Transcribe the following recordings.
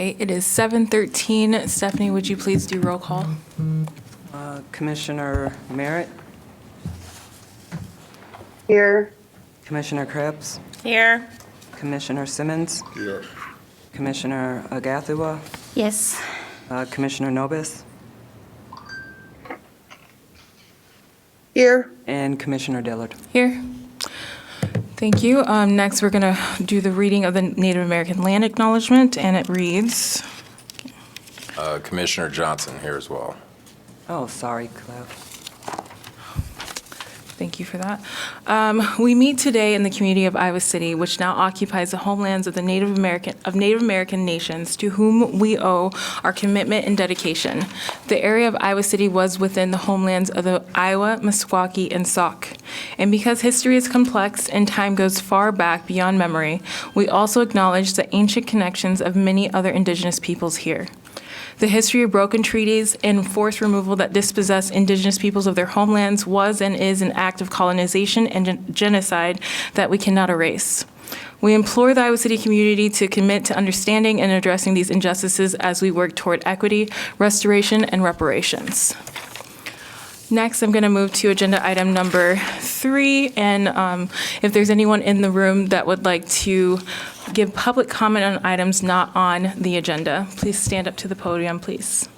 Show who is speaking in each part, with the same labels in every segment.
Speaker 1: Okay, it is 7:13. Stephanie, would you please do roll call?
Speaker 2: Commissioner Merritt,
Speaker 3: Here.
Speaker 2: Commissioner Krebs,
Speaker 4: Here.
Speaker 2: Commissioner Simmons. Here. Commissioner Agathua,
Speaker 4: Yes.
Speaker 2: Commissioner Nobis,
Speaker 3: Here.
Speaker 2: and Commissioner Dillard.
Speaker 1: Here. Thank you. Next, we're going to do the reading of the Native American Land Acknowledgement, and it reads,
Speaker 5: Commissioner Johnson here as well.
Speaker 2: Oh, sorry, Clef.
Speaker 1: thank you for that. We meet today in the community of Iowa City, which now occupies the homelands of the Native American nations to whom we owe our commitment and dedication. The area of Iowa City was within the homelands of the Iowa, Meskwaki, and Sauk. And because history is complex and time goes far back beyond memory, we also acknowledge the ancient connections of many other indigenous peoples here. The history of broken treaties and forced removal that dispossessed indigenous peoples of their homelands was and is an act of colonization and genocide that we cannot erase. We implore the Iowa City community to commit to understanding and addressing these injustices as we work toward equity, restoration, and reparations. Next, I'm going to move to agenda item number 3, and if there's anyone in the room that would like to give public comment on items not on the agenda, please stand up to the podium, please.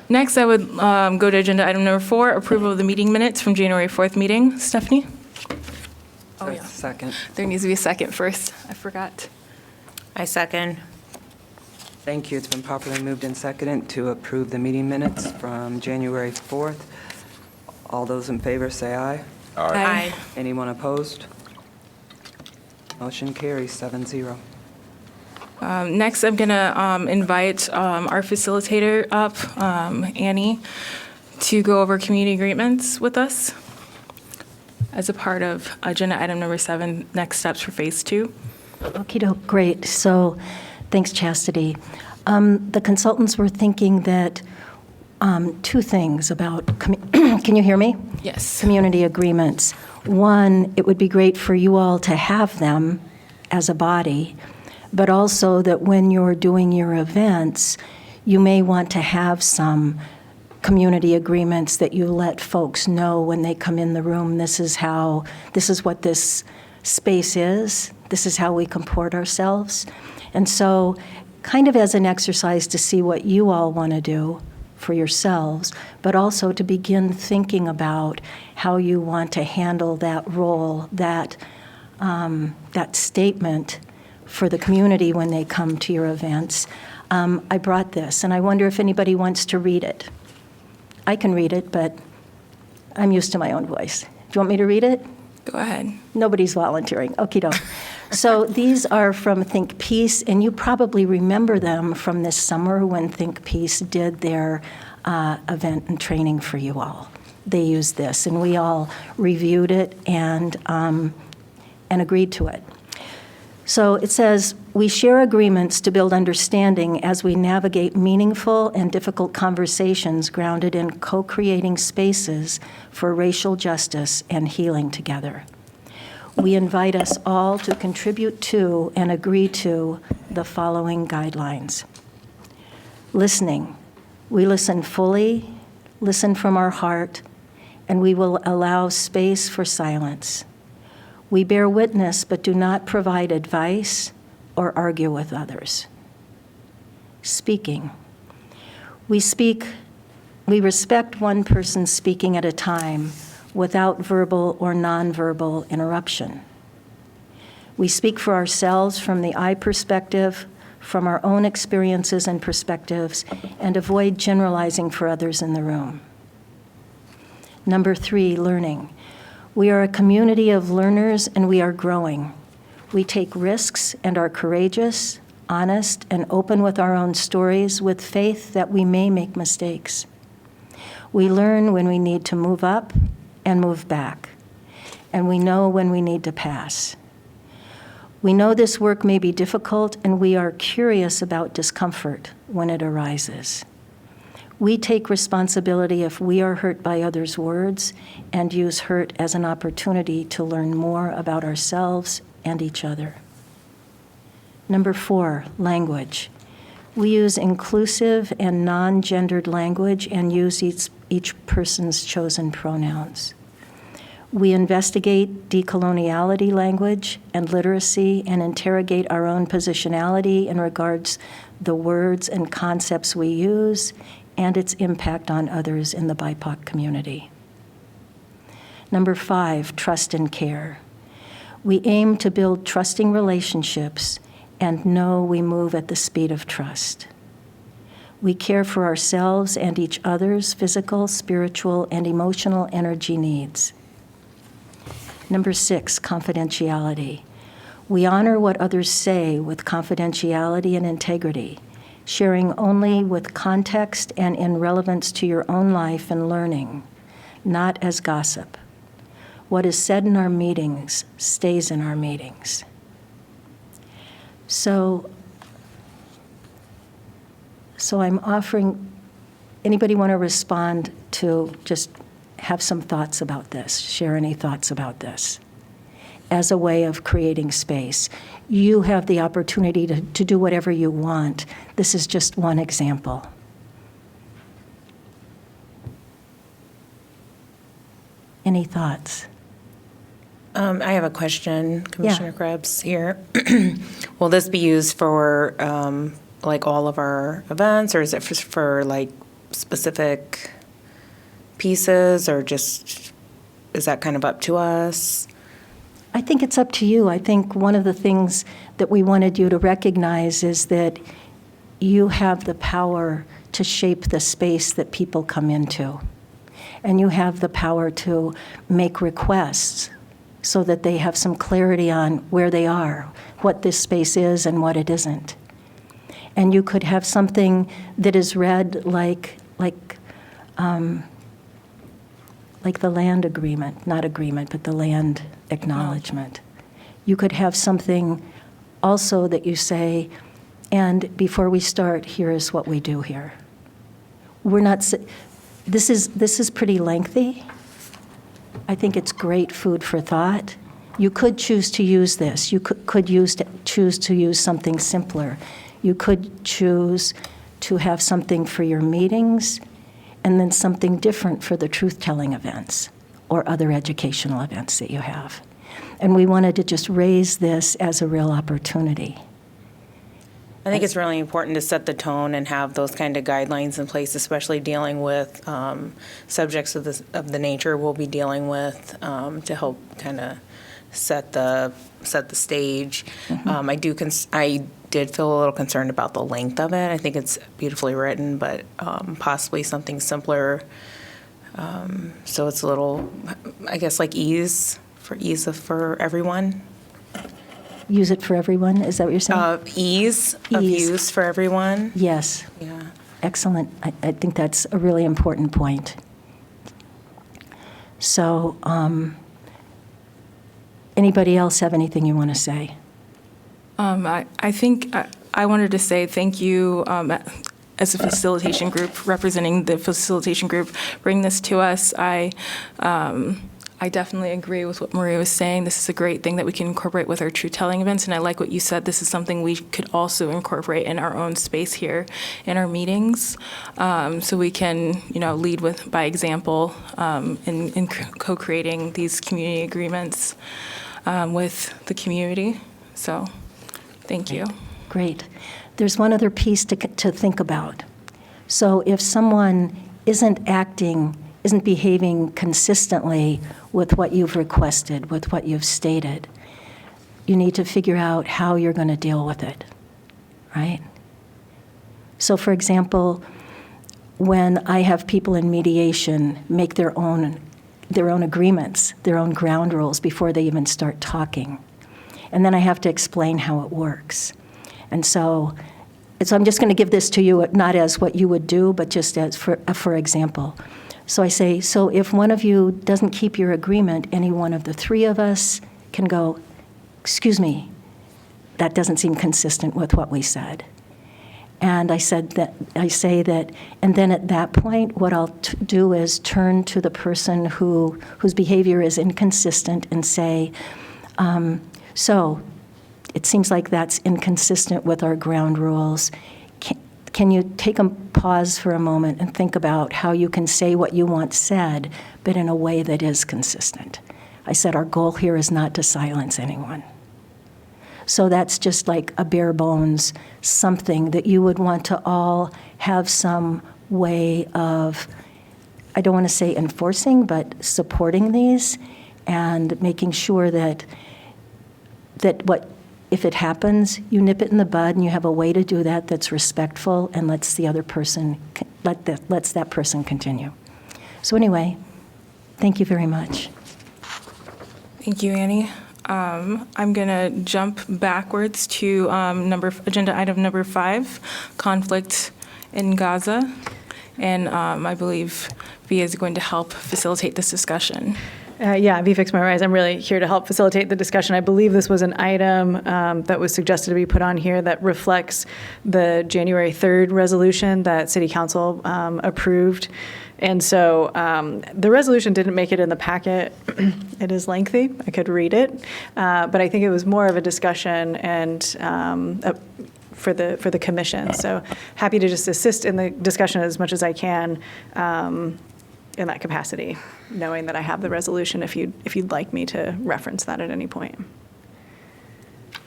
Speaker 1: Next, I would go to agenda item number 4, approval of the meeting minutes from January 4th meeting. Stephanie? Oh, yeah.
Speaker 2: Second.
Speaker 1: There needs to be a second first. I forgot.
Speaker 4: I second.
Speaker 2: Thank you. It's been properly moved and seconded to approve the meeting minutes from January 4th. All those in favor say aye.
Speaker 4: Aye.
Speaker 2: Anyone opposed? Motion carries 7-0.
Speaker 1: Next, I'm going to invite our facilitator up, Annie, to go over community agreements with us as a part of agenda item number 7, next steps for phase 2.
Speaker 6: Okey-doke, great. So, thanks, Chastity. The consultants were thinking that 2 things about, can you hear me?
Speaker 1: Yes.
Speaker 6: Community agreements. One, it would be great for you all to have them as a body, but also that when you're doing your events, you may want to have some community agreements that you let folks know when they come in the room. This is what this space is. This is how we comport ourselves. And so, kind of as an exercise to see what you all want to do for yourselves, but also to begin thinking about how you want to handle that role, that statement for the community when they come to your events. I brought this, and I wonder if anybody wants to read it. I can read it, but I'm used to my own voice. Do you want me to read it?
Speaker 1: Go ahead.
Speaker 6: Nobody's volunteering. Okie doke. So these are from Think Peace, and you probably remember them from this summer when Think Peace did their event and training for you all. They used this, and we all reviewed it and agreed to it. So it says, we share agreements to build understanding as we navigate meaningful and difficult conversations grounded in co-creating spaces for racial justice and healing together. We invite us all to contribute to and agree to the following guidelines. Listening. We listen fully, listen from our heart, and we will allow space for silence. We bear witness but do not provide advice or argue with others. Speaking. We respect one person speaking at a time without verbal or nonverbal interruption. We speak for ourselves from the I perspective, from our own experiences and perspectives, and avoid generalizing for others in the room. Number 3, learning. We are a community of learners and we are growing. We take risks and are courageous, honest, and open with our own stories with faith that we may make mistakes. We learn when we need to move up and move back, and we know when we need to pass. We know this work may be difficult, and we are curious about discomfort when it arises. We take responsibility if we are hurt by others' words and use hurt as an opportunity to learn more about ourselves and each other. Number 4, language. We use inclusive and non-gendered language and use each person's chosen pronouns. We investigate decoloniality language and literacy and interrogate our own positionality in regards the words and concepts we use and its impact on others in the BIPOC community. Number 5, trust and care. We aim to build trusting relationships and know we move at the speed of trust. We care for ourselves and each other's physical, spiritual, and emotional energy needs. Number 6, confidentiality. We honor what others say with confidentiality and integrity, sharing only with context and in relevance to your own life and learning, not as gossip. What is said in our meetings stays in our meetings. So I'm offering, anybody want to respond to, just have some thoughts about this, share any thoughts about this as a way of creating space. You have the opportunity to do whatever you want. This is just one example. Any thoughts?
Speaker 4: I have a question, Commissioner Krebs here. Will this be used for like all of our events, or is it for like specific pieces, or just, is that kind of up to us?
Speaker 6: I think it's up to you. I think one of the things that we wanted you to recognize is that you have the power to shape the space that people come into. And you have the power to make requests so that they have some clarity on where they are, what this space is and what it isn't. And you could have something that is read like the land agreement, not agreement, but the land acknowledgement. You could have something also that you say, and before we start, here is what we do here. We're not, this is pretty lengthy. I think it's great food for thought. You could choose to use this. You could choose to use something simpler. You could choose to have something for your meetings and then something different for the truth-telling events or other educational events that you have. And we wanted to just raise this as a real opportunity.
Speaker 4: I think it's really important to set the tone and have those kind of guidelines in place, especially dealing with subjects of the nature we'll be dealing with, to help kind of set the stage.
Speaker 6: Mm-hmm.
Speaker 4: I did feel a little concerned about the length of it. I think it's beautifully written, but possibly something simpler. So it's a little, I guess, like ease for everyone.
Speaker 6: Use it for everyone, is that what you're saying?
Speaker 4: Ease of use for everyone.
Speaker 6: Yes.
Speaker 4: Yeah.
Speaker 6: Excellent. I think that's a really important point. So, anybody else have anything you want to say?
Speaker 1: I think I wanted to say thank you as a facilitation group, representing the facilitation group, bring this to us. I definitely agree with what Maria was saying. This is a great thing that we can incorporate with our truth-telling events, and I like what you said. This is something we could also incorporate in our own space here in our meetings, so we can, lead by example in co-creating these community agreements with the community. So, thank you.
Speaker 6: Great. There's one other piece to think about. So if someone isn't behaving consistently with what you've requested, with what you've stated, you need to figure out how you're going to deal with it, right? So for example, when I have people in mediation make their own agreements, their own ground rules before they even start talking, and then I have to explain how it works. And so I'm just going to give this to you not as what you would do, but just as for example. So I say, so if one of you doesn't keep your agreement, any one of the three of us can go, excuse me, that doesn't seem consistent with what we said. And I say that, and then at that point, what I'll do is turn to the person whose behavior is inconsistent and say, so it seems like that's inconsistent with our ground rules. Can you take a pause for a moment and think about how you can say what you want said, but in a way that is consistent? I said our goal here is not to silence anyone. So that's just like a bare bones something that you would want to all have some way of, I don't want to say enforcing, but supporting these and making sure that what, if it happens, you nip it in the bud and you have a way to do that that's respectful and lets the other person, lets that person continue. So anyway, thank you very much.
Speaker 1: Thank you, Annie. I'm going to jump backwards to agenda item number 5, conflict in Gaza. And I believe Via is going to help facilitate this discussion.
Speaker 7: Yeah, VFix Memorize. I'm really here to help facilitate the discussion. I believe this was an item that was suggested to be put on here that reflects the January 3rd resolution that City Council approved. And so the resolution didn't make it in the packet. It is lengthy. I could read it. But I think it was more of a discussion and for the commission. So happy to just assist in the discussion as much as I can in that capacity, knowing that I have the resolution if you'd like me to reference that at any point.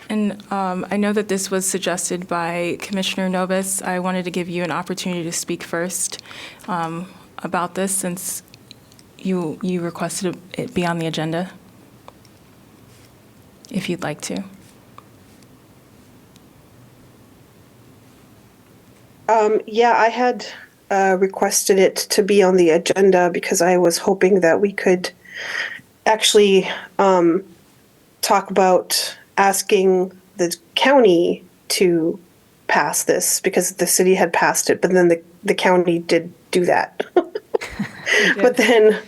Speaker 1: And I know that this was suggested by Commissioner Novus. I wanted to give you an opportunity to speak first about this since you requested it be on the agenda, if you'd like to.
Speaker 3: Yeah, I had requested it to be on the agenda because I was hoping that we could actually talk about asking the county to pass this because the city had passed it, but then the county did do that. But then,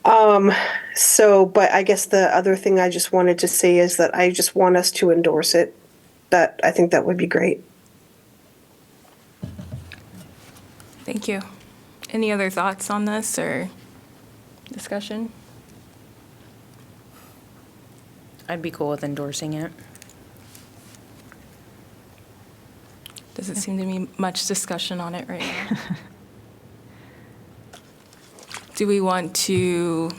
Speaker 3: but I guess the other thing I just wanted to say is that I just want us to endorse it. That I think that would be great.
Speaker 1: Thank you. Any other thoughts on this or discussion?
Speaker 4: I'd be cool with endorsing it.
Speaker 1: Doesn't seem to be much discussion on it right now. Do we want to,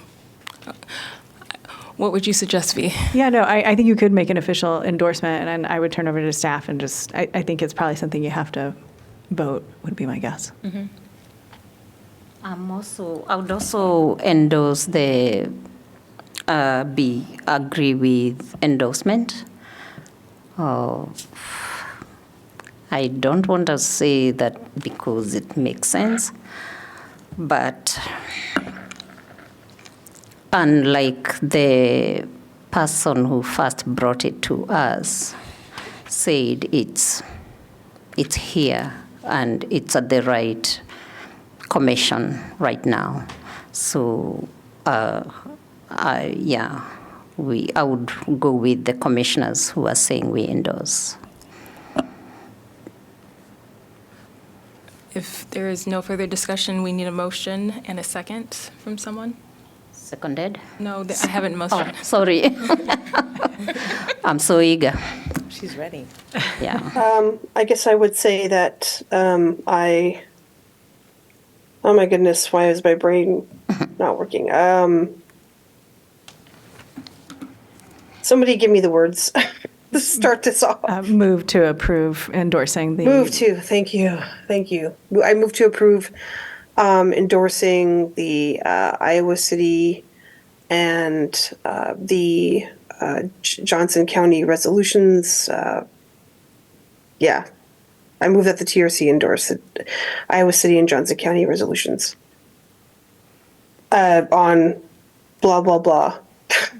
Speaker 1: what would you suggest, V?
Speaker 7: Yeah, no, I think you could make an official endorsement, and I would turn over to staff and just, I think it's probably something you have to vote, would be my guess.
Speaker 8: I would also endorse the agree with endorsement. I don't want to say that because it makes sense, but unlike the person who first brought it to us said it's here and it's at the right commission right now. So I would go with the commissioners who are saying we endorse.
Speaker 1: If there is no further discussion, we need a motion and a second from someone.
Speaker 8: Seconded?
Speaker 1: No, I haven't motioned.
Speaker 8: Oh, sorry. I'm so eager.
Speaker 4: She's ready.
Speaker 8: Yeah.
Speaker 3: I guess I would say that oh my goodness, why is my brain not working? Somebody give me the words. Let's start this off.
Speaker 7: Move to approve endorsing the.
Speaker 3: Move to, thank you. I move to approve endorsing the Iowa City and the Johnson County resolutions. Yeah, I move that the TRC endorse the Iowa City and Johnson County resolutions on blah, blah, blah.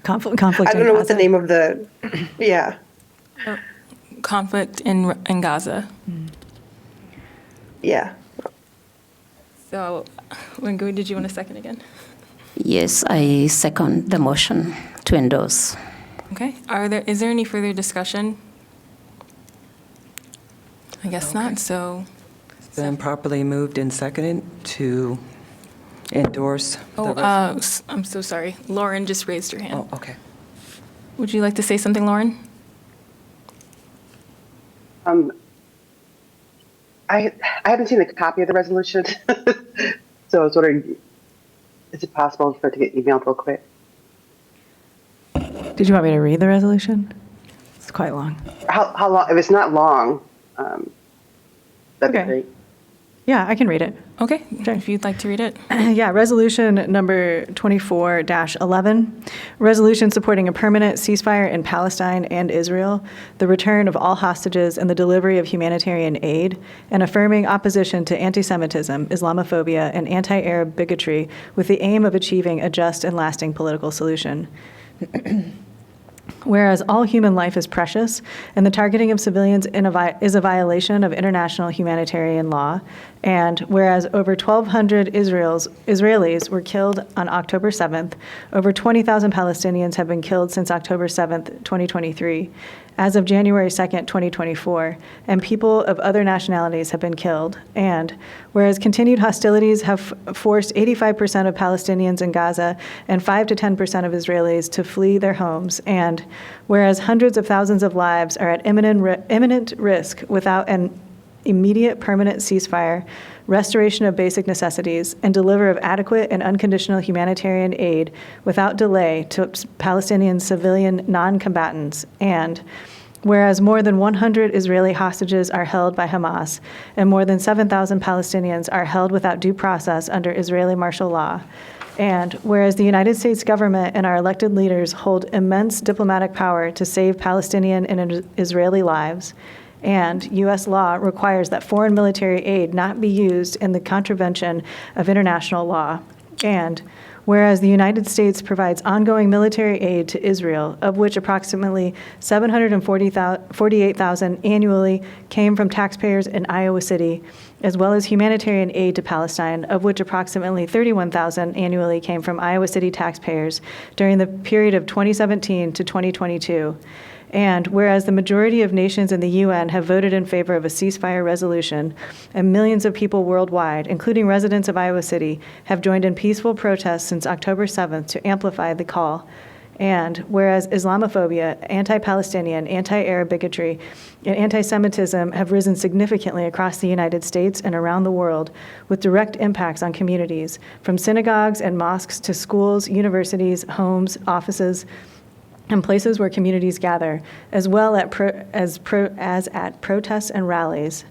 Speaker 7: Conflict
Speaker 3: I don't know what the name of the, yeah.
Speaker 1: Conflict in Gaza.
Speaker 3: Yeah.
Speaker 1: So, Wengu, did you want a second again?
Speaker 8: Yes, I second the motion to endorse.
Speaker 1: Okay. Is there any further discussion? I guess not. So,
Speaker 2: It's been properly moved and seconded to endorse the
Speaker 1: I'm so sorry. Lauren just raised her hand.
Speaker 2: Oh, okay.
Speaker 1: Would you like to say something, Lauren?
Speaker 9: I haven't seen the copy of the resolution, so I was wondering, is it possible for it to get emailed real quick?
Speaker 7: Did you want me to read the resolution? It's quite long.
Speaker 9: How long? If it's not long, that'd be
Speaker 7: Okay.
Speaker 9: great.
Speaker 7: Yeah, I can read it.
Speaker 1: Okay, if you'd like to read it.
Speaker 7: Yeah, resolution number 24-11, resolution supporting a permanent ceasefire in Palestine and Israel, the return of all hostages and the delivery of humanitarian aid, and affirming opposition to anti-Semitism, Islamophobia, and anti-Arab bigotry with the aim of achieving a just and lasting political solution. Whereas all human life is precious, and the targeting of civilians is a violation of international humanitarian law, and whereas over 1,200 Israelis were killed on October 7th, over 20,000 Palestinians have been killed since October 7th, 2023, as of January 2nd, 2024, and people of other nationalities have been killed. And whereas continued hostilities have forced 85% of Palestinians in Gaza and 5 to 10% of Israelis to flee their homes, and whereas hundreds of thousands of lives are at imminent risk without an immediate permanent ceasefire, restoration of basic necessities, and deliver of adequate and unconditional humanitarian aid without delay to Palestinian civilian non-combatants. And whereas more than 100 Israeli hostages are held by Hamas and more than 7,000 Palestinians are held without due process under Israeli martial law. And whereas the United States government and our elected leaders hold immense diplomatic power to save Palestinian and Israeli lives, and U.S. law requires that foreign military aid not be used in the contravention of international law. And whereas the United States provides ongoing military aid to Israel, of which approximately $748,000 annually came from taxpayers in Iowa City, as well as humanitarian aid to Palestine, of which approximately $31,000 annually came from Iowa City taxpayers during the period of 2017 to 2022. And whereas the majority of nations in the UN have voted in favor of a ceasefire resolution, and millions of people worldwide, including residents of Iowa City, have joined in peaceful protests since October 7th to amplify the call. And whereas Islamophobia, anti-Palestinian, anti-Arab bigotry, and anti-Semitism have risen significantly across the United States and around the world, with direct impacts on communities, from synagogues and mosques to schools, universities, homes, offices, and places where communities gather, as well as at protests and rallies.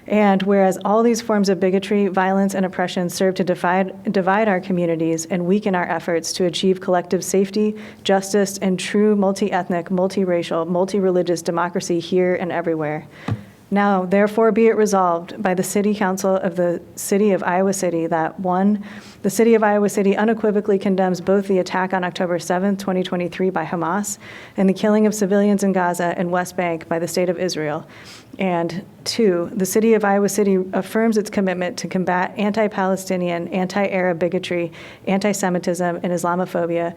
Speaker 7: And whereas all these forms of bigotry, violence, and oppression serve to divide our communities and weaken our efforts to achieve collective safety, justice, and true multi-ethnic, multiracial, multi-religious democracy here and everywhere. Now, therefore, be it resolved by the City Council of the City of Iowa City that 1, the City of Iowa City unequivocally condemns both the attack on October 7, 2023 by Hamas and the killing of civilians in Gaza and West Bank by the State of Israel. And 2, the City of Iowa City affirms its commitment to combat anti-Palestinian, anti-Arab bigotry, anti-Semitism, and Islamophobia.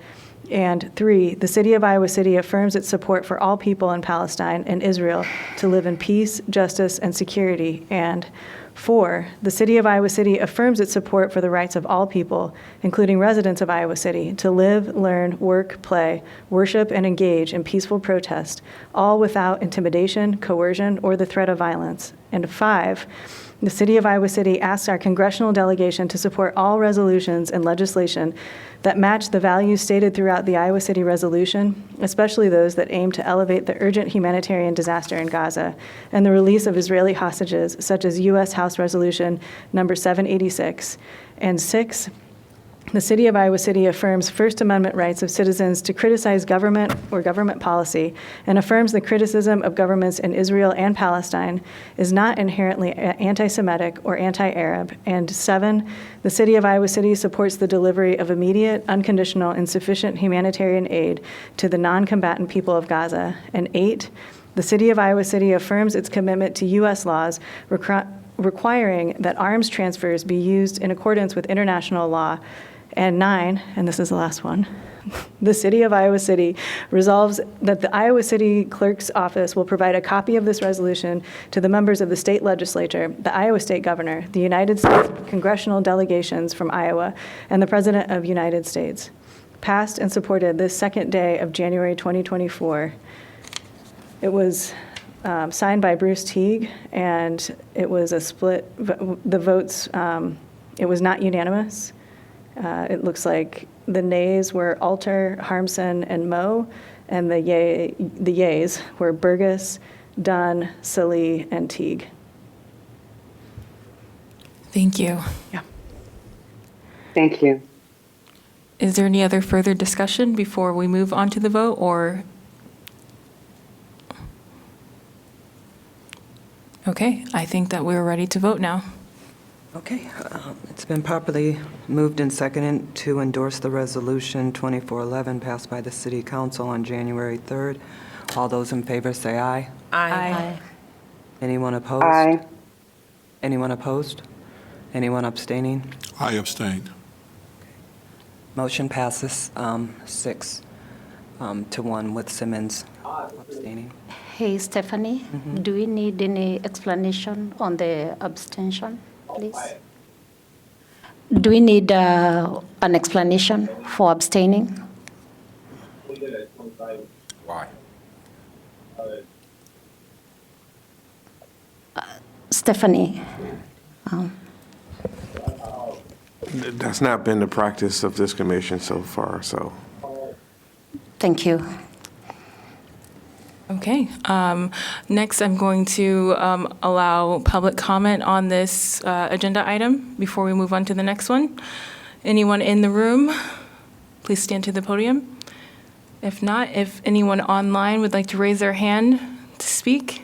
Speaker 7: And 3, the City of Iowa City affirms its support for all people in Palestine and Israel to live in peace, justice, and security. And 4, the City of Iowa City affirms its support for the rights of all people, including residents of Iowa City, to live, learn, work, play, worship, and engage in peaceful protest, all without intimidation, coercion, or the threat of violence. And 5, the City of Iowa City asks our congressional delegation to support all resolutions and legislation that match the values stated throughout the Iowa City resolution, especially those that aim to elevate the urgent humanitarian disaster in Gaza and the release of Israeli hostages, such as U.S. House Resolution number 786. And 6, the City of Iowa City affirms First Amendment rights of citizens to criticize government or government policy and affirms the criticism of governments in Israel and Palestine is not inherently anti-Semitic or anti-Arab. And 7, the City of Iowa City supports the delivery of immediate, unconditional, and sufficient humanitarian aid to the non-combatant people of Gaza. And 8, the City of Iowa City affirms its commitment to U.S. laws requiring that arms transfers be used in accordance with international law. And 9, and this is the last one, the City of Iowa City resolves that the Iowa City Clerk's Office will provide a copy of this resolution to the members of the state legislature, the Iowa State Governor, the United States congressional delegations from Iowa, and the President of the United States. Passed and supported this second day of January 2024. It was signed by Bruce Teague, and it was a split, the votes, it was not unanimous. It looks like the nays were Alter, Harmson, and Moe, and the yays were Burgess, Dunn, Salee, and Teague.
Speaker 1: Thank you.
Speaker 7: Yeah.
Speaker 9: Thank you.
Speaker 1: Is there any other further discussion before we move on to the vote, or? Okay, I think that we're ready to vote now.
Speaker 2: Okay, it's been properly moved and seconded to endorse the resolution 2411 passed by the City Council on January 3rd. All those in favor say aye.
Speaker 6: Aye.
Speaker 2: Anyone opposed?
Speaker 9: Aye.
Speaker 2: Anyone opposed? Anyone abstaining?
Speaker 10: I abstain.
Speaker 2: Motion passes 6 to 1 with Simmons abstaining.
Speaker 8: Hey, Stephanie, do we need any explanation on the abstention, please? Do we need an explanation for abstaining?
Speaker 5: Why?
Speaker 8: Stephanie?
Speaker 11: That's not been the practice of this commission so far, so.
Speaker 8: Thank you.
Speaker 1: Okay. Next, I'm going to allow public comment on this agenda item before we move on to the next one. Anyone in the room, please stand to the podium. If not, if anyone online would like to raise their hand to speak.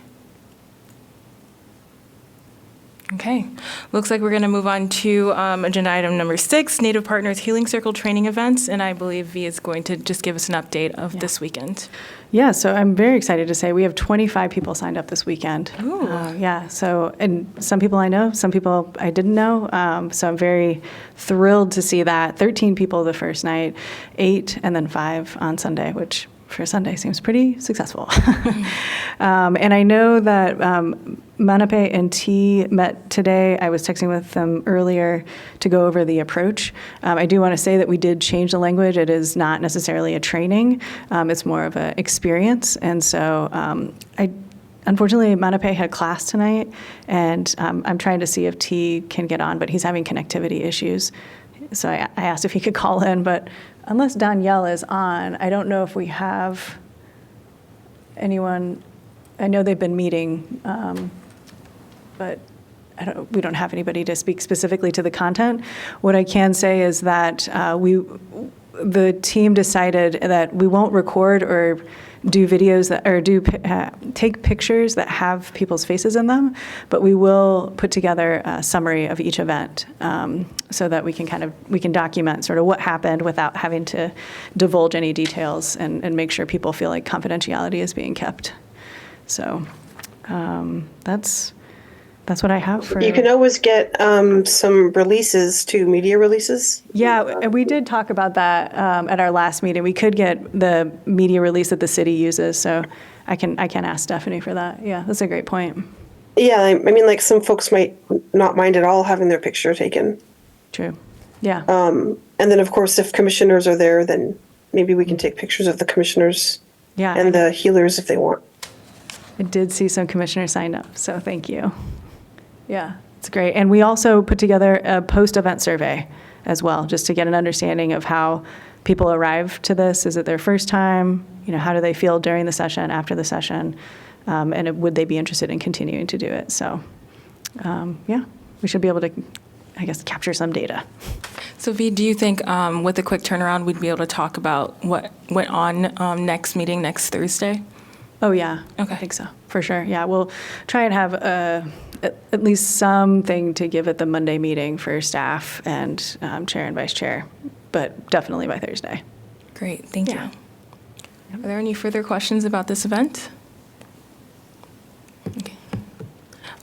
Speaker 1: Okay. Looks like we're going to move on to agenda item number 6, Native Partners Healing Circle training events, and I believe V is going to just give us an update of this weekend.
Speaker 7: Yeah, so I'm very excited to say we have 25 people signed up this weekend.
Speaker 1: Ooh.
Speaker 7: Yeah, so, and some people I know, some people I didn't know. So I'm very thrilled to see that. 13 people the first night, 8, and then 5 on Sunday, which for Sunday seems pretty successful. And I know that Manape and T met today. I was texting with them earlier to go over the approach. I do want to say that we did change the language. It is not necessarily a training. It's more of an experience. And so unfortunately, Manape had class tonight, and I'm trying to see if T can get on, but he's having connectivity issues. So I asked if he could call in, but unless Danielle is on, I don't know if we have anyone. I know they've been meeting, but we don't have anybody to speak specifically to the content. What I can say is that the team decided that we won't record or do videos that, or take pictures that have people's faces in them, but we will put together a summary of each event so that we can document sort of what happened without having to divulge any details and make sure people feel like confidentiality is being kept. So that's what I have for.
Speaker 3: You can always get some releases too, media releases.
Speaker 7: Yeah, and we did talk about that at our last meeting. We could get the media release that the city uses, so I can ask Stephanie for that. Yeah, that's a great point.
Speaker 3: Yeah, I mean, like some folks might not mind at all having their picture taken.
Speaker 7: True. Yeah.
Speaker 3: And then, of course, if commissioners are there, then maybe we can take pictures of the commissioners
Speaker 7: Yeah.
Speaker 3: and the healers if they want.
Speaker 7: I did see some commissioners signed up, so thank you. Yeah, it's great. And we also put together a post-event survey as well, just to get an understanding of how people arrive to this. Is it their first time? How do they feel during the session, after the session? And would they be interested in continuing to do it? So, yeah, we should be able to, I guess, capture some data.
Speaker 1: So V, do you think with a quick turnaround, we'd be able to talk about what went on next meeting next Thursday?
Speaker 7: Oh, yeah.
Speaker 1: Okay.
Speaker 7: I think so, for sure. Yeah, we'll try and have at least something to give at the Monday meeting for staff and chair and vice chair, but definitely by Thursday.
Speaker 1: Great, thank
Speaker 7: Yeah.
Speaker 1: you. Are there any further questions about this event?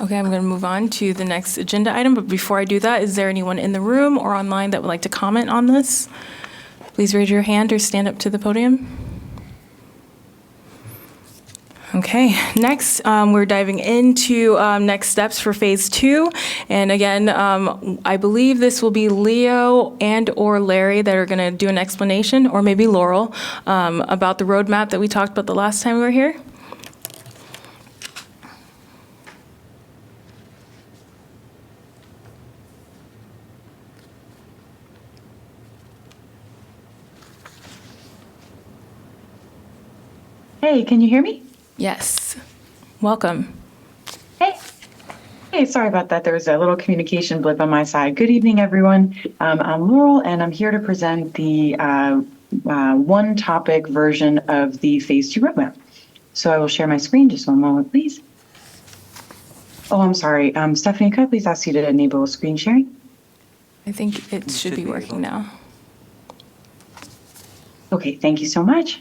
Speaker 1: Okay, I'm going to move on to the next agenda item, but before I do that, is there anyone in the room or online that would like to comment on this? Please raise your hand or stand up to the podium. Okay, next, we're diving into next steps for Phase 2. And again, I believe this will be Leo and or Larry that are going to do an explanation, or maybe Laurel, about the roadmap that we talked about the last time we were here.
Speaker 10: Hey, can you hear me?
Speaker 1: Yes. Welcome.
Speaker 10: Hey. Hey, sorry about that. There was a little communication blip on my side. Good evening, everyone. I'm Laurel, and I'm here to present the one topic version of the Phase 2 roadmap. So I will share my screen. Just one moment, please. Oh, I'm sorry. Stephanie, could I please ask you to enable screen sharing?
Speaker 1: I think it should be working now.
Speaker 10: Okay, thank you so much.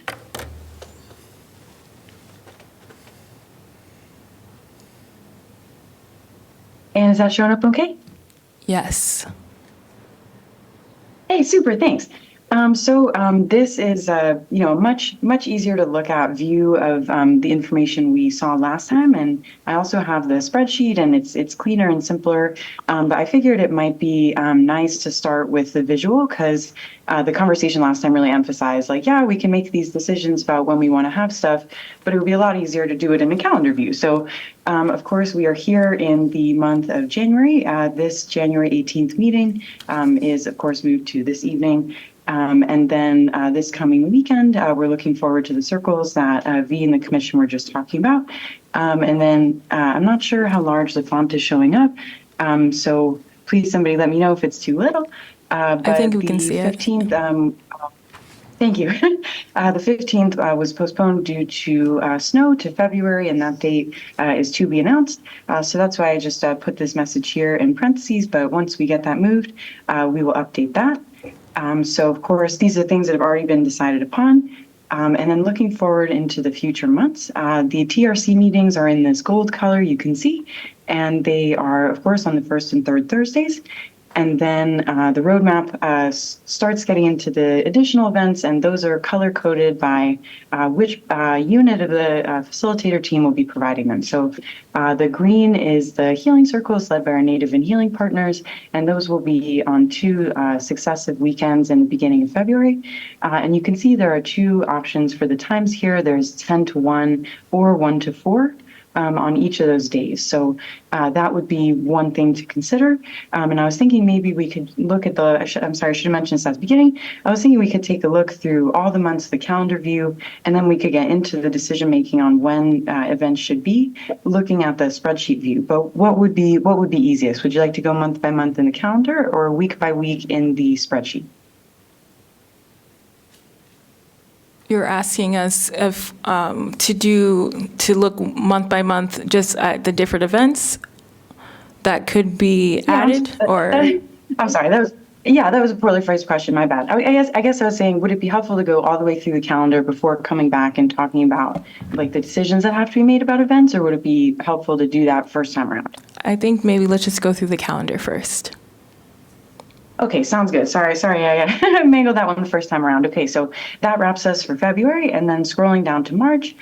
Speaker 10: And is that showing up okay?
Speaker 1: Yes.
Speaker 10: Hey, super, thanks. This is a much easier to look at view of the information we saw last time, and I also have the spreadsheet, and it's cleaner and simpler. But I figured it might be nice to start with the visual because the conversation last time really emphasized we can make these decisions about when we want to have stuff, but it would be a lot easier to do it in a calendar view. So, of course, we are here in the month of January. This January 18th meeting is, of course, moved to this evening. And then this coming weekend, we're looking forward to the circles that V and the commission were just talking about. And then I'm not sure how large the font is showing up. So please, somebody let me know if it's too little.
Speaker 1: I think we can see it.
Speaker 10: 15th, thank you. The 15th was postponed due to snow to February, and that date is to be announced. So that's why I just put this message here in parentheses. But once we get that moved, we will update that. So, of course, these are things that have already been decided upon. And then looking forward into the future months, the TRC meetings are in this gold color you can see, and they are, of course, on the first and third Thursdays. And then the roadmap starts getting into the additional events, and those are color-coded by which unit of the facilitator team will be providing them. So the green is the healing circles led by our Native and Healing partners, and those will be on 2 successive weekends in the beginning of February. And you can see there are 2 options for the times here. There's 10 to 1 or 1 to 4. On each of those days. So that would be one thing to consider. And I was thinking maybe we could look at I should have mentioned this at the beginning. I was thinking we could take a look through all the months of the calendar view, and then we could get into the decision making on when events should be, looking at the spreadsheet view. But what would be easiest? Would you like to go month by month in the calendar or week by week in the spreadsheet?
Speaker 1: You're asking us if to look month by month just at the different events that could be added, or?
Speaker 10: I'm sorry, that was a poorly phrased question. My bad. I guess I was saying, would it be helpful to go all the way through the calendar before coming back and talking about the decisions that have to be made about events, or would it be helpful to do that first time around?
Speaker 1: I think maybe let's just go through the calendar first.
Speaker 10: Okay, sounds good. Sorry, I mangled that one the first time around. Okay, so that wraps us for February, and then scrolling down to March,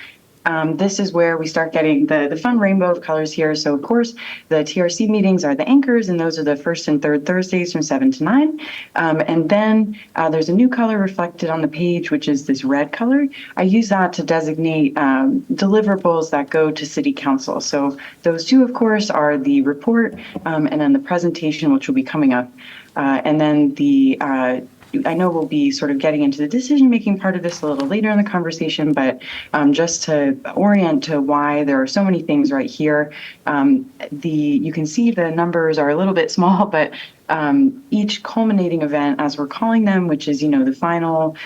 Speaker 10: this is where we start getting the fun rainbow of colors here. So, of course, the TRC meetings are the anchors, and those are the first and third Thursdays from 7 to 9. And then there's a new color reflected on the page, which is this red color. I use that to designate deliverables that go to City Council. So those 2, of course, are the report and then the presentation, which will be coming up. And then I know we'll be sort of getting into the decision-making part of this a little later in the conversation, but just to orient to why there are so many things right here, you can see the numbers are a little bit small, but each culminating event, as we're calling them, which is, the final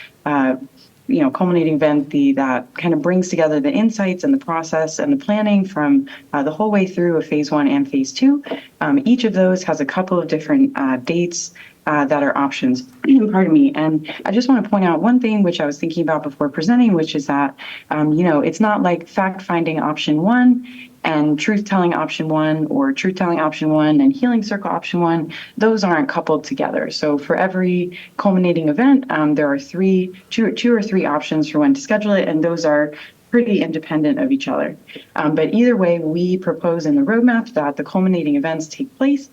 Speaker 10: culminating event, that kind of brings together the insights and the process and the planning from the whole way through of Phase 1 and Phase 2. Each of those has a couple of different dates that are options. Pardon me. And I just want to point out one thing which I was thinking about before presenting, which is that, it's not like fact-finding option 1 and truth-telling option 1 or truth-telling option 1 and healing circle option 1. Those aren't coupled together. So for every culminating event, there are two or three options for when to schedule it, and those are pretty independent of each other. But either way, we propose in the roadmap that the culminating events take place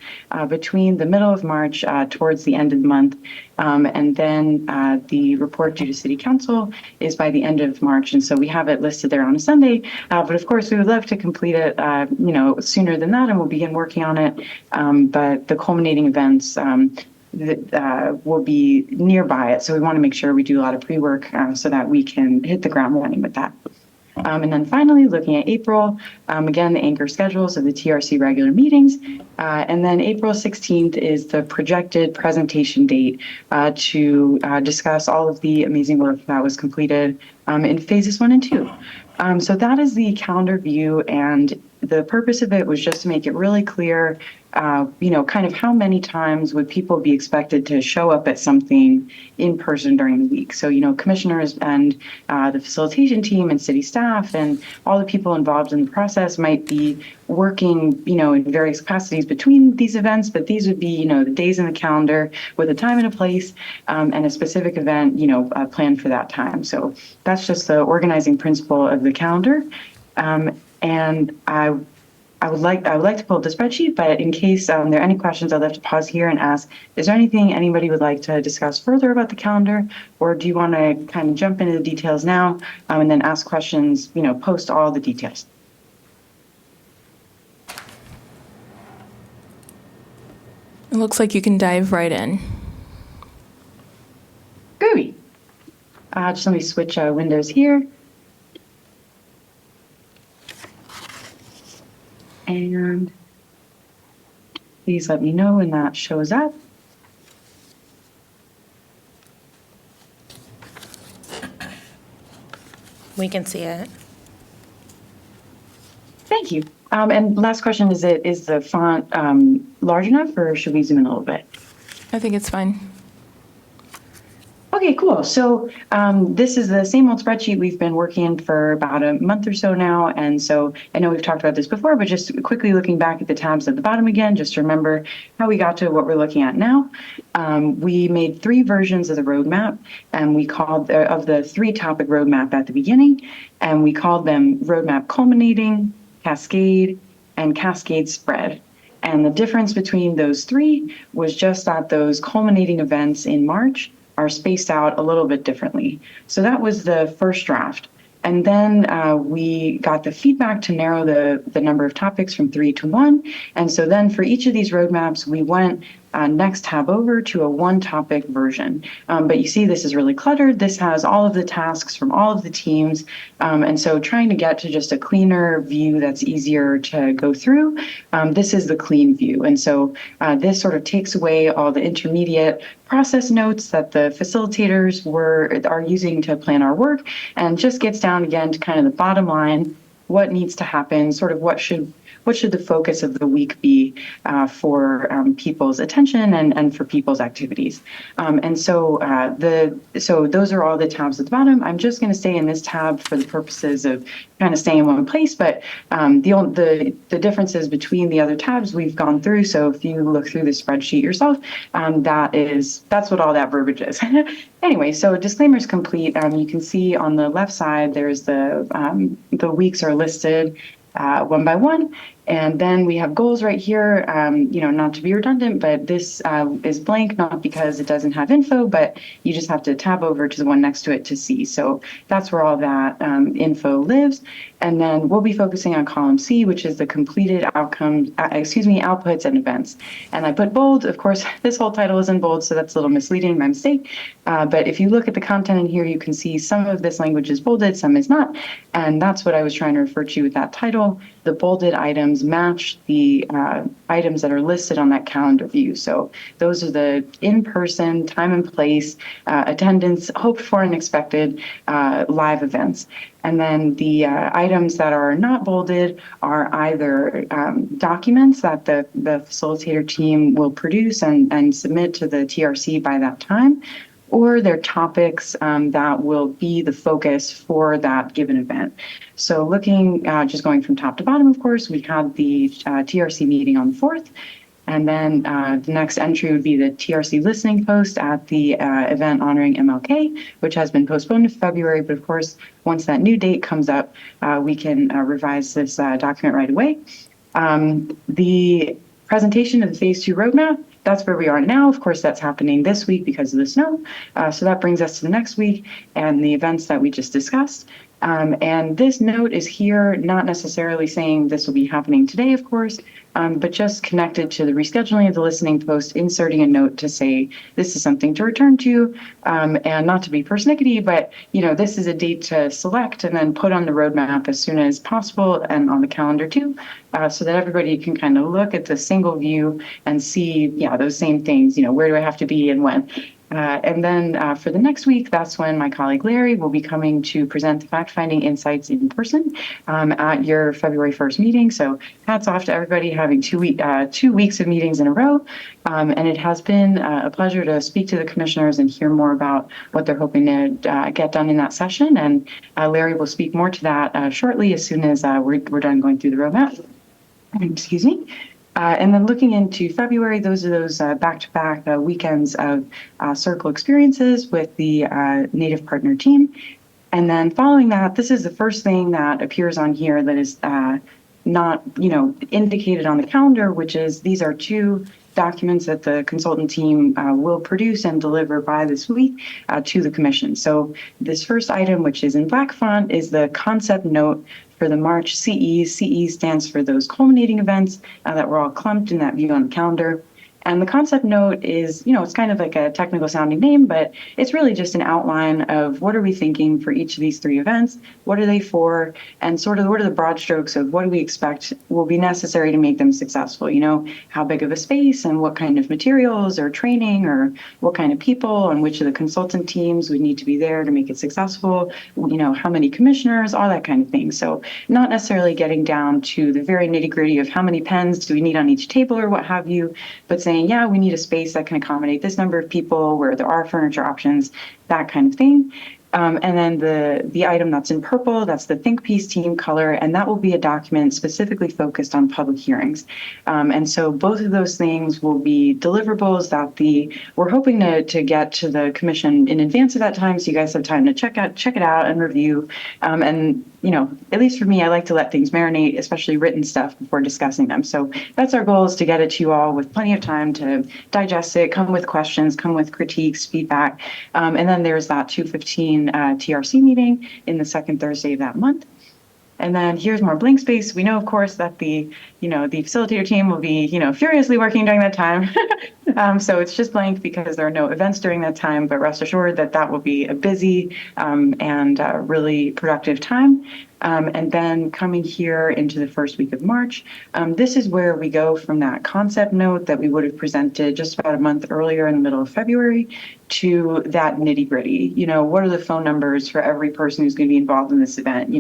Speaker 10: between the middle of March towards the end of the month. And then the report due to City Council is by the end of March. And so we have it listed there on a Sunday. But of course, we would love to complete it, sooner than that, and we'll begin working on it. But the culminating events will be nearby it. So we want to make sure we do a lot of pre-work so that we can hit the ground running with that. And then finally, looking at April, again, the anchor schedules of the TRC regular meetings. And then April 16th is the projected presentation date to discuss all of the amazing work that was completed in phases 1 and 2. So that is the calendar view, and the purpose of it was just to make it really clear, kind of how many times would people be expected to show up at something in person during the week. So, commissioners and the facilitation team and city staff and all the people involved in the process might be working, in various capacities between these events, but these would be, the days in the calendar with a time and a place and a specific event, planned for that time. So that's just the organizing principle of the calendar. And I would like to pull up the spreadsheet, but in case there are any questions, I'd love to pause here and ask, is there anything anybody would like to discuss further about the calendar? Or do you want to kind of jump into the details now and then ask questions, post all the details?
Speaker 1: It looks like you can dive right in.
Speaker 10: Groovy. Just let me switch windows here. And please let me know when that shows up.
Speaker 4: We can see it.
Speaker 10: Thank you. And last question, is the font large enough, or should we zoom in a little bit?
Speaker 1: I think it's fine.
Speaker 10: Okay, cool. So this is the same old spreadsheet we've been working for about a month or so now. And so I know we've talked about this before, but just quickly looking back at the tabs at the bottom again, just to remember how we got to what we're looking at now. We made 3 versions of the roadmap, and we called of the 3-topic roadmap at the beginning, and we called them Roadmap Culminating, Cascade, and Cascade Spread. And the difference between those 3 was just that those culminating events in March are spaced out a little bit differently. So that was the first draft. And then we got the feedback to narrow the number of topics from 3 to 1. And so then for each of these roadmaps, we went next tab over to a 1-topic version. But you see this is really cluttered. This has all of the tasks from all of the teams. And so trying to get to just a cleaner view that's easier to go through, this is the clean view. And so this sort of takes away all the intermediate process notes that the facilitators are using to plan our work, and just gets down again to kind of the bottom line, what needs to happen, sort of what should the focus of the week be for people's attention and for people's activities. And so those are all the tabs at the bottom. I'm just going to stay in this tab for the purposes of kind of staying in one place, but the differences between the other tabs we've gone through. So if you look through the spreadsheet yourself, that's what all that verbiage is. Anyway, so disclaimer is complete. You can see on the left side, there's the weeks are listed one by one. And then we have goals right here, not to be redundant, but this is blank, not because it doesn't have info, but you just have to tab over to the one next to it to see. So that's where all that info lives. And then we'll be focusing on column C, which is the completed outcomes, outputs and events. And I put bold. Of course, this whole title is in bold, so that's a little misleading, my mistake. But if you look at the content in here, you can see some of this language is bolded, some is not. And that's what I was trying to refer to with that title. The bolded items match the items that are listed on that calendar view. So those are the in-person, time and place, attendance, hoped for and expected live events. And then the items that are not bolded are either documents that the facilitator team will produce and submit to the TRC by that time, or they're topics that will be the focus for that given event. So looking, just going from top to bottom, of course, we had the TRC meeting on the 4th. And then the next entry would be the TRC listening post at the event honoring MLK, which has been postponed to February. But of course, once that new date comes up, we can revise this document right away. The presentation of the Phase 2 roadmap, that's where we are now. Of course, that's happening this week because of the snow. So that brings us to the next week and the events that we just discussed. And this note is here, not necessarily saying this will be happening today, of course, but just connected to the rescheduling of the listening post, inserting a note to say this is something to return to, and not to be persnickety, but this is a date to select and then put on the roadmap as soon as possible and on the calendar too, so that everybody can kind of look at the single view and see, those same things. Where do I have to be and when? And then for the next week, that's when my colleague Larry will be coming to present the fact-finding insights in person at your February 1st meeting. So hats off to everybody having 2 weeks of meetings in a row. And it has been a pleasure to speak to the commissioners and hear more about what they're hoping to get done in that session. And Larry will speak more to that shortly as soon as we're done going through the roadmap. Excuse me. And then looking into February, those are those back-to-back weekends of Circle experiences with the Native Partner team. And then following that, this is the first thing that appears on here that is not, indicated on the calendar, which is these are 2 documents that the consultant team will produce and deliver by this week to the commission. So this first item, which is in black font, is the concept note for the March CEs. CE stands for those culminating events that were all clumped in that view on the calendar. And the concept note is, it's kind of like a technical sounding name, but it's really just an outline of what are we thinking for each of these 3 events, what are they for, and sort of what are the broad strokes of what do we expect will be necessary to make them successful. How big of a space and what kind of materials or training or what kind of people and which of the consultant teams would need to be there to make it successful, how many commissioners, all that kind of thing. So not necessarily getting down to the very nitty gritty of how many pens do we need on each table or what have you, but saying, we need a space that can accommodate this number of people, where there are furniture options, that kind of thing. And then the item that's in purple, that's the Think Piece team color, and that will be a document specifically focused on public hearings. And so both of those things will be deliverables that we're hoping to get to the commission in advance of that time, so you guys have time to check it out and review. And at least for me, I like to let things marinate, especially written stuff, before discussing them. So that's our goal, is to get it to you all with plenty of time to digest it, come with questions, come with critiques, feedback. And then there's that 2:15 TRC meeting in the second Thursday of that month. And then here's more blank space. We know, of course, that the facilitator team will be, furiously working during that time. So it's just blank because there are no events during that time, but rest assured that will be a busy and really productive time. And then coming here into the first week of March, this is where we go from that concept note that we would have presented just about a month earlier in the middle of February to that nitty gritty. What are the phone numbers for every person who's going to be involved in this event?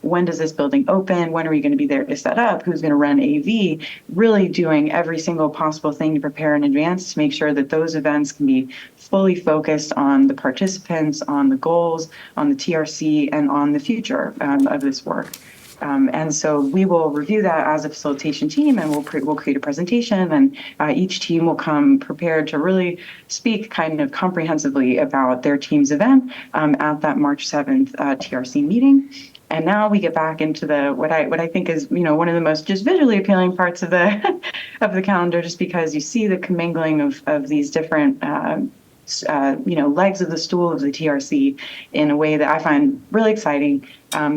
Speaker 10: When does this building open? When are we going to be there to set up? Who's going to run AV? Really doing every single possible thing to prepare in advance to make sure that those events can be fully focused on the participants, on the goals, on the TRC, and on the future of this work. And so we will review that as a facilitation team, and we'll create a presentation, and each team will come prepared to really speak kind of comprehensively about their team's event at that March 7th TRC meeting. And now we get back into what I think is one of the most just visually appealing parts of the of the calendar, just because you see the commingling of these different legs of the stool of the TRC in a way that I find really exciting.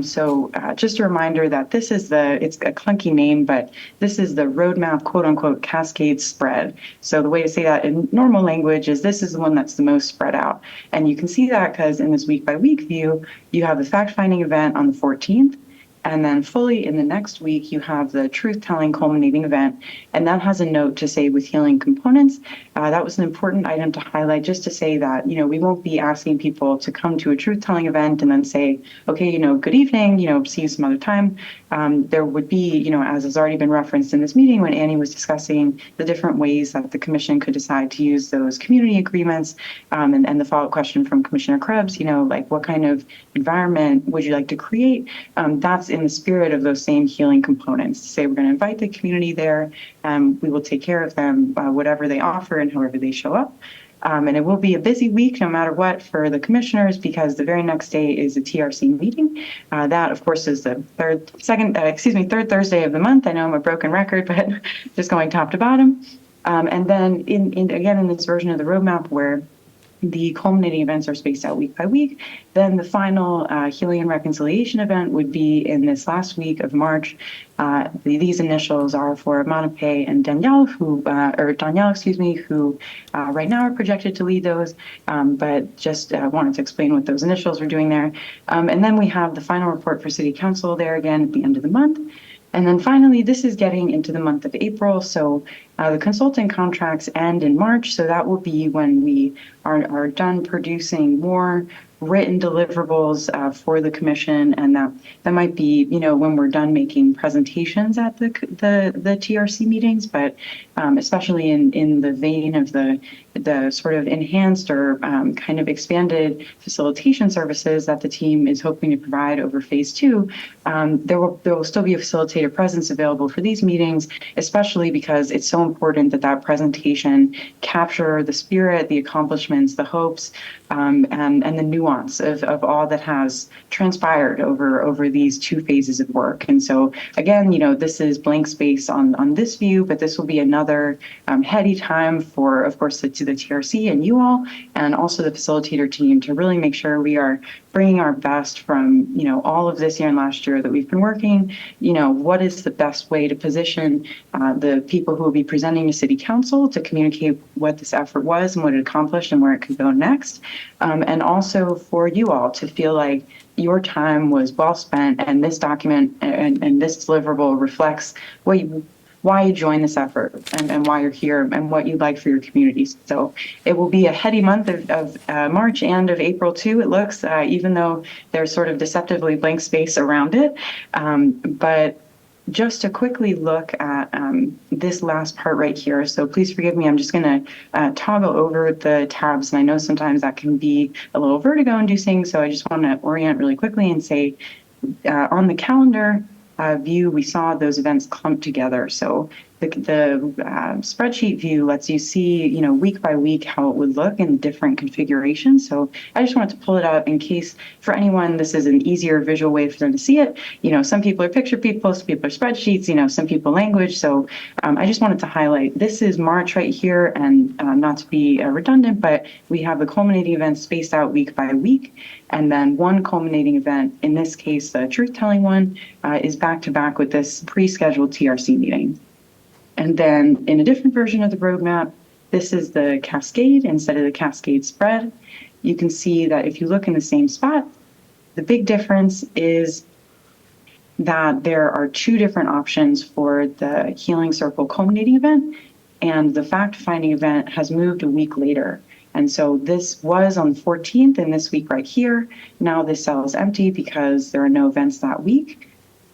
Speaker 10: So just a reminder that it's a clunky name, but this is the roadmap, quote unquote, cascade spread. So the way to say that in normal language is this is the one that's the most spread out. And you can see that because in this week by week view, you have the fact-finding event on the 14th. And then fully in the next week, you have the truth-telling culminating event, and that has a note to say with healing components. That was an important item to highlight, just to say that, we won't be asking people to come to a truth-telling event and then say, okay, good evening, see you some other time. There would be, as has already been referenced in this meeting when Annie was discussing the different ways that the commission could decide to use those community agreements, and the follow-up question from Commissioner Krebs, like what kind of environment would you like to create? That's in the spirit of those same healing components, to say we're going to invite the community there, we will take care of them, whatever they offer and however they show up. And it will be a busy week no matter what for the commissioners, because the very next day is a TRC meeting. That, of course, is the third Thursday of the month. I know I'm a broken record, but just going top to bottom. And then in this version of the roadmap where The culminating events are spaced out week by week. Then the final Healing and Reconciliation event would be in this last week of March. These initials are for Montepay and Danielle, who right now are projected to lead those, but just wanted to explain what those initials were doing there. And then we have the final report for City Council there again at the end of the month. And then finally, this is getting into the month of April. So the consulting contracts end in March. So that will be when we are done producing more written deliverables for the commission. And that might be, when we're done making presentations at the TRC meetings, but especially in the vein of the sort of enhanced or kind of expanded facilitation services that the team is hoping to provide over phase 2, there will still be a facilitator presence available for these meetings, especially because it's so important that presentation capture the spirit, the accomplishments, the hopes, and the nuance of all that has transpired over these 2 phases of work. And so again, this is blank space on this view, but this will be another heady time for, of course, to the TRC and you all, and also the facilitator team to really make sure we are bringing our best from, all of this year and last year that we've been working. What is the best way to position the people who will be presenting to City Council to communicate what this effort was and what it accomplished and where it could go next. And also for you all to feel like your time was well spent, and this document and this deliverable reflects why you joined this effort and why you're here and what you'd like for your communities. So it will be a heady month of March and of April too, it looks, even though there's sort of deceptively blank space around it. But just to quickly look at this last part right here. So please forgive me, I'm just gonna toggle over the tabs. And I know sometimes that can be a little vertigo inducing. So I just wanna orient really quickly and say on the calendar, view, we saw those events clumped together. So the spreadsheet view lets you see, week by week how it would look in different configurations. So I just wanted to pull it up in case for anyone, this is an easier visual way for them to see it. Some people are picture people, some people are spreadsheets, some people language. So I just wanted to highlight, this is March right here, and not to be redundant, but we have the culminating events spaced out week by week. And then one culminating event, in this case, the truth-telling one, is back-to-back with this pre-scheduled TRC meeting. And then in a different version of the roadmap, this is the cascade instead of the cascade spread. You can see that if you look in the same spot, the big difference is that there are 2 different options for the Healing Circle culminating event, and the fact-finding event has moved a week later. And so this was on the 14th, and this week right here, now this cell is empty because there are no events that week.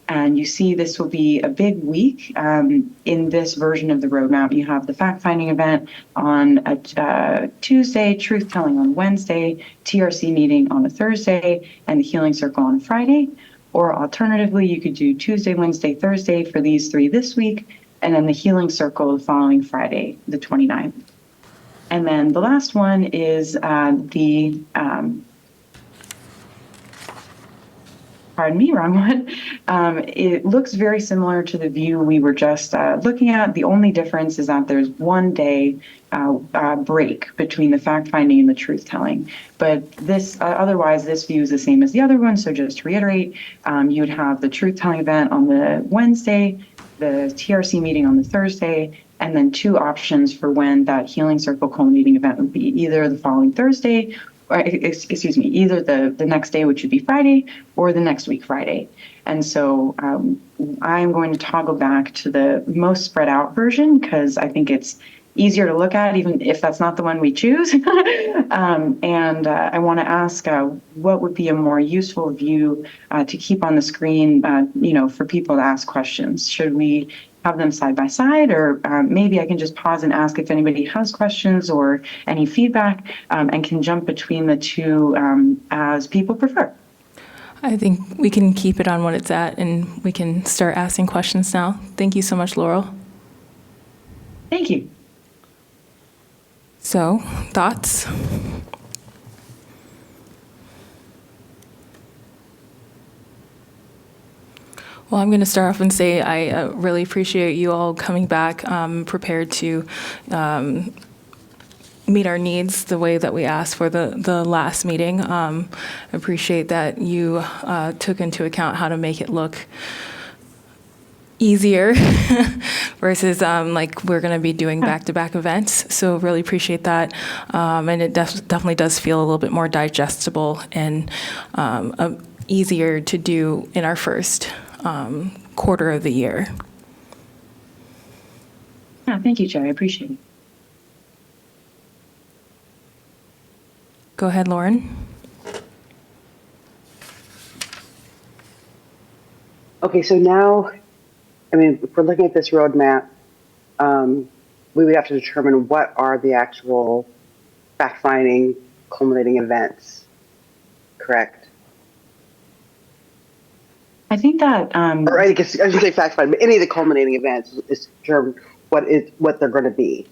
Speaker 10: And you see this will be a big week in this version of the roadmap. You have the fact-finding event on a Tuesday, truth-telling on Wednesday, TRC meeting on a Thursday, and the Healing Circle on a Friday. Or alternatively, you could do Tuesday, Wednesday, Thursday for these 3 this week, and then the Healing Circle the following Friday, the 29th. And then the last one is pardon me, wrong one. It looks very similar to the view we were just looking at. The only difference is that there's 1 day break between the fact-finding and the truth-telling. But this, otherwise, this view is the same as the other one. So just to reiterate, you would have the truth-telling event on the Wednesday, the TRC meeting on the Thursday, and then 2 options for when that Healing Circle culminating event would be either the following Thursday, or excuse me, either the next day, which would be Friday, or the next week, Friday. And so I'm going to toggle back to the most spread out version because I think it's easier to look at, even if that's not the one we choose. And I want to ask what would be a more useful view to keep on the screen, for people to ask questions. Should we have them side by side, or maybe I can just pause and ask if anybody has questions or any feedback, and can jump between the 2 as people prefer.
Speaker 1: I think we can keep it on what it's at, and we can start asking questions now. Thank you so much, Laurel.
Speaker 10: Thank you.
Speaker 1: So, thoughts? Well, I'm going to start off and say I really appreciate you all coming back prepared to meet our needs the way that we asked for the last meeting. Appreciate that you took into account how to make it look easier versus like we're going to be doing back-to-back events. So really appreciate that. And it definitely does feel a little bit more digestible and easier to do in our first quarter of the year.
Speaker 10: Yeah, thank you, Chair. I appreciate it.
Speaker 1: Go ahead, Lauren.
Speaker 9: Okay, so now, I mean, if we're looking at this roadmap, we would have to determine what are the actual fact-finding, culminating events, correct?
Speaker 10: I think that
Speaker 9: Or I guess I should say fact-finding, but any of the culminating events is determined what they're going to be.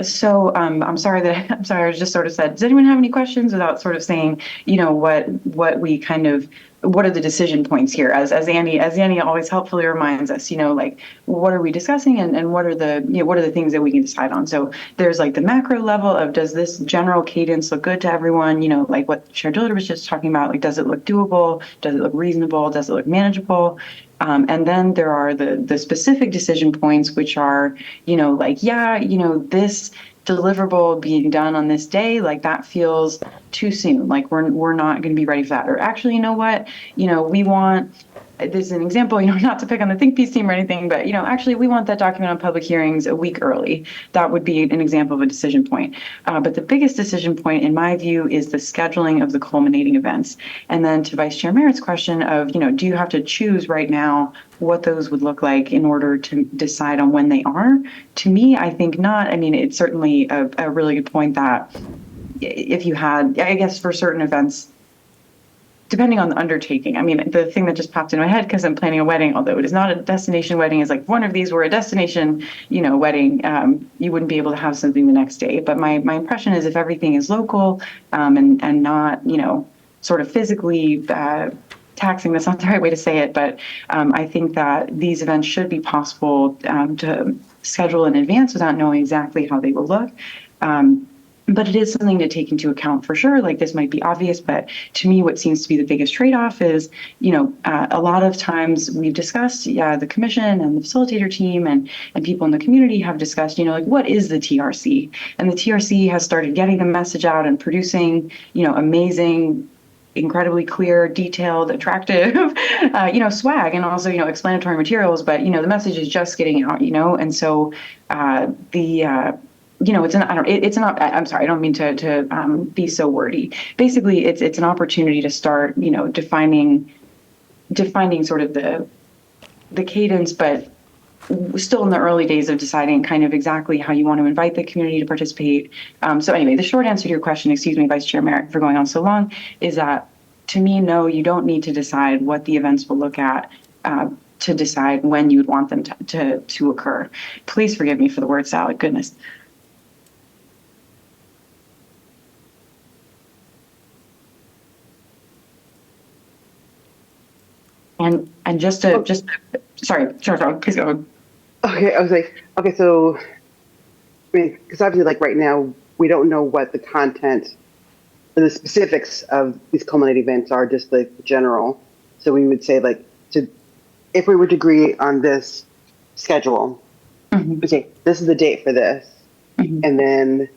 Speaker 10: So I'm sorry I was just sort of said, does anyone have any questions without sort of saying, you know, what are the decision points here? As Annie always helpfully reminds us, you know, like what are we discussing and what are the things that we can decide on? So there's like the macro level of, does this general cadence look good to everyone? You know, like what Chair Dillard was just talking about, like, does it look doable? Does it look reasonable? Does it look manageable? And then there are the specific decision points, which are, you know, like, yeah, you know, this deliverable being done on this day, like that feels too soon. Like we're not going to be ready for that. Or actually, you know what, you know, we want, this is an example, you know, not to pick on the Think Piece team or anything, but, you know, actually we want that document on public hearings a week early. That would be an example of a decision point. But the biggest decision point, in my view, is the scheduling of the culminating events. And then to Vice Chair Merritt's question of, you know, do you have to choose right now what those would look like in order to decide on when they are? To me, I think not. I mean, it's certainly a really good point that if you had, I guess for certain events, depending on the undertaking. I mean, the thing that just popped in my head, because I'm planning a wedding, although it is not a destination wedding, is like one of these were a destination, you know, wedding, you wouldn't be able to have something the next day. But my impression is if everything is local and not, you know, sort of physically taxing, that's not the right way to say it, but I think that these events should be possible to schedule in advance without knowing exactly how they will look. But it is something to take into account for sure. Like this might be obvious, but to me, what seems to be the biggest trade-off is, you know, a lot of times we've discussed, the commission and the facilitator team and people in the community have discussed, you know, like what is the TRC? And the TRC has started getting the message out and producing, you know, amazing, incredibly clear, detailed, attractive, you know, swag and also, you know, explanatory materials. But, you know, the message is just getting out, you know, and so you know, I'm sorry, I don't mean to be so wordy. Basically, it's an opportunity to start, you know, defining sort of the cadence, but still in the early days of deciding kind of exactly how you want to invite the community to participate. So anyway, the short answer to your question, excuse me, Vice Chair Merritt, for going on so long, is that to me, no, you don't need to decide what the events will look at to decide when you'd want them to occur. Please forgive me for the word salad, goodness. And sorry, please go.
Speaker 9: Okay, I was like, okay, so, I mean, because obviously, like right now, we don't know what the content or the specifics of these culminating events are, just like general. So we would say, like, if we were to agree on this schedule,
Speaker 10: Mm-hmm.
Speaker 9: okay, this is the date for this,
Speaker 10: Mm-hmm.
Speaker 9: and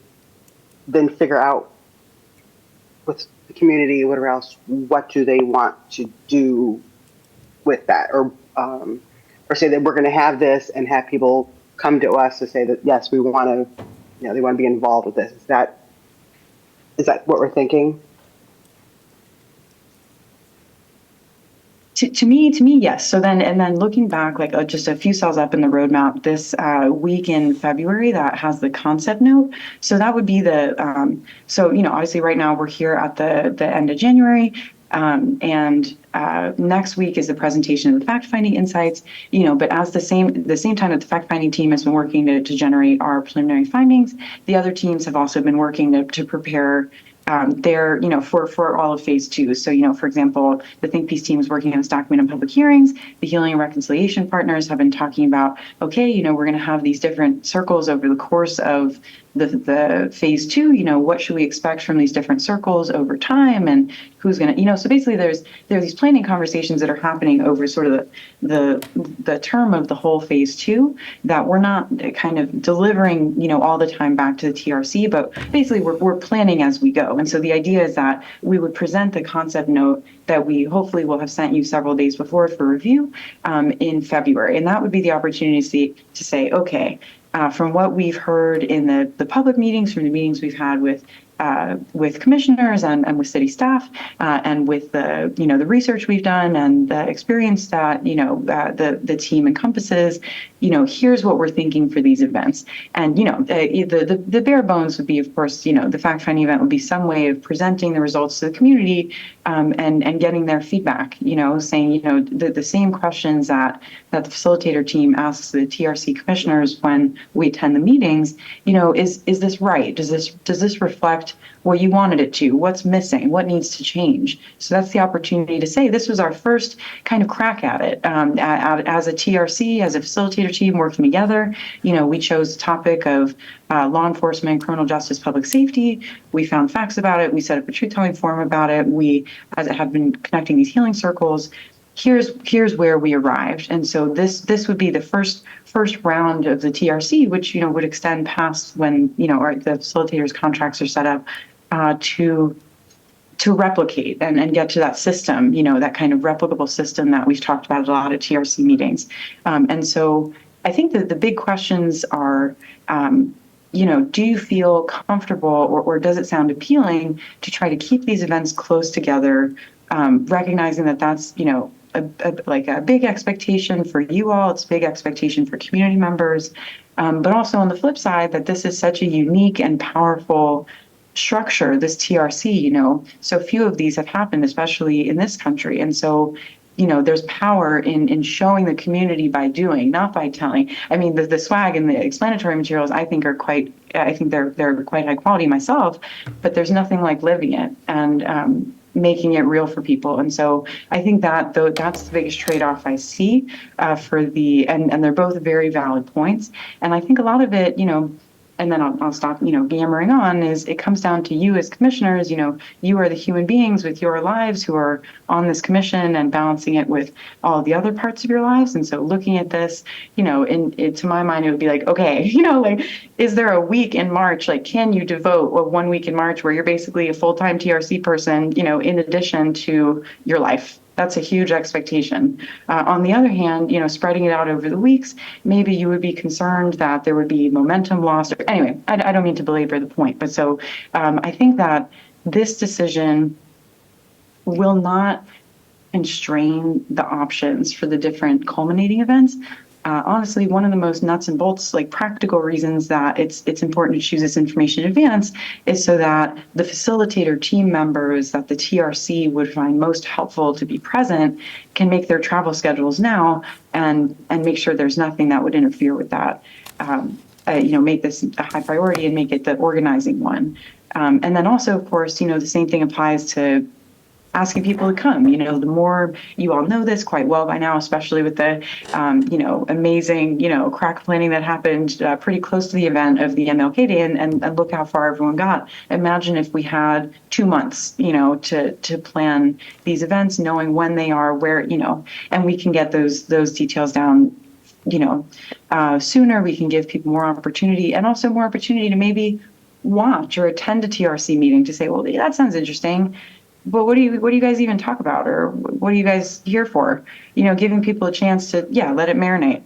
Speaker 9: then figure out with the community, whatever else, what do they want to do with that, or say that we're going to have this and have people come to us to say that yes, we want to, you know, they want to be involved with this. Is that what we're thinking?
Speaker 10: To me, yes. So then looking back, like just a few cells up in the roadmap, this week in February that has the concept note. So that would be so, you know, obviously right now we're here at the end of January. And next week is the presentation of the fact-finding insights, you know, but as the same time that the fact-finding team has been working to generate our preliminary findings, the other teams have also been working to prepare they're, for all of phase two. So, for example, the Think Peace team is working on this document on public hearings. The Healing and Reconciliation partners have been talking about, okay, we're going to have these different circles over the course of the phase two, what should we expect from these different circles over time, and who's going to, so basically there are these planning conversations that are happening over sort of the term of the whole phase two, that we're not kind of delivering, all the time back to the TRC, but basically we're planning as we go. And so the idea is that we would present the concept note that we hopefully will have sent you several days before for review in February. And that would be the opportunity to say, okay, from what we've heard in the public meetings, from the meetings we've had with commissioners and with city staff, and with the research we've done and the experience that the team encompasses, here's what we're thinking for these events. And the bare bones would be, of course, the fact-finding event would be some way of presenting the results to the community, and getting their feedback. Saying the same questions that the facilitator team asks the TRC commissioners when we attend the meetings. Is this right? Does this reflect what you wanted it to? What's missing? What needs to change? So that's the opportunity to say this was our first kind of crack at it as a TRC, as a facilitator team working together. We chose the topic of law enforcement, criminal justice, public safety. We found facts about it. We set up a truth-telling forum about it. We have been connecting these healing circles. Here's where we arrived. And so this would be the first round of the TRC, which would extend past when or the facilitators' contracts are set up to replicate and get to that system, that kind of replicable system that we've talked about a lot at TRC meetings. And so I think that the big questions are, do you feel comfortable or does it sound appealing to try to keep these events close together, recognizing that that's, like a big expectation for you all, it's a big expectation for community members, but also on the flip side that this is such a unique and powerful structure, this TRC, so few of these have happened, especially in this country. And so, there's power in showing the community by doing, not by telling. I mean, the swag and the explanatory materials, I think they're quite high quality myself, but there's nothing like living it and making it real for people. And so I think that that's the biggest trade-off I see for and they're both very valid points. And I think a lot of it, and then I'll stop, yammering on, is it comes down to you as commissioners. You are the human beings with your lives who are on this commission and balancing it with all the other parts of your lives. And so looking at this, to my mind, it would be like, okay, is there a week in March? Like, can you devote 1 week in March where you're basically a full-time TRC person, in addition to your life? That's a huge expectation. On the other hand, spreading it out over the weeks, maybe you would be concerned that there would be momentum lost. Anyway, I don't mean to belabor the point, but so I think that this decision will not constrain the options for the different culminating events. Honestly, one of the most nuts and bolts, practical reasons that it's important to choose this information in advance is so that the facilitator team members that the TRC would find most helpful to be present can make their travel schedules now and make sure there's nothing that would interfere with that. Make this a high priority and make it the organizing one. And then also, of course, the same thing applies to asking people to come. The more you all know this quite well by now, especially with the, amazing, crack planning that happened pretty close to the event of the MLK Day, and look how far everyone got. Imagine if we had 2 months, to plan these events, knowing when they are, where, and we can get those details down, sooner. We can give people more opportunity, and also more opportunity to maybe watch or attend a TRC meeting to say, well, that sounds interesting. But what do you guys even talk about, or what are you guys here for? Giving people a chance to, let it marinate.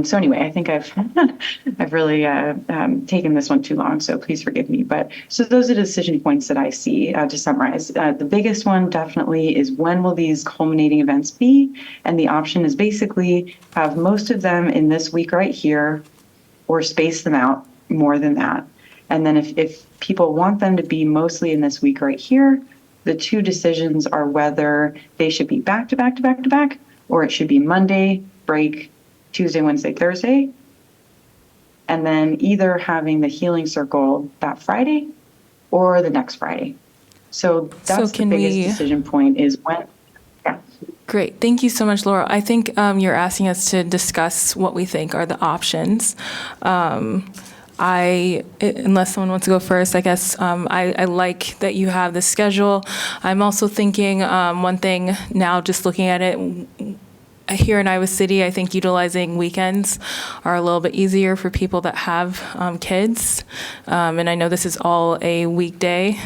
Speaker 10: So anyway, I think I've really taken this one too long, so please forgive me. But so those are the decision points that I see. To summarize, the biggest one definitely is, when will these culminating events be? And the option is basically have most of them in this week right here, or space them out more than that. And then if people want them to be mostly in this week right here, the two decisions are whether they should be back to back to back to back, or it should be Monday, break, Tuesday, Wednesday, Thursday, and then either having the healing circle that Friday or the next Friday. So that's the
Speaker 1: can
Speaker 10: biggest
Speaker 1: we-
Speaker 10: decision point is when. Yeah.
Speaker 1: Great. Thank you so much, Laurel. I think you're asking us to discuss what we think are the options. Unless someone wants to go first, I guess I like that you have the schedule. I'm also thinking one thing now, just looking at it, here in Iowa City, I think utilizing weekends are a little bit easier for people that have kids. And I know this is all a weekday.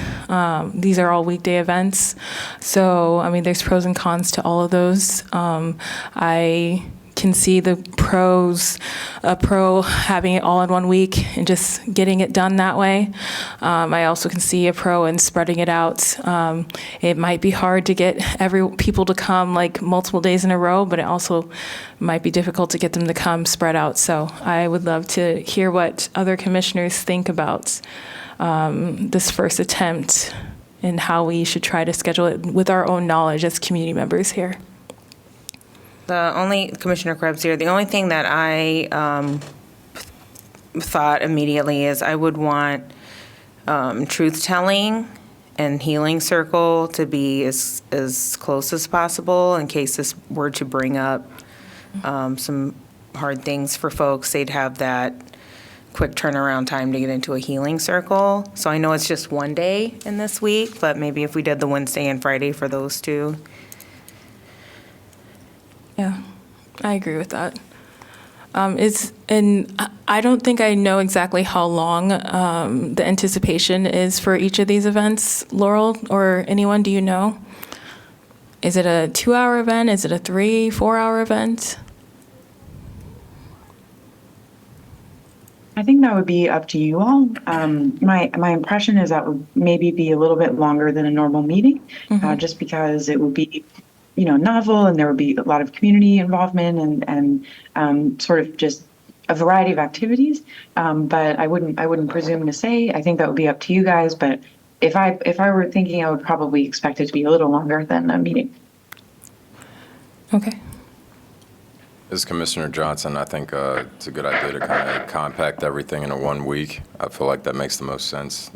Speaker 1: These are all weekday events. So, I mean, there's pros and cons to all of those. I can see the pros, a pro having it all in one week and just getting it done that way. I also can see a pro in spreading it out. It might be hard to get people to come like multiple days in a row, but it also might be difficult to get them to come spread out. So I would love to hear what other commissioners think about this first attempt and how we should try to schedule it with our own knowledge as community members here.
Speaker 4: Commissioner Krebs here, the only thing that I thought immediately is I would want truth-telling and healing circle to be as close as possible in case this were to bring up some hard things for folks. They'd have that quick turnaround time to get into a healing circle. So I know it's just one day in this week, but maybe if we did the Wednesday and Friday for those two.
Speaker 1: Yeah, I agree with that. And I don't think I know exactly how long the anticipation is for each of these events. Laurel or anyone, do you know? Is it a 2-hour event? Is it a 3-4 hour event?
Speaker 10: I think that would be up to you all. My impression is that would maybe be a little bit longer than a normal meeting, just because it would be, novel, and there would be a lot of community involvement and sort of just a variety of activities. But I wouldn't presume to say. I think that would be up to you guys. But if I were thinking, I would probably expect it to be a little longer than a meeting.
Speaker 1: Okay.
Speaker 5: This is Commissioner Johnson. I think it's a good idea to kind of compact everything into 1 week. I feel like that makes the most sense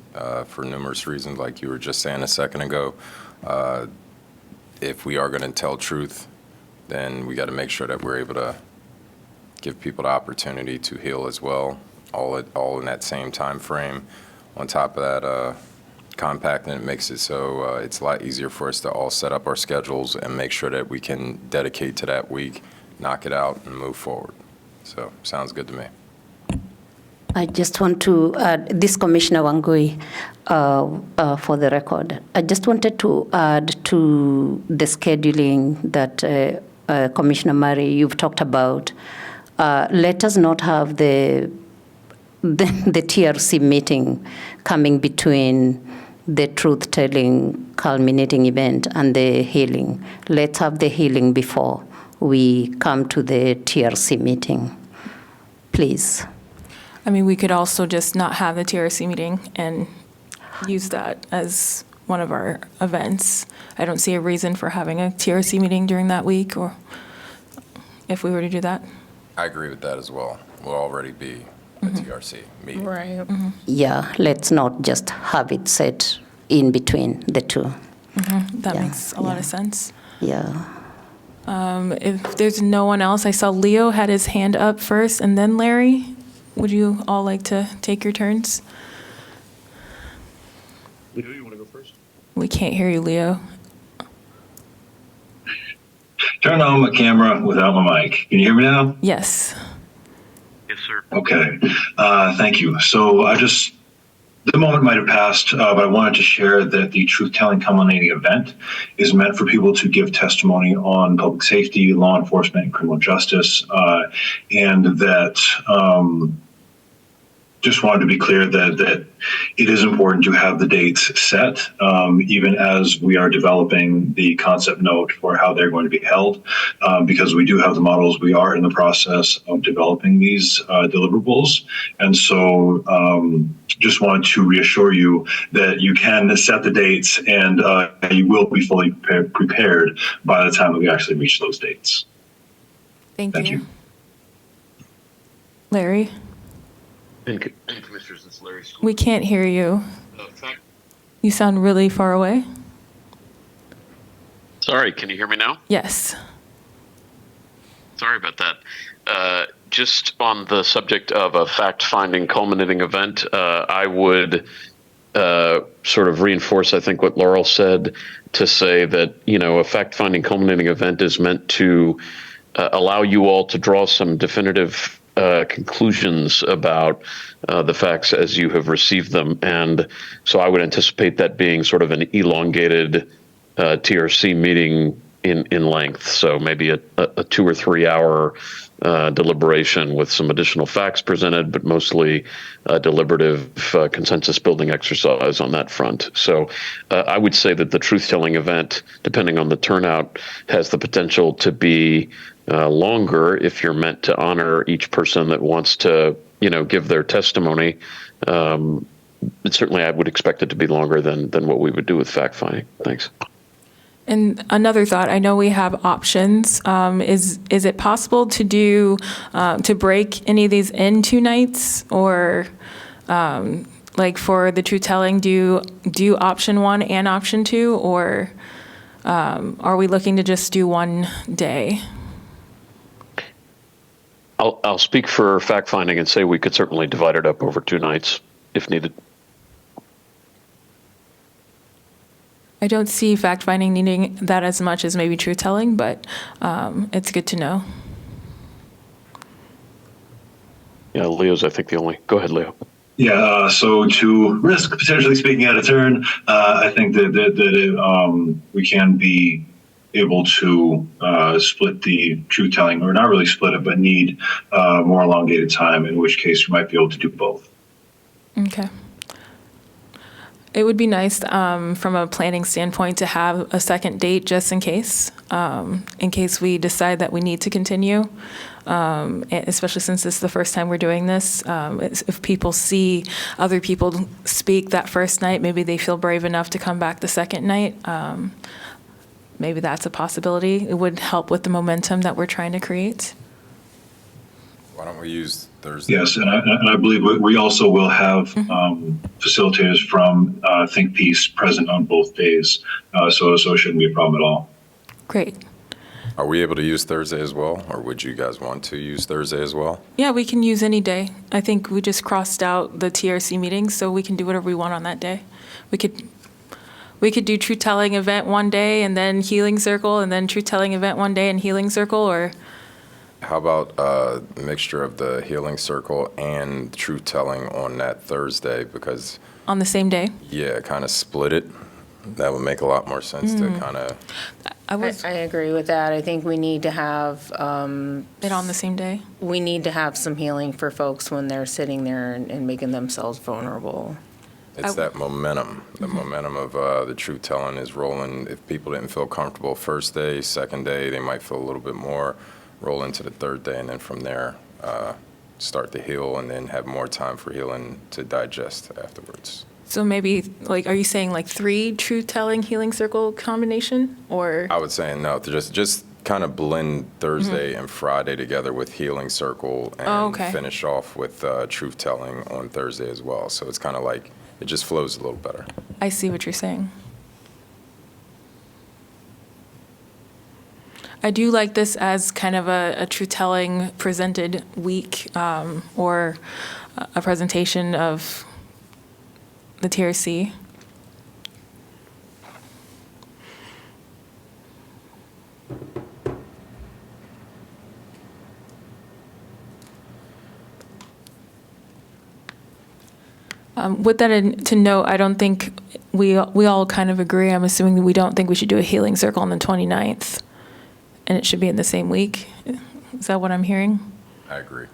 Speaker 5: for numerous reasons, like you were just saying a second ago. If we are going to tell truth, then we got to make sure that we're able to give people the opportunity to heal as well, all in that same time frame. On top of that, compacting it makes it so it's a lot easier for us to all set up our schedules and make sure that we can dedicate to that week, knock it out, and move forward. So, sounds good to me.
Speaker 8: I just want to add, this Commissioner Wangui, for the record, I just wanted to add to the scheduling that Commissioner Murray, you've talked about. Let us not have the TRC meeting coming between the truth-telling culminating event and the healing. Let's have the healing before we come to the TRC meeting, please.
Speaker 1: I mean, we could also just not have the TRC meeting and use that as one of our events. I don't see a reason for having a TRC meeting during that week, or if we were to do that.
Speaker 5: I agree with that as well. We'll already be a TRC meeting.
Speaker 4: Right.
Speaker 8: Yeah, let's not just have it set in between the two.
Speaker 1: That
Speaker 8: Yeah,
Speaker 1: makes a lot of sense.
Speaker 8: Yeah.
Speaker 1: If there's no one else, I saw Leo had his hand up first, and then Larry. Would you all like to take your turns?
Speaker 12: Leo, you want to go first?
Speaker 1: We can't hear you, Leo.
Speaker 12: Turn on my camera without my mic. Can you hear me now?
Speaker 1: Yes.
Speaker 12: Yes, sir. Okay. Thank you. So the moment might have passed, but I wanted to share that the truth-telling culminating event is meant for people to give testimony on public safety, law enforcement, and criminal justice, and that just wanted to be clear that it is important to have the dates set, even as we are developing the concept note for how they're going to be held, because we do have the models. We are in the process of developing these deliverables. And so just wanted to reassure you that you can set the dates and you will be fully prepared by the time that we actually reach those dates.
Speaker 1: Thank
Speaker 12: Thank
Speaker 1: you.
Speaker 12: you.
Speaker 1: Larry,
Speaker 12: And Commissioners, it's Larry School.
Speaker 1: we can't hear you. You sound really far away.
Speaker 13: Sorry, can you hear me now?
Speaker 1: Yes.
Speaker 13: Sorry about that. Just on the subject of a fact-finding culminating event, I would sort of reinforce, I think, what Laurel said to say that, a fact-finding culminating event is meant to allow you all to draw some definitive conclusions about the facts as you have received them. And so I would anticipate that being sort of an elongated TRC meeting in length. So maybe a 2 or 3 hour deliberation with some additional facts presented, but mostly a deliberative consensus building exercise on that front. So I would say that the truth-telling event, depending on the turnout, has the potential to be longer if you're meant to honor each person that wants to, give their testimony. Certainly I would expect it to be longer than what we would do with fact-finding. Thanks.
Speaker 1: And another thought, I know we have options. Is it possible to do, to break any of these in 2 nights? Or like for the truth telling, do option 1 and option 2? Or are we looking to just do 1 day?
Speaker 13: I'll speak for fact-finding and say we could certainly divide it up over 2 nights if needed.
Speaker 1: I don't see fact-finding needing that as much as maybe truth-telling, but it's good to know.
Speaker 13: Yeah, Leo's, I think, the only. Go ahead, Leo.
Speaker 12: Yeah, so to risk potentially speaking out of turn, I think that we can be able to split the truth telling, or not really split it, but need more elongated time, in which case we might be able to do both.
Speaker 1: Okay. It would be nice from a planning standpoint to have a second date just in case we decide that we need to continue, especially since this is the first time we're doing this. If people see other people speak that first night, maybe they feel brave enough to come back the second night. Maybe that's a possibility. It would help with the momentum that we're trying to create.
Speaker 5: Why don't we use Thursday?
Speaker 12: Yes, and I believe we also will have facilitators from Think Peace present on both days, so it shouldn't be a problem at all.
Speaker 1: Great.
Speaker 5: Are we able to use Thursday as well, or would you guys want to use Thursday as well?
Speaker 1: Yeah, we can use any day. I think we just crossed out the TRC meetings, so we can do whatever we want on that day. We could do truth telling event 1 day and then healing circle, and then truth telling event 1 day and healing circle, or.
Speaker 5: How about a mixture of the healing circle and truth telling on that Thursday? Because
Speaker 1: on the same day?
Speaker 5: Yeah, kind of split it. That would make a lot more sense to kind of.
Speaker 4: I agree with that. I think we need to have
Speaker 1: it on the same day.
Speaker 4: We need to have some healing for folks when they're sitting there and making themselves vulnerable.
Speaker 5: It's that momentum. The momentum of the truth telling is rolling. If people didn't feel comfortable first day, second day, they might feel a little bit more. Roll into the third day, and then from there, start to heal, and then have more time for healing to digest afterwards.
Speaker 1: So maybe, are you saying 3 truth-telling healing circle combination, or?
Speaker 5: I would say no, to just kind of blend Thursday and Friday together with healing circle, and finish off with truth-telling on Thursday as well. So it's kind of it just flows a little better.
Speaker 1: I see what you're saying. I do like this as kind of a truth-telling presented week, or a presentation of the TRC. With that to note, I don't think we all kind of agree. I'm assuming that we don't think we should do a healing circle on the 29th. And it should be in the same week. Is that what I'm hearing?
Speaker 5: I agree.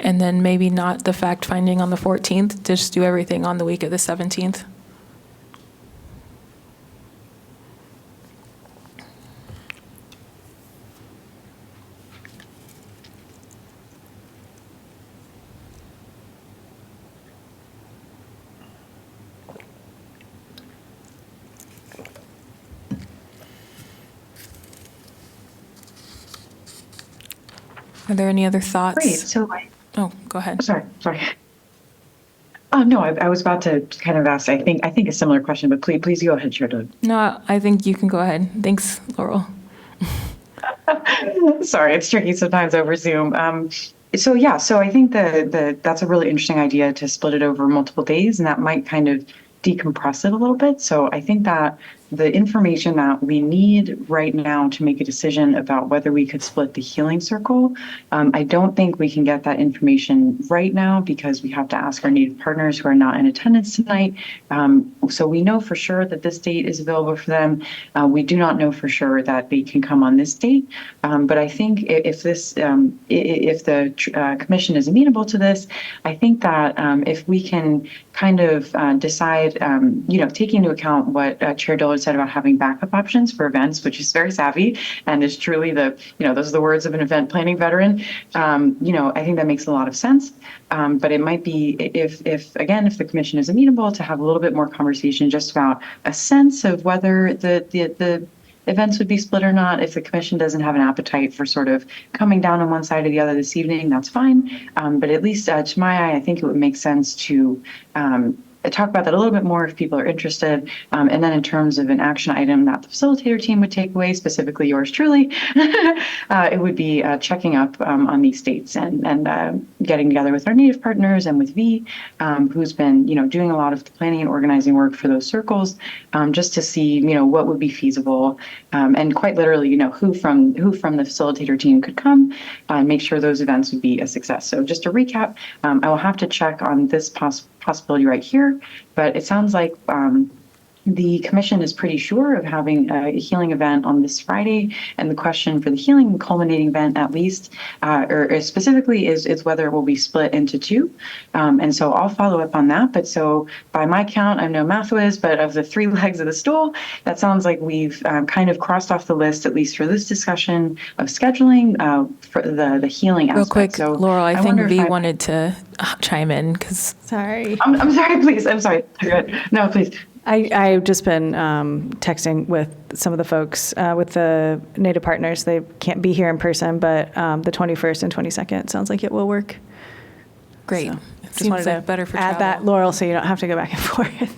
Speaker 1: And then maybe not the fact finding on the 14th, just do everything on the week of the 17th. Are there any other thoughts?
Speaker 10: Great. So,
Speaker 1: Oh, go ahead.
Speaker 10: sorry. No, I was about to kind of ask, I think a similar question, but please go ahead, Chair Doug.
Speaker 1: No, I think you can go ahead. Thanks, Laurel.
Speaker 10: Sorry, it's tricky sometimes over Zoom. So I think that's a really interesting idea to split it over multiple days, and that might kind of decompress it a little bit. So I think that the information that we need right now to make a decision about whether we could split the healing circle, I don't think we can get that information right now because we have to ask our Native partners who are not in attendance tonight. So we know for sure that this date is available for them. We do not know for sure that they can come on this date. But I think if the commission is amenable to this, I think that if we can kind of decide, taking into account what Chair Dillard said about having backup options for events, which is very savvy and is truly those are the words of an event planning veteran. I think that makes a lot of sense. But it might be if the commission is amenable to have a little bit more conversation just about a sense of whether the events would be split or not. If the commission doesn't have an appetite for sort of coming down on one side or the other this evening, that's fine. But at least to my eye, I think it would make sense to talk about that a little bit more if people are interested. And then in terms of an action item that the facilitator team would take away, specifically yours truly, it would be checking up on these dates and getting together with our Native partners and with V, who's been doing a lot of the planning and organizing work for those circles, just to see what would be feasible, and quite literally who from the facilitator team could come and make sure those events would be a success. So just to recap, I will have to check on this possibility right here, but it sounds like the commission is pretty sure of having a healing event on this Friday, and the question for the healing and culminating event, at least, or specifically, is whether it will be split into two. And so I'll follow up on that. But so by my count, I'm no math whiz, but of the three legs of the stool, that sounds like we've kind of crossed off the list, at least for this discussion of scheduling for the healing aspect.
Speaker 1: Real quick,
Speaker 10: So
Speaker 1: Laurel, I think
Speaker 10: wonder if
Speaker 1: V wanted to chime in because.
Speaker 7: Sorry.
Speaker 10: I'm sorry, please. I'm sorry. No, please.
Speaker 7: I've just been texting with some of the folks with the Native partners. They can't be here in person, but the 21st and 22nd sounds like it will work.
Speaker 1: Great.
Speaker 7: So,
Speaker 1: It
Speaker 7: just wanted
Speaker 1: seems like
Speaker 7: to
Speaker 1: better for
Speaker 7: add
Speaker 1: travel.
Speaker 7: that, Laurel, so you don't have to go back and forth.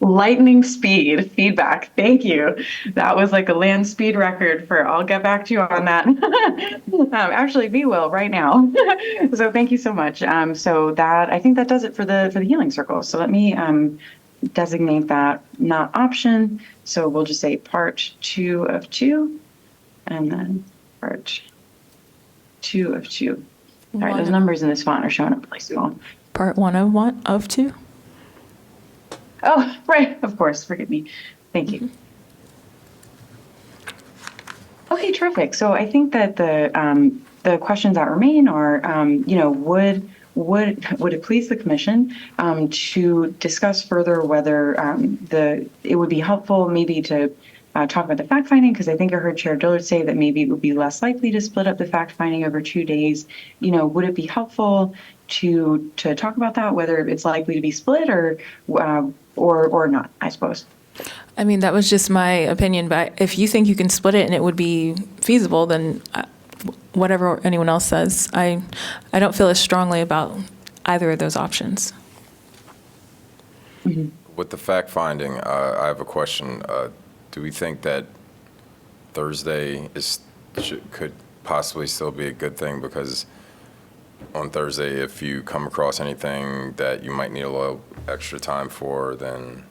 Speaker 10: Lightning speed feedback. Thank you. That was like a land speed record I'll get back to you on that. Actually, we will right now. So thank you so much. So I think that does it for the healing circle. So let me designate that not option. So we'll just say part 2 of 2, and then part 2 of 2. Sorry, those numbers in this font are showing up really small.
Speaker 1: Part 1 of 2?
Speaker 10: Oh, right. Of course. Forgive me. Thank you. Okay, terrific. So I think that the questions that remain are, would it please the commission to discuss further whether it would be helpful maybe to talk about the fact finding, because I think I heard Chair Dillard say that maybe it would be less likely to split up the fact finding over 2 days. Would it be helpful to talk about that, whether it's likely to be split or not, I suppose?
Speaker 1: I mean, that was just my opinion, but if you think you can split it and it would be feasible, then whatever anyone else says, I don't feel as strongly about either of those options.
Speaker 10: Mm-hmm.
Speaker 5: With the fact finding, I have a question. Do we think that Thursday could possibly still be a good thing? Because on Thursday, if you come across anything that you might need a little extra time for, then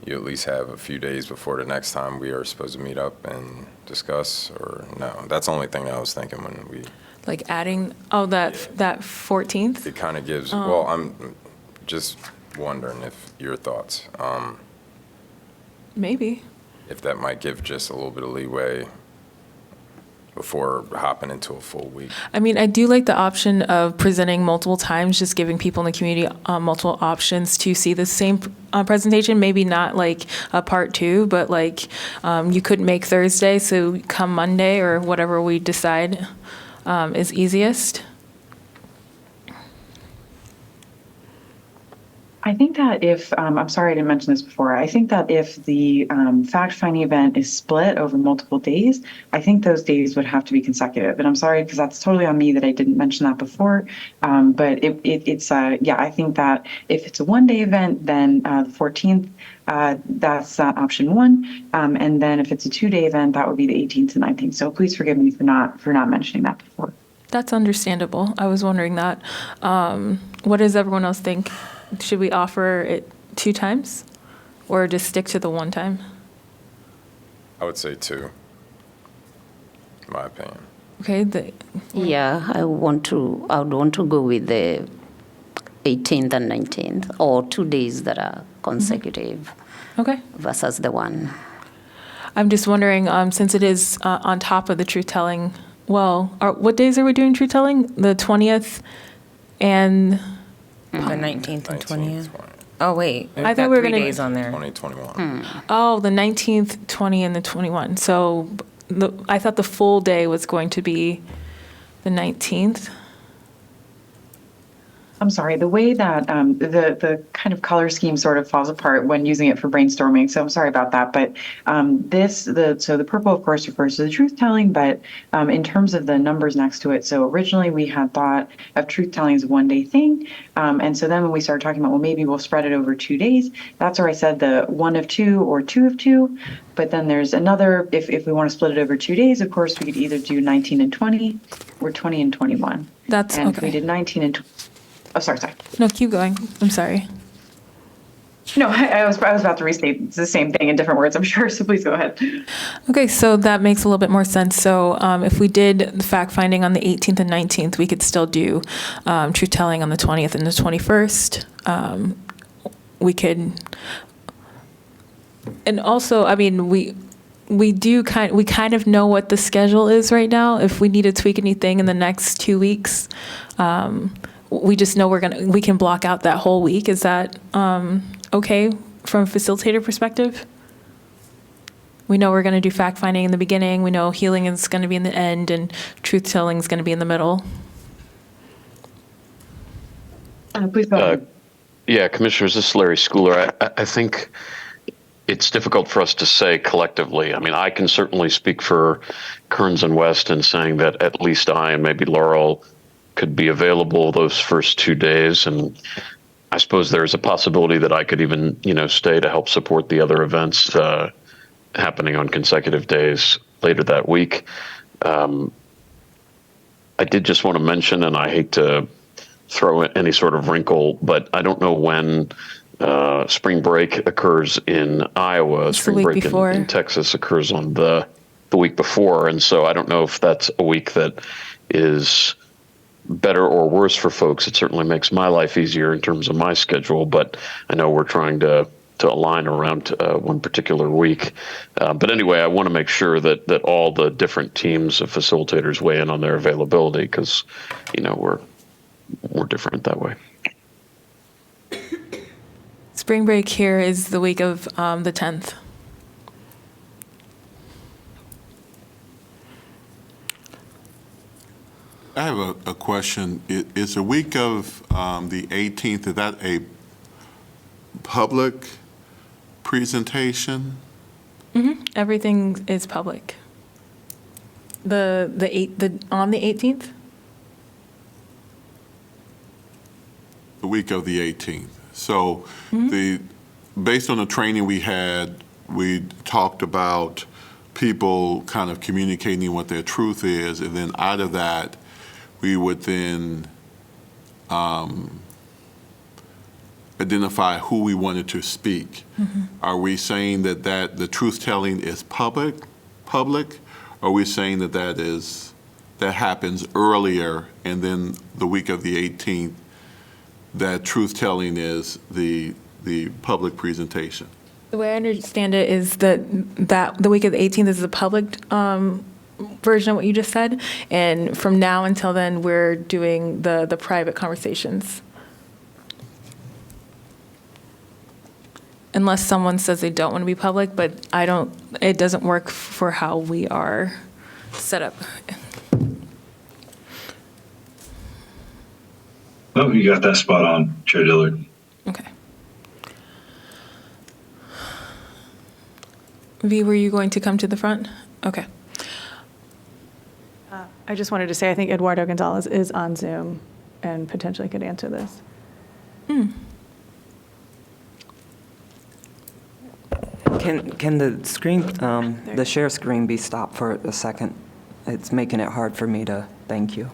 Speaker 5: you at least have a few days before the next time we are supposed to meet up and discuss, or no? That's the only thing I was thinking when we...
Speaker 1: Like adding, that 14th?
Speaker 5: It kind of gives, well, I'm just wondering if your thoughts,
Speaker 1: Maybe.
Speaker 5: if that might give just a little bit of leeway before hopping into a full week.
Speaker 1: I mean, I do like the option of presenting multiple times, just giving people in the community multiple options to see the same presentation. Maybe not like a part 2, but like you could make Thursday, so come Monday or whatever we decide is easiest.
Speaker 10: I think that if, I'm sorry I didn't mention this before, I think that if the fact-finding event is split over multiple days, I think those days would have to be consecutive. And I'm sorry, because that's totally on me that I didn't mention that before. But I think that if it's a one-day event, then the 14th, that's option one. And then if it's a two-day event, that would be the 18th and 19th. So please forgive me for not mentioning that before.
Speaker 1: That's understandable. I was wondering that. What does everyone else think? Should we offer it 2 times or just stick to the 1 time?
Speaker 5: I would say 2, in my opinion.
Speaker 1: Okay.
Speaker 8: Yeah, I would want to go with the 18th and 19th, or 2 days that are consecutive.
Speaker 1: Okay.
Speaker 8: Versus the 1.
Speaker 1: I'm just wondering, since it is on top of the truth telling, what days are we doing truth telling? The 20th and
Speaker 4: The 19th and 20th. Oh, wait.
Speaker 1: I thought we were going to.
Speaker 4: 3 days on there.
Speaker 5: 2021.
Speaker 1: Oh, the 19th, 20, and the 21. So I thought the full day was going to be the 19th.
Speaker 10: I'm sorry, the way that the kind of color scheme sort of falls apart when using it for brainstorming. So I'm sorry about that. But the purple, of course, refers to the truth telling. But in terms of the numbers next to it, so originally we had thought of truth telling as a one-day thing. And so then when we started talking about, well, maybe we'll spread it over 2 days, that's where I said the 1 of 2 or 2 of 2. But then there's another, if we want to split it over 2 days, of course, we could either do 19 and 20 or 20 and 21.
Speaker 1: That's
Speaker 10: and
Speaker 1: okay.
Speaker 10: If we did 19 and 20. Oh, sorry.
Speaker 1: No, keep going. I'm sorry.
Speaker 10: No, I was about to restate the same thing in different words, I'm sure. So please go ahead.
Speaker 1: Okay, so that makes a little bit more sense. So if we did the fact finding on the 18th and 19th, we could still do truth telling on the 20th and the 21st. We could, and also, I mean, we kind of know what the schedule is right now. If we need to tweak anything in the next 2 weeks, we just know we can block out that whole week. Is that okay from a facilitator perspective? We know we're going to do fact finding in the beginning. We know healing is going to be in the end, and truth telling is going to be in the middle.
Speaker 10: Please go ahead.
Speaker 13: Yeah, Commissioners, this is Larry Schooler. I think it's difficult for us to say collectively. I mean, I can certainly speak for Kearns and West in saying that at least I and maybe Laurel could be available those first 2 days. And I suppose there's a possibility that I could even, stay to help support the other events happening on consecutive days later that week. I did just want to mention, and I hate to throw in any sort of wrinkle, but I don't know when spring break occurs in Iowa. Spring break in Texas occurs on the week before. And so I don't know if that's a week that is better or worse for folks. It certainly makes my life easier in terms of my schedule, but I know we're trying to align around one particular week. But anyway, I want to make sure that all the different teams of facilitators weigh in on their availability because, we're different that way.
Speaker 1: Spring break here is the week of the 10th.
Speaker 14: I have a question. Is the week of the 18th, is that a public presentation?
Speaker 1: Mm-hmm. Everything is public. On the 18th?
Speaker 14: The week of the 18th. So based on the training we had, we talked about people kind of communicating what their truth is, and then out of that, we would then identify who we wanted to speak. Mm-hmm. Are we saying that the truth telling is public? Or are we saying that happens earlier, and then the week of the 18th, that truth telling is the public presentation?
Speaker 1: The way I understand it is that the week of the 18th is the public version of what you just said, and from now until then, we're doing the private conversations. Unless someone says they don't want to be public, but it doesn't work for how we are set up.
Speaker 12: Oh, you got that spot on, Chair Dillard.
Speaker 1: Okay. V, were you going to come to the front? Okay.
Speaker 7: I just wanted to say, I think Eduardo Gonzalez is on Zoom and potentially could answer this.
Speaker 2: Can the screen, the share screen be stopped for a second? It's making it hard for me to, thank you.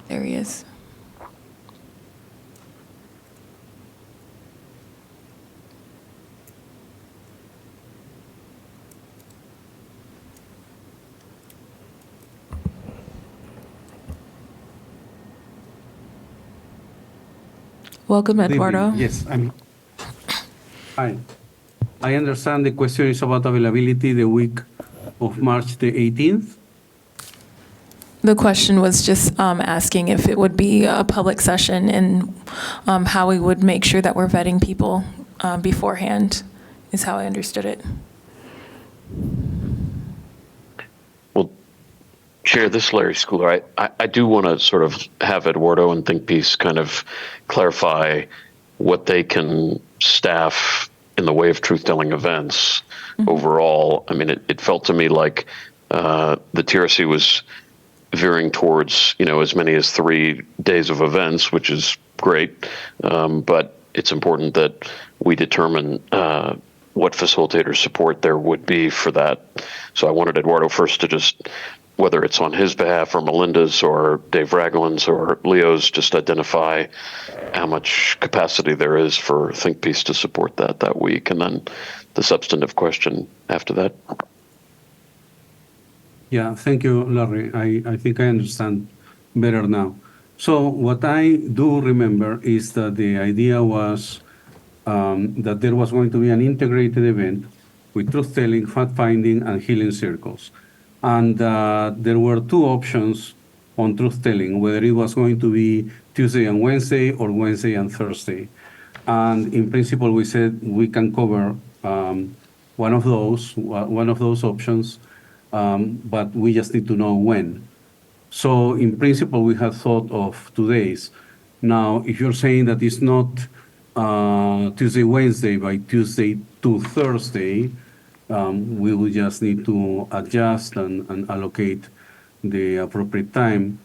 Speaker 1: There he is. Welcome,
Speaker 15: Good evening.
Speaker 1: Eduardo.
Speaker 15: Yes, hi. I understand the question is about availability the week of March the 18th.
Speaker 1: The question was just asking if it would be a public session and how we would make sure that we're vetting people beforehand, is how I understood it.
Speaker 13: Well, Chair, this is Larry Schooler. I do want to sort of have Eduardo and Think Peace kind of clarify what they can staff in the way of truth-telling events overall. I mean, it felt to me like the TRC was veering towards, as many as 3 days of events, which is great. But it's important that we determine what facilitator support there would be for that. So I wanted Eduardo first to just, whether it's on his behalf or Melinda's or Dave Ragland's or Leo's, just identify how much capacity there is for Think Peace to support that week, and then the substantive question after that.
Speaker 15: Yeah, thank you, Larry. I think I understand better now. So what I do remember is that the idea was that there was going to be an integrated event with truth-telling, fact-finding, and healing circles. And there were 2 options on truth-telling, whether it was going to be Tuesday and Wednesday or Wednesday and Thursday. And in principle, we said we can cover one of those options, but we just need to know when. So in principle, we had thought of 2 days. Now, if you're saying that it's not Tuesday, Wednesday, by Tuesday to Thursday, we will just need to adjust and allocate the appropriate time.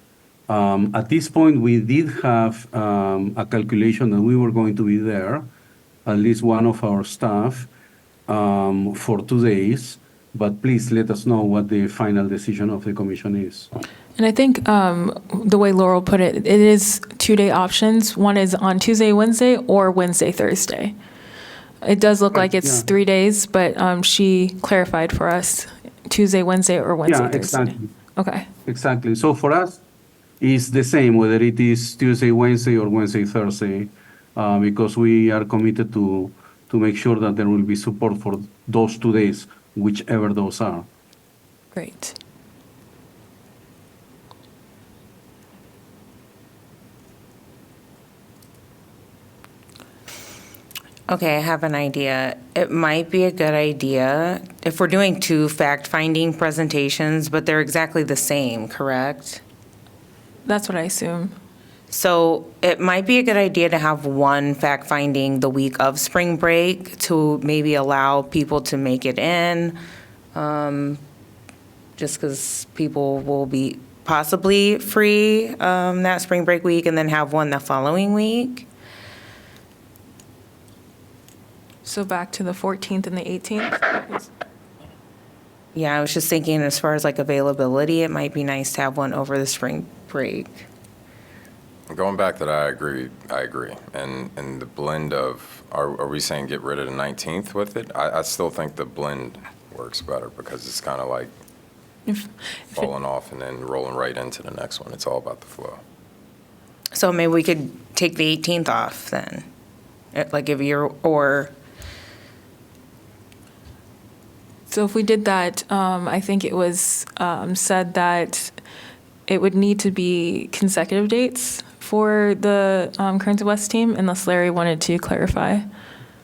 Speaker 15: At this point, we did have a calculation that we were going to be there, at least one of our staff, for 2 days. But please let us know what the final decision of the commission is.
Speaker 1: And I think the way Laurel put it, it is 2-day options. One is on Tuesday, Wednesday, or Wednesday, Thursday. It does look like it's 3 days, but she clarified for us Tuesday, Wednesday, or Wednesday, Thursday.
Speaker 15: Exactly.
Speaker 1: Okay.
Speaker 15: Exactly. So for us, it's the same, whether it is Tuesday, Wednesday, or Wednesday, Thursday, because we are committed to make sure that there will be support for those 2 days, whichever those are.
Speaker 1: Great.
Speaker 4: Okay, I have an idea. It might be a good idea if we're doing 2 fact-finding presentations, but they're exactly the same, correct?
Speaker 1: That's what I assume.
Speaker 4: So it might be a good idea to have one fact-finding the week of spring break to maybe allow people to make it in, just because people will be possibly free that spring break week, and then have one the following week.
Speaker 1: So back to the 14th and the 18th?
Speaker 4: Yeah, I was just thinking as far as like availability, it might be nice to have one over the spring break.
Speaker 5: Going back to that, I agree. And the blend of, are we saying get rid of the 19th with it? I still think the blend works better because it's kind of like falling off and then rolling right into the next one. It's all about the flow.
Speaker 4: So maybe we could take the 18th off then, like if you're, or.
Speaker 1: So if we did that, I think it was said that it would need to be consecutive dates for the Kearns West team, unless Larry wanted to clarify.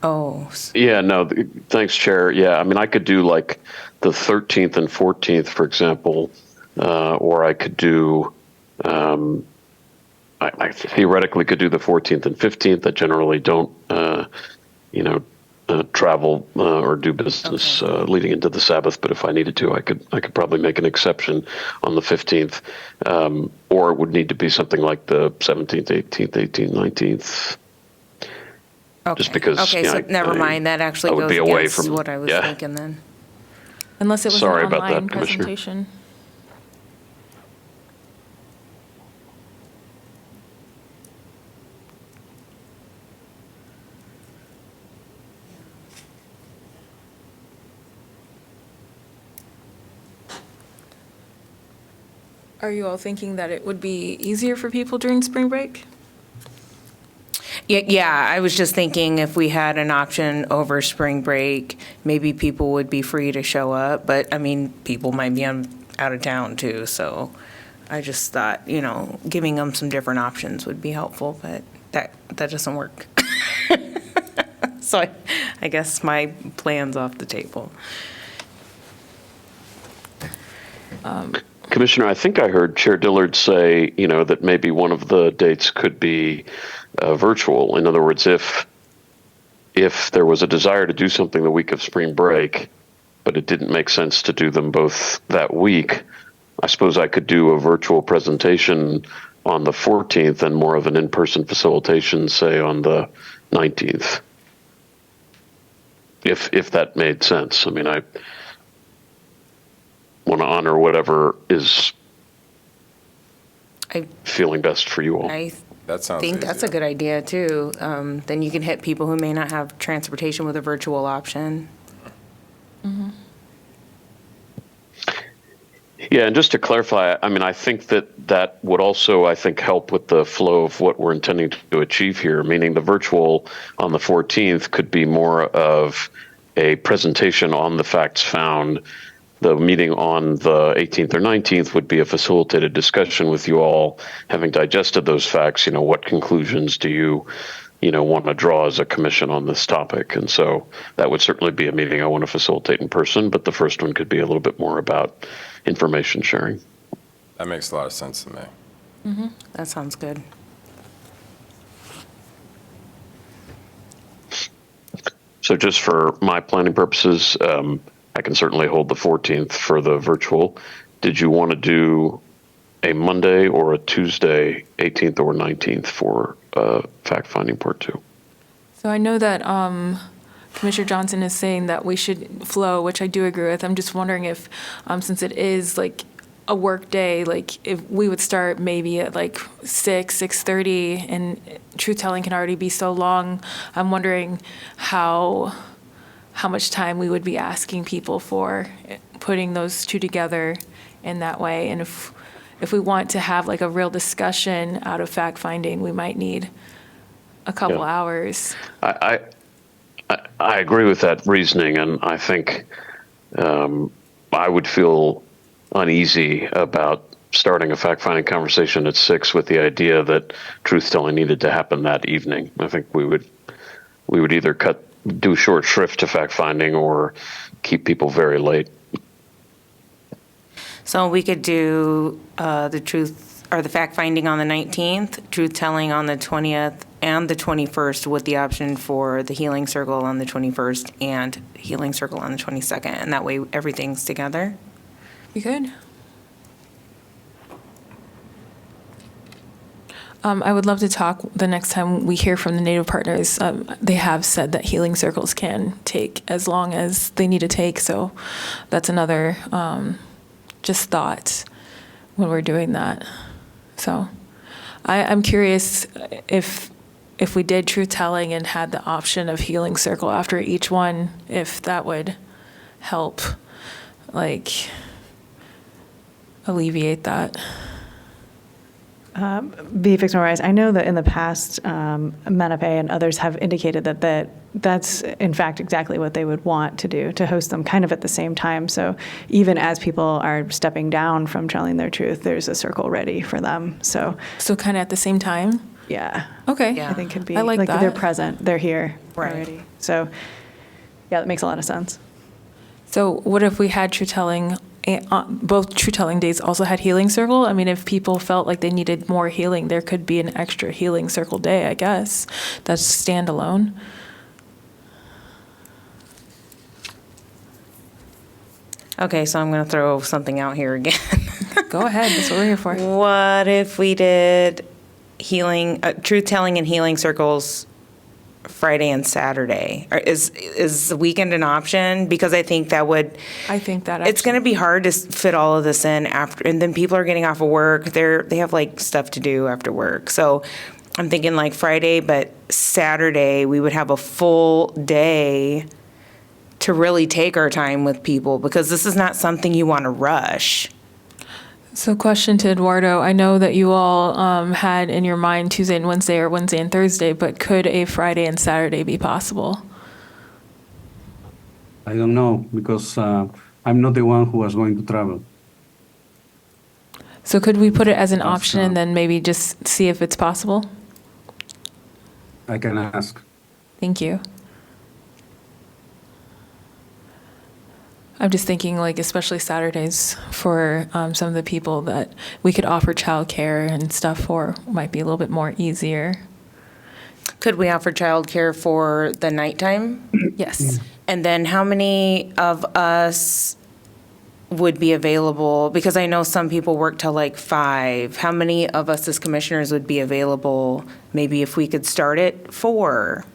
Speaker 4: Oh.
Speaker 13: Yeah, no, thanks, Chair. Yeah, I mean, I could do like the 13th and 14th, for example, or I could do, I theoretically could do the 14th and 15th. I generally don't, travel or do business leading into the Sabbath. But if I needed to, I could probably make an exception on the 15th, or it would need to be something like the 17th, 18th, 18th, 19th.
Speaker 4: Okay.
Speaker 13: Just because.
Speaker 4: Okay,
Speaker 13: yeah,
Speaker 4: so never mind. That actually
Speaker 13: I would
Speaker 4: goes
Speaker 13: be away
Speaker 4: against
Speaker 13: from
Speaker 4: what I was
Speaker 13: yeah.
Speaker 4: thinking then.
Speaker 1: Unless it was
Speaker 13: Sorry
Speaker 1: an
Speaker 13: about that,
Speaker 1: online
Speaker 13: Commissioner.
Speaker 1: presentation. Are you all thinking that it would be easier for people during spring break?
Speaker 4: Yeah, I was just thinking if we had an option over spring break, maybe people would be free to show up. But I mean, people might be out of town too. So I just thought, giving them some different options would be helpful. But that doesn't work. So I guess my plan's off the table.
Speaker 13: Commissioner, I think I heard Chair Dillard say, that maybe one of the dates could be virtual. In other words, if there was a desire to do something the week of spring break, but it didn't make sense to do them both that week, I suppose I could do a virtual presentation on the 14th and more of an in-person facilitation, say, on the 19th. If that made sense. I mean, I want to honor whatever is feeling best for you all.
Speaker 5: That sounds
Speaker 4: think that's a
Speaker 5: easier.
Speaker 4: good idea too. Then you can hit people who may not have transportation with a virtual option.
Speaker 13: Yeah, and just to clarify, I mean, I think that would also, help with the flow of what we're intending to achieve here, meaning the virtual on the 14th could be more of a presentation on the facts found. The meeting on the 18th or 19th would be a facilitated discussion with you all, having digested those facts. What conclusions do you want to draw as a commission on this topic? And so that would certainly be a meeting I want to facilitate in person, but the first one could be a little bit more about information sharing.
Speaker 5: That makes a lot of sense to me.
Speaker 4: That sounds good.
Speaker 13: So just for my planning purposes, I can certainly hold the 14th for the virtual. Did you want to do a Monday or a Tuesday, 18th or 19th for fact-finding part 2?
Speaker 1: So I know that Commissioner Johnson is saying that we should flow, which I do agree with. I'm just wondering if, since it is like a work day, like if we would start maybe at like 6:30, and truth-telling can already be so long. I'm wondering how much time we would be asking people for putting those two together in that way. And if we want to have like a real discussion out of fact-finding, we might need a couple hours.
Speaker 13: I agree with that reasoning, and I think I would feel uneasy about starting a fact-finding conversation at 6 with the idea that truth-telling needed to happen that evening. I think we would either do short shrift to fact-finding or keep people very late.
Speaker 4: So we could do the fact-finding on the 19th, truth-telling on the 20th and the 21st, with the option for the healing circle on the 21st and healing circle on the 22nd. And that way everything's together.
Speaker 1: You could. I would love to talk the next time we hear from the Native partners. They have said that healing circles can take as long as they need to take. So that's another just thought when we're doing that. So I'm curious if we did truth-telling and had the option of healing circle after each one, if that would help, like, alleviate that.
Speaker 7: Be fixed memorize. I know that in the past, Manape and others have indicated that that's in fact exactly what they would want to do, to host them kind of at the same time. So even as people are stepping down from telling their truth, there's a circle ready for them. So
Speaker 1: kind of at the same time?
Speaker 7: Yeah.
Speaker 1: Okay.
Speaker 7: I think could be
Speaker 1: I like that.
Speaker 7: they're present, they're here
Speaker 4: Right.
Speaker 7: already. So yeah, that makes a lot of sense.
Speaker 1: So what if we had truth-telling, both truth-telling days also had healing circle? I mean, if people felt like they needed more healing, there could be an extra healing circle day, I guess. That's standalone.
Speaker 4: Okay, so I'm going to throw something out here again.
Speaker 1: Go ahead, that's what we're here for.
Speaker 4: What if we did healing, truth telling and healing circles Friday and Saturday? Is the weekend an option? Because I think that would.
Speaker 1: I think that
Speaker 4: it's going to be hard to fit all of this in after, and then people are getting off of work. They have like stuff to do after work. So I'm thinking like Friday, but Saturday we would have a full day to really take our time with people, because this is not something you want to rush.
Speaker 1: So question to Eduardo, I know that you all had in your mind Tuesday and Wednesday or Wednesday and Thursday, but could a Friday and Saturday be possible?
Speaker 15: I don't know, because I'm not the one who was going to travel.
Speaker 1: So could we put it as an option and then maybe just see if it's possible?
Speaker 15: I can ask.
Speaker 1: Thank you. I'm just thinking, like, especially Saturdays for some of the people that we could offer childcare and stuff for might be a little bit more easier.
Speaker 4: Could we offer childcare for the nighttime?
Speaker 1: Yes.
Speaker 4: And then how many of us would be available? Because I know some people work till like 5. How many of us as commissioners would be available? Maybe if we could start at 4.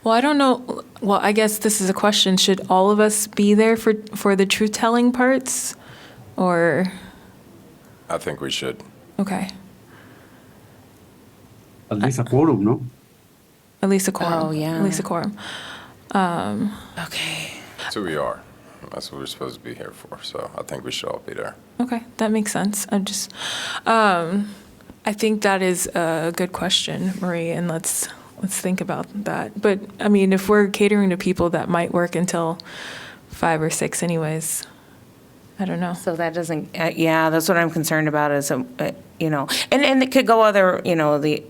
Speaker 1: Well, I don't know. Well, I guess this is a question. Should all of us be there for the truth-telling parts? Or,
Speaker 5: I think we should.
Speaker 1: okay,
Speaker 15: At least a quorum, no?
Speaker 1: at least a quorum.
Speaker 4: Oh, yeah.
Speaker 1: At least a quorum.
Speaker 4: Okay.
Speaker 5: That's who we are. That's what we're supposed to be here for. So I think we should all be there.
Speaker 1: Okay, that makes sense. I'm just, I think that is a good question, Marie, and let's think about that. But, I mean, if we're catering to people that might work until 5 or 6 anyways, I don't know.
Speaker 4: So that doesn't, yeah, that's what I'm concerned about is, you know, and it could go other, you know, the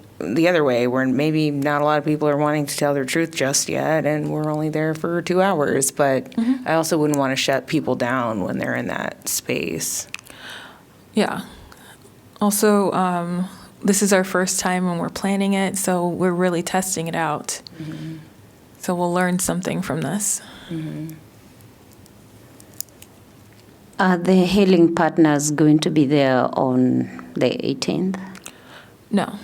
Speaker 4: other way, where maybe not a lot of people are wanting to tell their truth just yet, and we're only there for 2 hours. But I also wouldn't want to shut people down when they're in that space.
Speaker 1: Yeah. Also, this is our first time when we're planning it, so we're really testing it out. So we'll learn something from this.
Speaker 8: Are the healing partners going to be there on the 18th?
Speaker 1: No.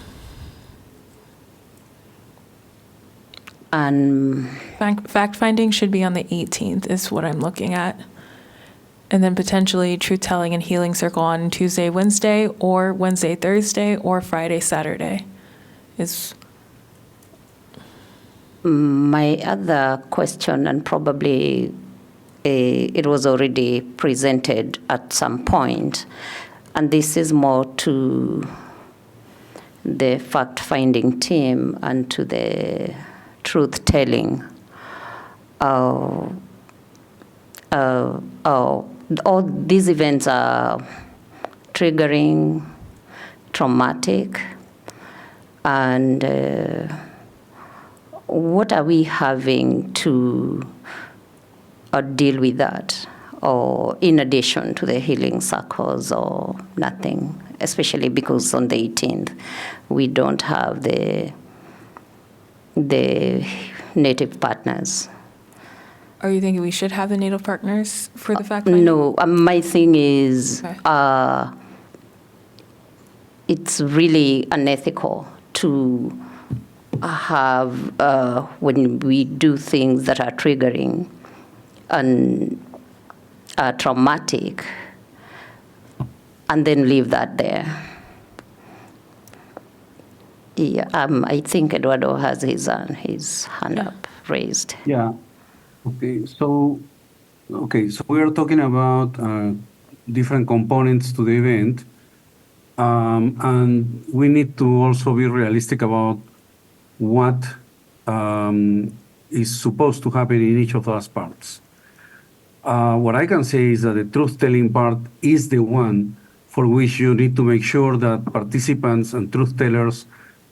Speaker 8: And
Speaker 1: Fact-finding should be on the 18th is what I'm looking at. And then potentially truth-telling and healing circle on Tuesday, Wednesday, or Wednesday, Thursday, or Friday, Saturday is.
Speaker 8: my other question, and probably it was already presented at some point, and this is more to the fact-finding team and to the truth-telling. All these events are triggering, traumatic, and what are we having to deal with that, or in addition to the healing circles, or nothing, especially because on the 18th we don't have the native partners.
Speaker 1: Are you thinking we should have the native partners for the fact-finding?
Speaker 8: No, my thing is,
Speaker 1: Okay.
Speaker 8: it's really unethical to have, when we do things that are triggering and are traumatic, and then leave that there. Yeah, I think Eduardo has his hand up raised.
Speaker 15: Yeah. Okay. So we are talking about different components to the event, and we need to also be realistic about what is supposed to happen in each of those parts. What I can say is that the truth-telling part is the one for which you need to make sure that participants and truth-tellers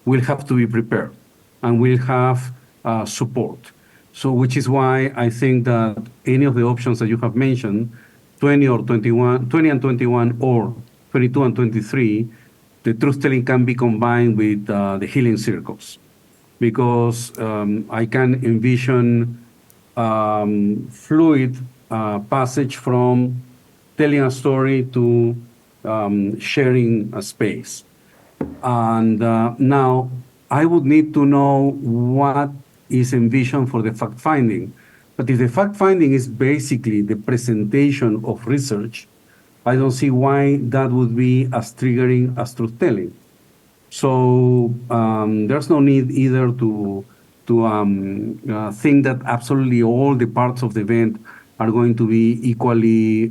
Speaker 15: will have to be prepared and will have support. So, which is why I think that any of the options that you have mentioned, 20 and 21, or 22 and 23, the truth-telling can be combined with the healing circles, because I can envision fluid passage from telling a story to sharing a space. And now I would need to know what is envisioned for the fact-finding. But if the fact-finding is basically the presentation of research, I don't see why that would be as triggering as truth-telling. So there's no need either to think that absolutely all the parts of the event are going to be equally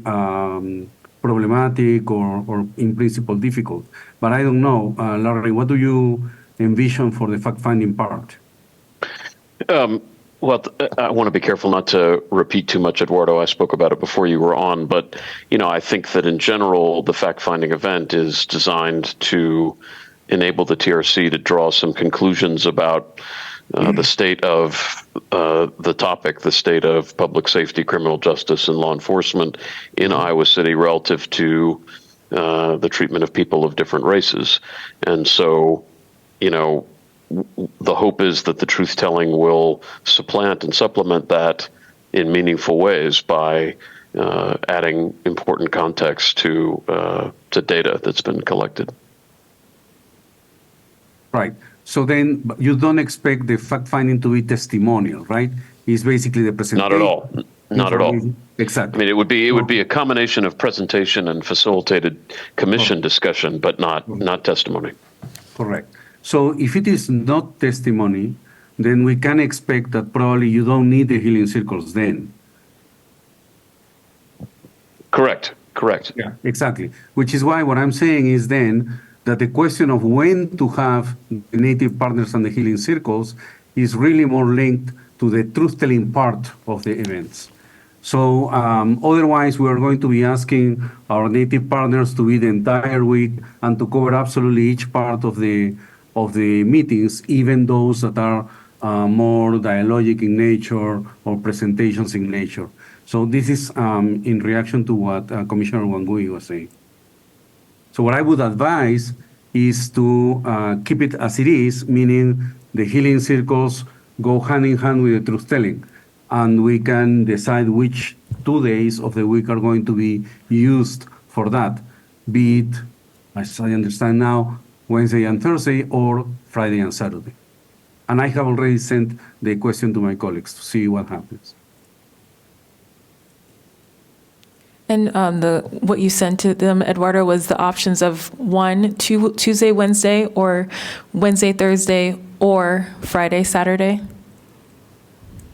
Speaker 15: problematic or in principle difficult. But I don't know, Larry, what do you envision for the fact-finding part?
Speaker 13: Well, I want to be careful not to repeat too much, Eduardo. I spoke about it before you were on, but I think that in general, the fact-finding event is designed to enable the TRC to draw some conclusions about the state of the topic, the state of public safety, criminal justice, and law enforcement in Iowa City relative to the treatment of people of different races. And so, the hope is that the truth-telling will supplant and supplement that in meaningful ways by adding important context to data that's been collected.
Speaker 15: Right. So then you don't expect the fact-finding to be testimonial, right? It's basically the presentation.
Speaker 13: Not at all. Not at all.
Speaker 15: Exactly.
Speaker 13: I mean, it would be a combination of presentation and facilitated commission discussion, but not testimony.
Speaker 15: Correct. So if it is not testimony, then we can expect that probably you don't need the healing circles then.
Speaker 13: Correct.
Speaker 15: Yeah, exactly. Which is why what I'm saying is then that the question of when to have the native partners and the healing circles is really more linked to the truth-telling part of the events. So otherwise, we are going to be asking our native partners to be the entire week and to cover absolutely each part of the meetings, even those that are more dialogic in nature or presentations in nature. So this is in reaction to what Commissioner Wangui was saying. So what I would advise is to keep it as it is, meaning the healing circles go hand in hand with the truth-telling. And we can decide which 2 days of the week are going to be used for that, be it, as I understand now, Wednesday and Thursday, or Friday and Saturday. And I have already sent the question to my colleagues to see what happens.
Speaker 1: And what you sent to them, Eduardo, was the options of Tuesday, Wednesday, or Wednesday, Thursday, or Friday, Saturday?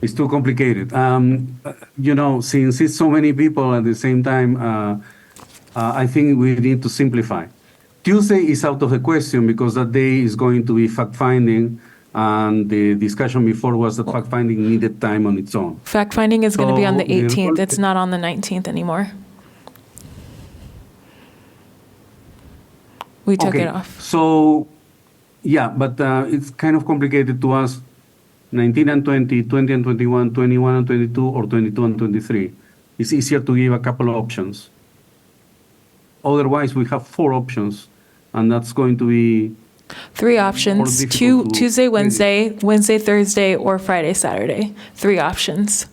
Speaker 15: It's too complicated. Since it's so many people at the same time, I think we need to simplify. Tuesday is out of the question because that day is going to be fact-finding, and the discussion before was that fact-finding needed time on its own.
Speaker 1: Fact-finding is going to be on the
Speaker 15: So,
Speaker 1: 18th. It's not on the 19th anymore. We took it off.
Speaker 15: So, yeah, but it's kind of complicated to us. 19 and 20, 20 and 21, 21 and 22, or 22 and 23. It's easier to give a couple of options. Otherwise, we have 4 options, and that's going to be
Speaker 1: 3 options: Tuesday, Wednesday, Wednesday, Thursday, or Friday, Saturday. 3 options.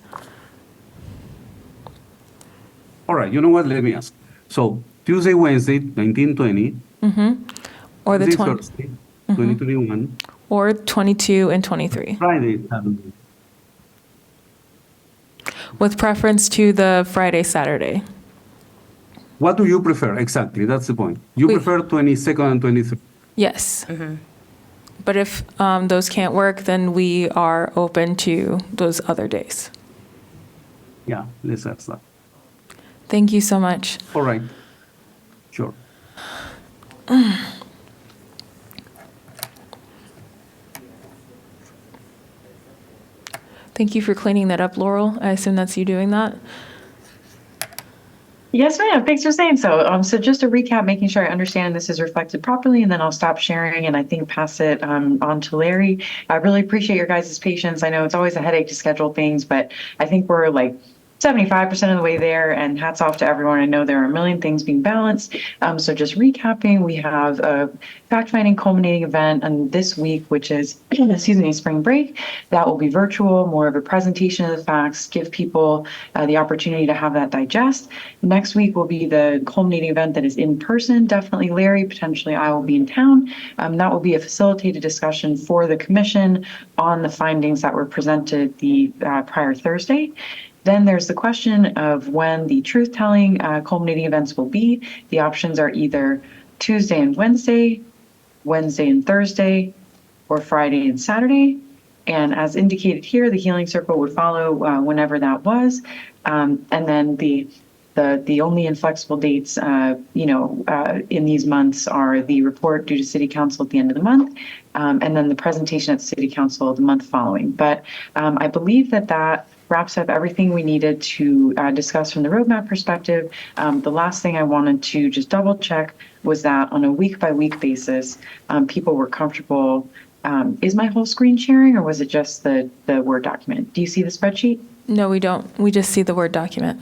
Speaker 15: All right, you know what? Let me ask. So Tuesday, Wednesday, 19, 20.
Speaker 1: Or the
Speaker 15: Tuesday,
Speaker 1: 20.
Speaker 15: Thursday, 2021.
Speaker 1: Or 22 and 23.
Speaker 15: Friday, Saturday.
Speaker 1: With preference to the Friday, Saturday.
Speaker 15: What do you prefer? Exactly, that's the point. You prefer 22nd and 23rd?
Speaker 1: Yes. But if those can't work, then we are open to those other days.
Speaker 15: Yeah, let's ask that.
Speaker 1: Thank you so much.
Speaker 15: All right. Sure.
Speaker 1: Thank you for cleaning that up, Laurel. I assume that's you doing that.
Speaker 10: Yes, ma'am. Thanks for saying so. So just to recap, making sure I understand this is reflected properly, and then I'll stop sharing and I think pass it on to Larry. I really appreciate your guys' patience. I know it's always a headache to schedule things, but I think we're like 75% of the way there, and hats off to everyone. I know there are a million things being balanced. So just recapping, we have a fact-finding culminating event on this week, which is, spring break. That will be virtual, more of a presentation of the facts, give people the opportunity to have that digest. Next week will be the culminating event that is in person. Definitely Larry, potentially I will be in town. That will be a facilitated discussion for the commission on the findings that were presented the prior Thursday. Then there's the question of when the truth-telling culminating events will be. The options are either Tuesday and Wednesday, Wednesday and Thursday, or Friday and Saturday. And as indicated here, the healing circle would follow whenever that was. And then the only inflexible dates, in these months are the report due to City Council at the end of the month, and then the presentation at City Council the month following. But I believe that wraps up everything we needed to discuss from the roadmap perspective. The last thing I wanted to just double check was that on a week-by-week basis, people were comfortable. Is my whole screen sharing, or was it just the Word document? Do you see the spreadsheet?
Speaker 1: No, we don't. We just see the Word document.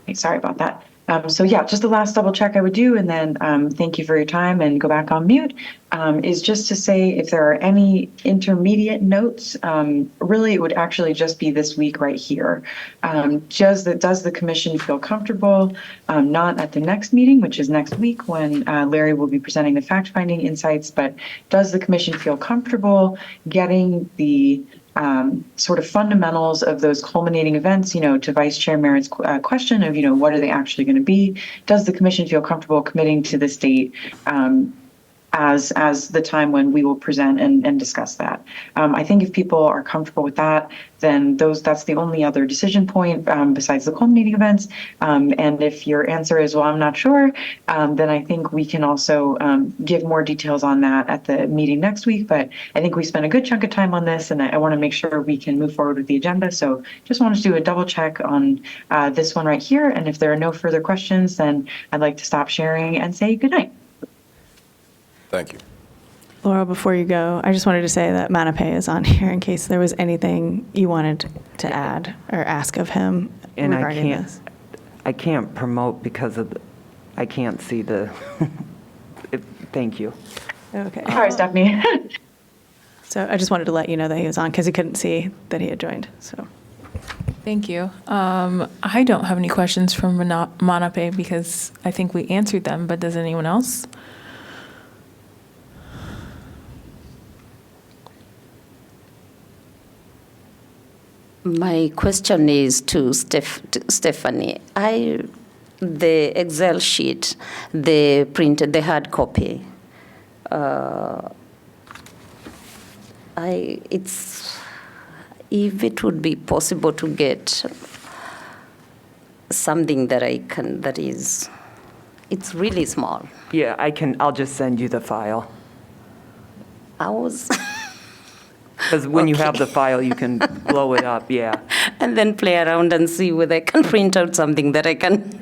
Speaker 10: Okay, sorry about that. So yeah, just the last double check I would do, and then thank you for your time and go back on mute, is just to say if there are any intermediate notes, really it would actually just be this week right here. Does the commission feel comfortable, not at the next meeting, which is next week when Larry will be presenting the fact-finding insights, but does the commission feel comfortable getting the sort of fundamentals of those culminating events, to Vice Chair Merritt's question of, what are they actually going to be? Does the commission feel comfortable committing to this date as the time when we will present and discuss that? I think if people are comfortable with that, then that's the only other decision point besides the culminating events. And if your answer is, well, I'm not sure, then I think we can also give more details on that at the meeting next week. But I think we spent a good chunk of time on this, and I want to make sure we can move forward with the agenda. So just wanted to do a double check on this one right here. And if there are no further questions, then I'd like to stop sharing and say good night.
Speaker 5: Thank you.
Speaker 7: Laura, before you go, I just wanted to say that Manape is on here in case there was anything you wanted to add or ask of him regarding this.
Speaker 2: I can't promote because I can't see the, thank you.
Speaker 7: Okay.
Speaker 10: All right, Stephanie.
Speaker 7: So I just wanted to let you know that he was on because he couldn't see that he had joined. So
Speaker 1: Thank you. I don't have any questions from Manape because I think we answered them, but does anyone else?
Speaker 8: My question is to Stephanie. The Excel sheet, the hard copy. If it would be possible to get something it's really small.
Speaker 2: Yeah, I'll just send you the file. Because when you have the file, you can blow it up, yeah.
Speaker 8: And then play around and see whether I can print out something that I can.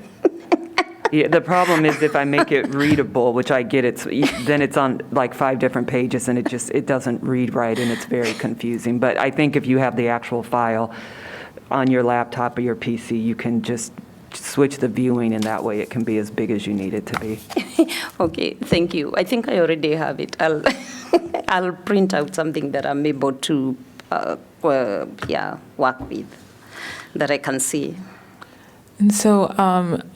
Speaker 2: Yeah, the problem is if I make it readable, which I get, then it's on like 5 different pages and it doesn't read right and it's very confusing. But I think if you have the actual file on your laptop or your PC, you can just switch the viewing and that way it can be as big as you need it to be.
Speaker 8: Okay, thank you. I think I already have it. I'll print out something that I'm able to work with, that I can see.
Speaker 1: And so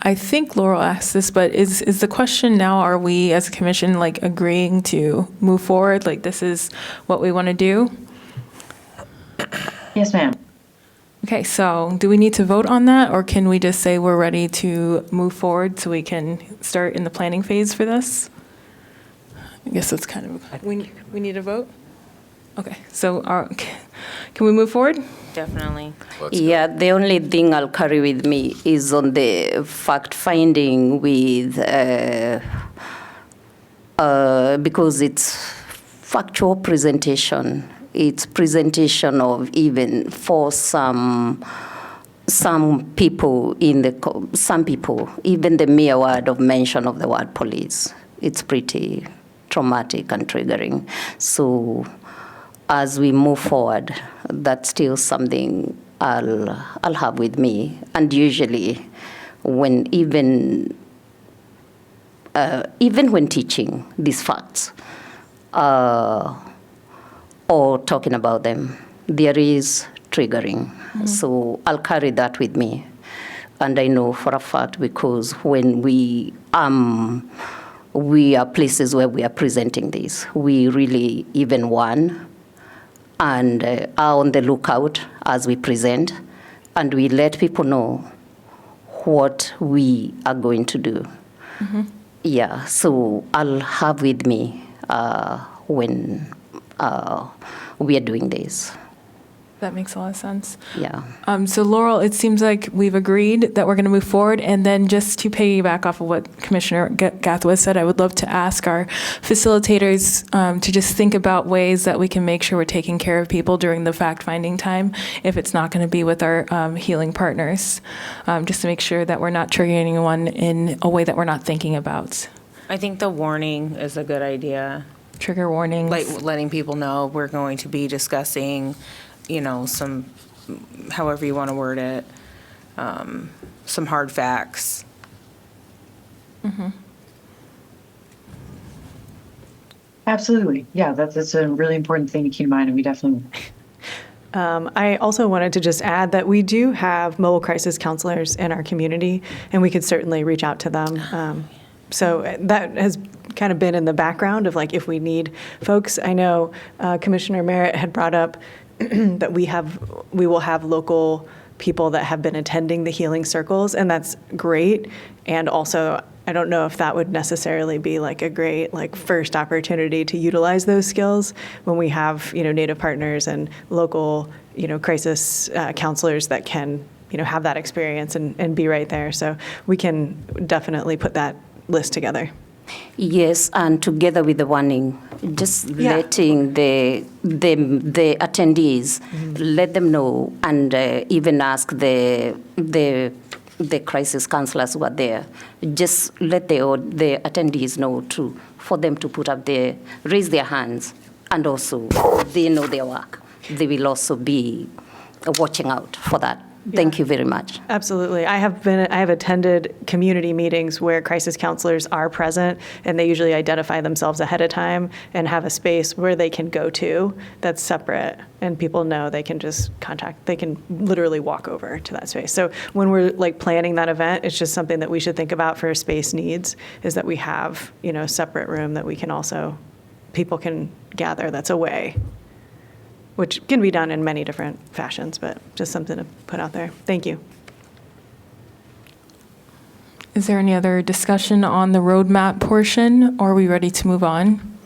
Speaker 1: I think Laurel asked this, but is the question now, are we as a commission agreeing to move forward? This is what we want to do?
Speaker 10: Yes, ma'am.
Speaker 1: Okay, so do we need to vote on that, or can we just say we're ready to move forward so we can start in the planning phase for this? I guess that's kind of, we need a vote? Okay, so can we move forward?
Speaker 8: Definitely. Yeah, the only thing I'll carry with me is on the fact-finding with, because it's factual presentation. It's presentation of even for some people, even the mere word of mention of the word police, it's pretty traumatic and triggering. So as we move forward, that's still something I'll have with me. And usually, when even when teaching these facts or talking about them, there is triggering. So I'll carry that with me. And I know for a fact because when we are places where we are presenting this, we really even warn and are on the lookout as we present, and we let people know what we are going to do. Yeah, so I'll have with me when we are doing this.
Speaker 1: That makes a lot of sense.
Speaker 8: Yeah.
Speaker 1: So Laurel, it seems like we've agreed that we're going to move forward. And then just to piggyback off of what Commissioner Gathwa said, I would love to ask our facilitators to just think about ways that we can make sure we're taking care of people during the fact-finding time, if it's not going to be with our healing partners, just to make sure that we're not triggering anyone in a way that we're not thinking about.
Speaker 4: I think the warning is a good idea.
Speaker 1: Trigger warnings.
Speaker 4: Like letting people know we're going to be discussing, some, however you want to word it, some hard facts.
Speaker 10: Absolutely. Yeah, that's a really important thing to keep in mind, and we definitely.
Speaker 7: I also wanted to just add that we do have mobile crisis counselors in our community, and we could certainly reach out to them. So that has kind of been in the background of like if we need folks. I know Commissioner Merritt had brought up that we will have local people that have been attending the healing circles, and that's great. And also, I don't know if that would necessarily be like a great first opportunity to utilize those skills when we have Native partners and local crisis counselors that can have that experience and be right there. So we can definitely put that list together.
Speaker 8: Yes, and together with the warning, just letting the attendees let them know, and even ask the crisis counselors who are there. Just let the attendees know too, for them to raise their hands, and also they know their work. They will also be watching out for that. Thank you very much.
Speaker 7: Absolutely. I have attended community meetings where crisis counselors are present, and they usually identify themselves ahead of time and have a space where they can go to that's separate, and people know they can just they can literally walk over to that space. So when we're planning that event, it's just something that we should think about for space needs, is that we have, a separate room that people can gather that's away, which can be done in many different fashions, but just something to put out there. Thank you.
Speaker 1: Is there any other discussion on the roadmap portion, or are we ready to move on?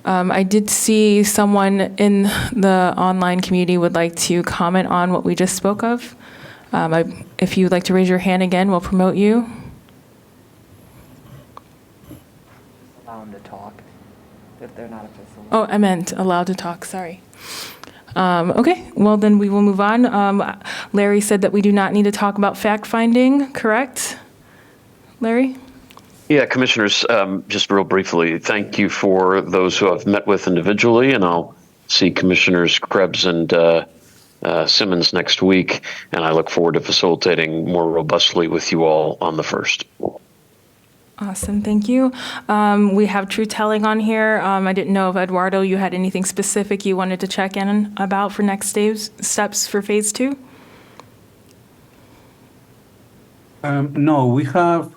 Speaker 1: I did see someone in the online community would like to comment on what we just spoke of. If you'd like to raise your hand again, we'll promote you.
Speaker 2: Allow them to talk if they're not a facilitator.
Speaker 1: Oh, I meant allowed to talk, sorry. Okay, well then we will move on. Larry said that we do not need to talk about fact-finding, correct? Larry?
Speaker 13: Yeah, Commissioners, just real briefly, thank you for those who I've met with individually, and I'll see Commissioners Krebs and Simmons next week, and I look forward to facilitating more robustly with you all on the 1st.
Speaker 1: Awesome, thank you. We have True Telling on here. I didn't know if, Eduardo, you had anything specific you wanted to check in about for next steps for Phase 2?
Speaker 15: No, we have,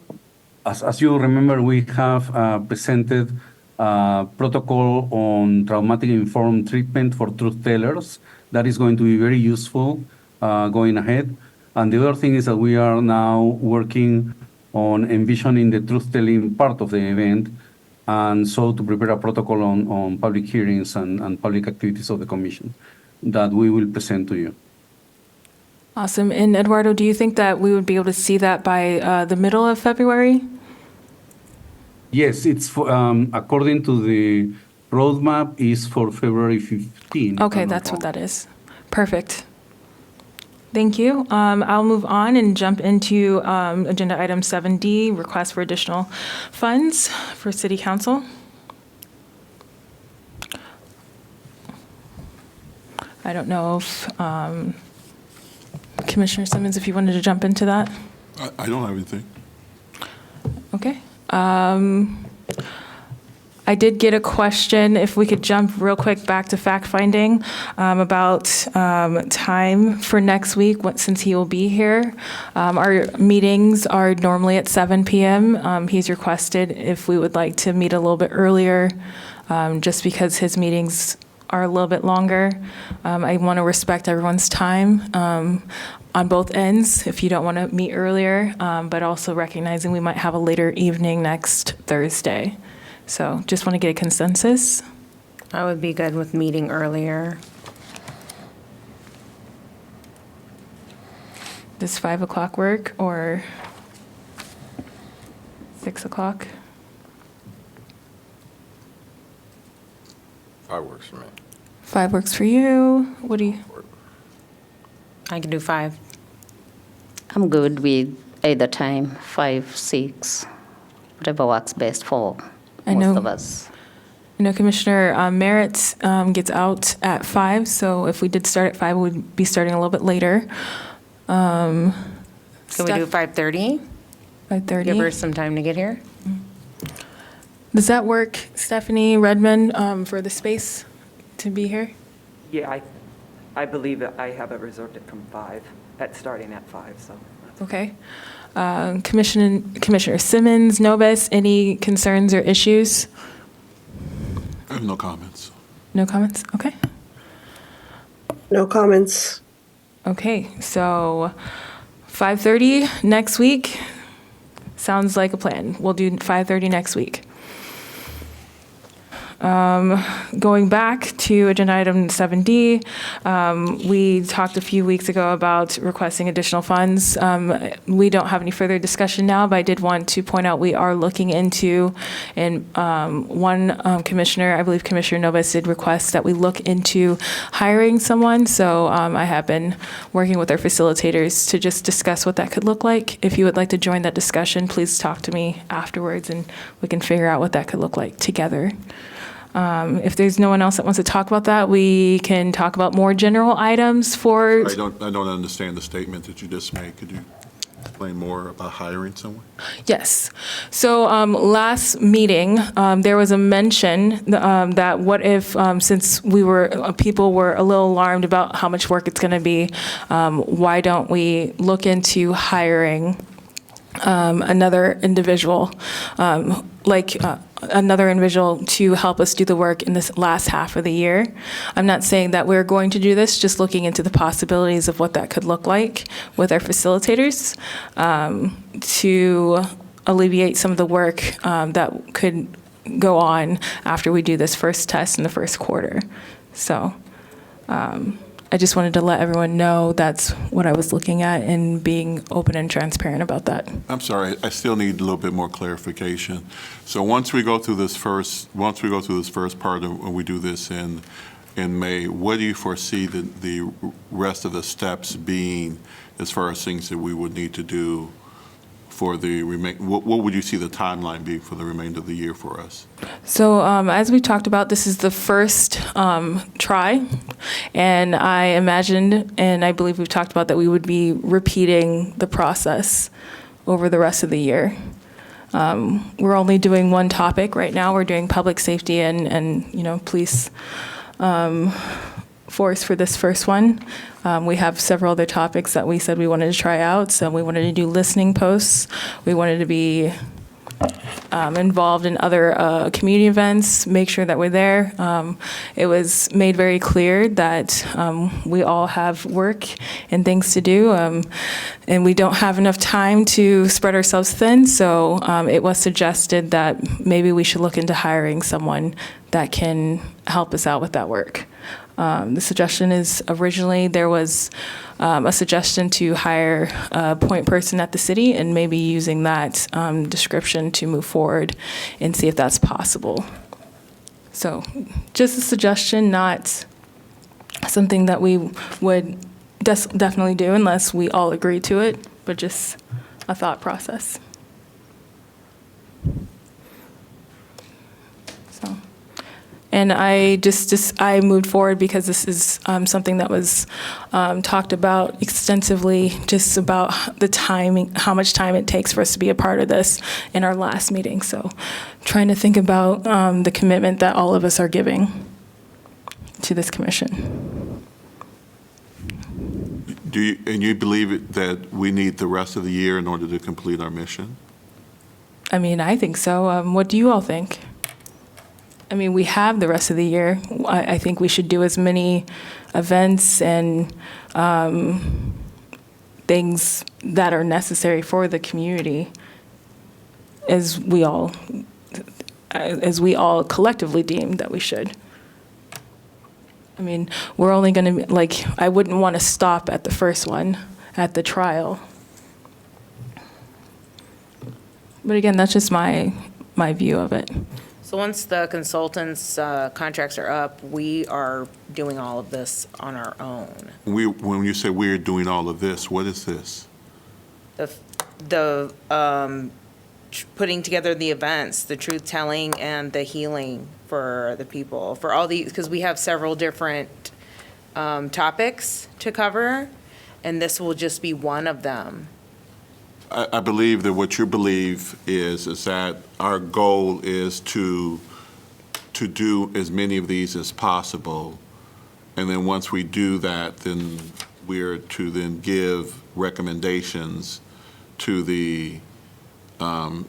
Speaker 15: as you remember, we have presented a protocol on traumatic informed treatment for truth tellers. That is going to be very useful going ahead. And the other thing is that we are now working on envisioning the truth-telling part of the event, and so to prepare a protocol on public hearings and public activities of the Commission that we will present to you.
Speaker 1: Awesome. And Eduardo, do you think that we would be able to see that by the middle of February?
Speaker 15: Yes, it's according to the roadmap is for February 15.
Speaker 1: Okay, that's what that is. Perfect. Thank you. I'll move on and jump into agenda item 7D, request for additional funds for City Council. I don't know if Commissioner Simmons, if you wanted to jump into that.
Speaker 14: I don't have anything.
Speaker 1: Okay. I did get a question, if we could jump real quick back to fact-finding about time for next week, since he will be here. Our meetings are normally at 7 p.m. He's requested if we would like to meet a little bit earlier, just because his meetings are a little bit longer. I want to respect everyone's time on both ends, if you don't want to meet earlier, but also recognizing we might have a later evening next Thursday. So just want to get a consensus.
Speaker 4: I would be good with meeting earlier.
Speaker 1: Does 5 o'clock work or 6 o'clock?
Speaker 5: 5 works for me.
Speaker 1: 5 works for you. What do you?
Speaker 4: I can do 5.
Speaker 8: I'm good with either time, 5, 6, whatever works best for most of us.
Speaker 1: I know Commissioner Merritt gets out at 5, so if we did start at 5, we'd be starting a little bit later.
Speaker 4: Can we do 5:30?
Speaker 1: 5:30.
Speaker 4: Give her some time to get here.
Speaker 1: Does that work, Stephanie Redmond, for the space to be here?
Speaker 2: Yeah, I believe that I have it reserved it from 5, starting at 5, so.
Speaker 1: Okay. Commissioner Simmons, Novus, any concerns or issues?
Speaker 14: I have no comments.
Speaker 1: No comments? Okay.
Speaker 3: No comments.
Speaker 1: Okay, so 5:30 next week. Sounds like a plan. We'll do 5:30 next week. Going back to agenda item 7D, we talked a few weeks ago about requesting additional funds. We don't have any further discussion now, but I did want to point out we are looking into, and one commissioner, I believe Commissioner Novus, did request that we look into hiring someone. So I have been working with our facilitators to just discuss what that could look like. If you would like to join that discussion, please talk to me afterwards and we can figure out what that could look like together. If there's no one else that wants to talk about that, we can talk about more general items for.
Speaker 14: I don't understand the statement that you just made. Could you explain more about hiring someone?
Speaker 1: Yes. So last meeting, there was a mention that what if, since people were a little alarmed about how much work it's going to be, why don't we look into hiring another individual, another individual to help us do the work in this last half of the year. I'm not saying that we're going to do this, just looking into the possibilities of what that could look like with our facilitators to alleviate some of the work that could go on after we do this first test in the first quarter. So I just wanted to let everyone know that's what I was looking at and being open and transparent about that.
Speaker 14: I'm sorry, I still need a little bit more clarification. So once we go through this first part of when we do this in May, what do you foresee the rest of the steps being as far as things that we would need to do for what would you see the timeline be for the remainder of the year for us?
Speaker 1: So as we talked about, this is the first try, and I imagined, and I believe we've talked about that we would be repeating the process over the rest of the year. We're only doing one topic right now. We're doing public safety and police force for this first one. We have several other topics that we said we wanted to try out. So we wanted to do listening posts. We wanted to be involved in other community events, make sure that we're there. It was made very clear that we all have work and things to do, and we don't have enough time to spread ourselves thin. So it was suggested that maybe we should look into hiring someone that can help us out with that work. The suggestion is originally there was a suggestion to hire a point person at the city and maybe using that description to move forward and see if that's possible. So just a suggestion, not something that we would definitely do unless we all agree to it, but just a thought process. So And I moved forward because this is something that was talked about extensively, just about the timing, how much time it takes for us to be a part of this in our last meeting. So trying to think about the commitment that all of us are giving to this commission.
Speaker 14: And you believe that we need the rest of the year in order to complete our mission?
Speaker 1: I mean, I think so. What do you all think? I mean, we have the rest of the year. I think we should do as many events and things that are necessary for the community as we all collectively deem that we should. I mean, we're only going to, like, I wouldn't want to stop at the first one, at the trial. But again, that's just my view of it.
Speaker 4: So once the consultants' contracts are up, we are doing all of this on our own.
Speaker 14: When you say we're doing all of this, what is this?
Speaker 4: The putting together the events, the truth telling, and the healing for the people, for all these, because we have several different topics to cover, and this will just be one of them.
Speaker 14: I believe that what you believe is that our goal is to do as many of these as possible, and then once we do that, then we're to then give recommendations to the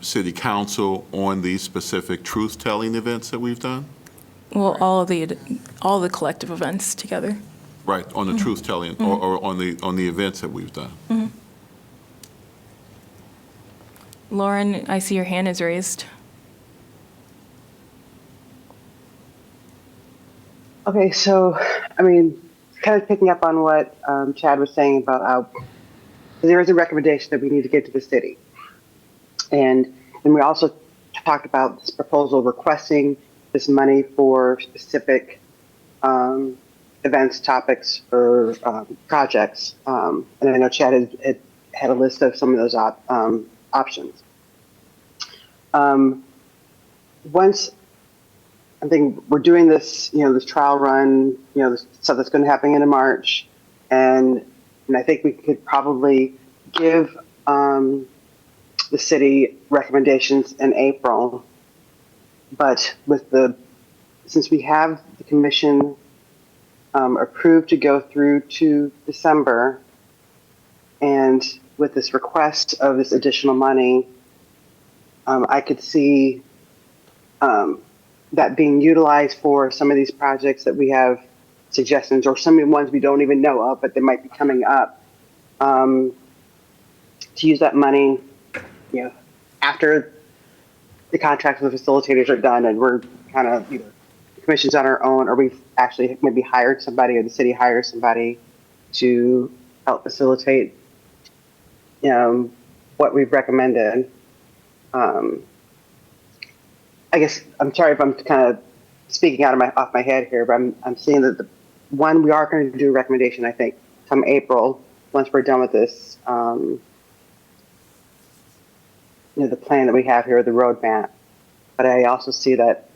Speaker 14: City Council on these specific truth-telling events that we've done?
Speaker 1: Well, all the collective events together.
Speaker 14: Right, on the truth-telling, or on the events that we've done.
Speaker 1: Mm-hmm. Lauren, I see your hand is raised.
Speaker 9: Okay, so, I mean, kind of picking up on what Chad was saying about how there is a recommendation that we need to get to the city. And we also talked about this proposal requesting this money for specific events, topics, or projects. And I know Chad had a list of some of those options. Once I think we're doing this, this trial run, this stuff that's going to happen in March, and I think we could probably give the city recommendations in April. But since we have the commission approved to go through to December, and with this request of this additional money, I could see that being utilized for some of these projects that we have suggestions, or some of the ones we don't even know of, but they might be coming up, to use that money, after the contracts with the facilitators are done and we're kind of either the commission's on our own, or we've actually maybe hired somebody, or the city hires somebody to help facilitate what we've recommended. I guess, I'm sorry if I'm kind of speaking off my head here, but I'm seeing that we are going to do a recommendation, I think, come April, once we're done with this, the plan that we have here, the roadmap. But I also see that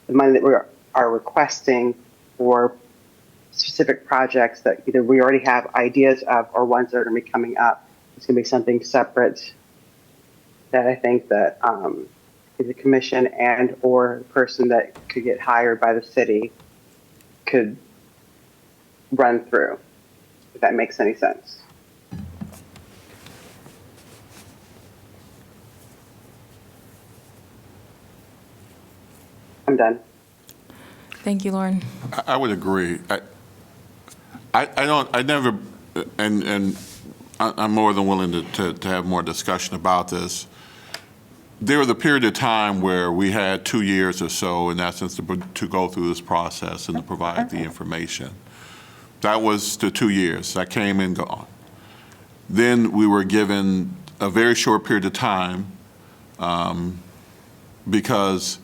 Speaker 9: the money that we are requesting for specific projects that either we already have ideas of, or ones that are going to be coming up, it's going to be something separate that I think that the commission and or the person that could get hired by the city could run through, if that makes any sense. I'm done.
Speaker 1: Thank you, Lauren.
Speaker 14: I would agree. I never, and I'm more than willing to have more discussion about this. There was a period of time where we had 2 years or so, in essence, to go through this process and to provide the information. That was the 2 years. That came and gone. Then we were given a very short period of time because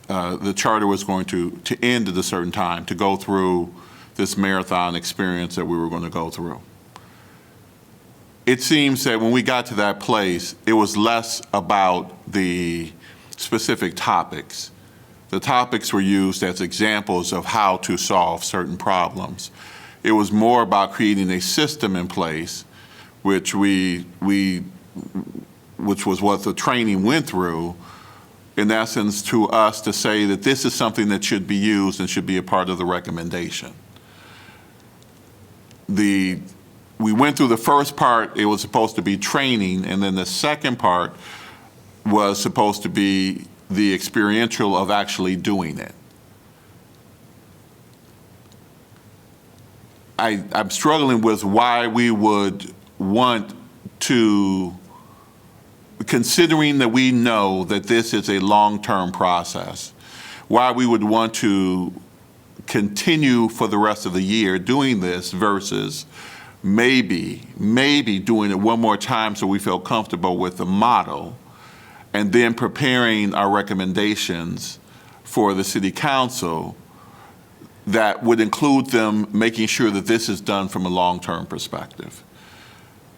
Speaker 14: the charter was going to end at a certain time, to go through this marathon experience that we were going to go through. It seems that when we got to that place, it was less about the specific topics The topics were used as examples of how to solve certain problems. It was more about creating a system in place, which which was what the training went through, in essence, to us to say that this is something that should be used and should be a part of the recommendation. We went through the first part, it was supposed to be training, and then the second part was supposed to be the experiential of actually doing it. I'm struggling with why we would want to, considering that we know that this is a long-term process, why we would want to continue for the rest of the year doing this versus maybe doing it one more time so we feel comfortable with the model, and then preparing our recommendations for the city council that would include them making sure that this is done from a long-term perspective.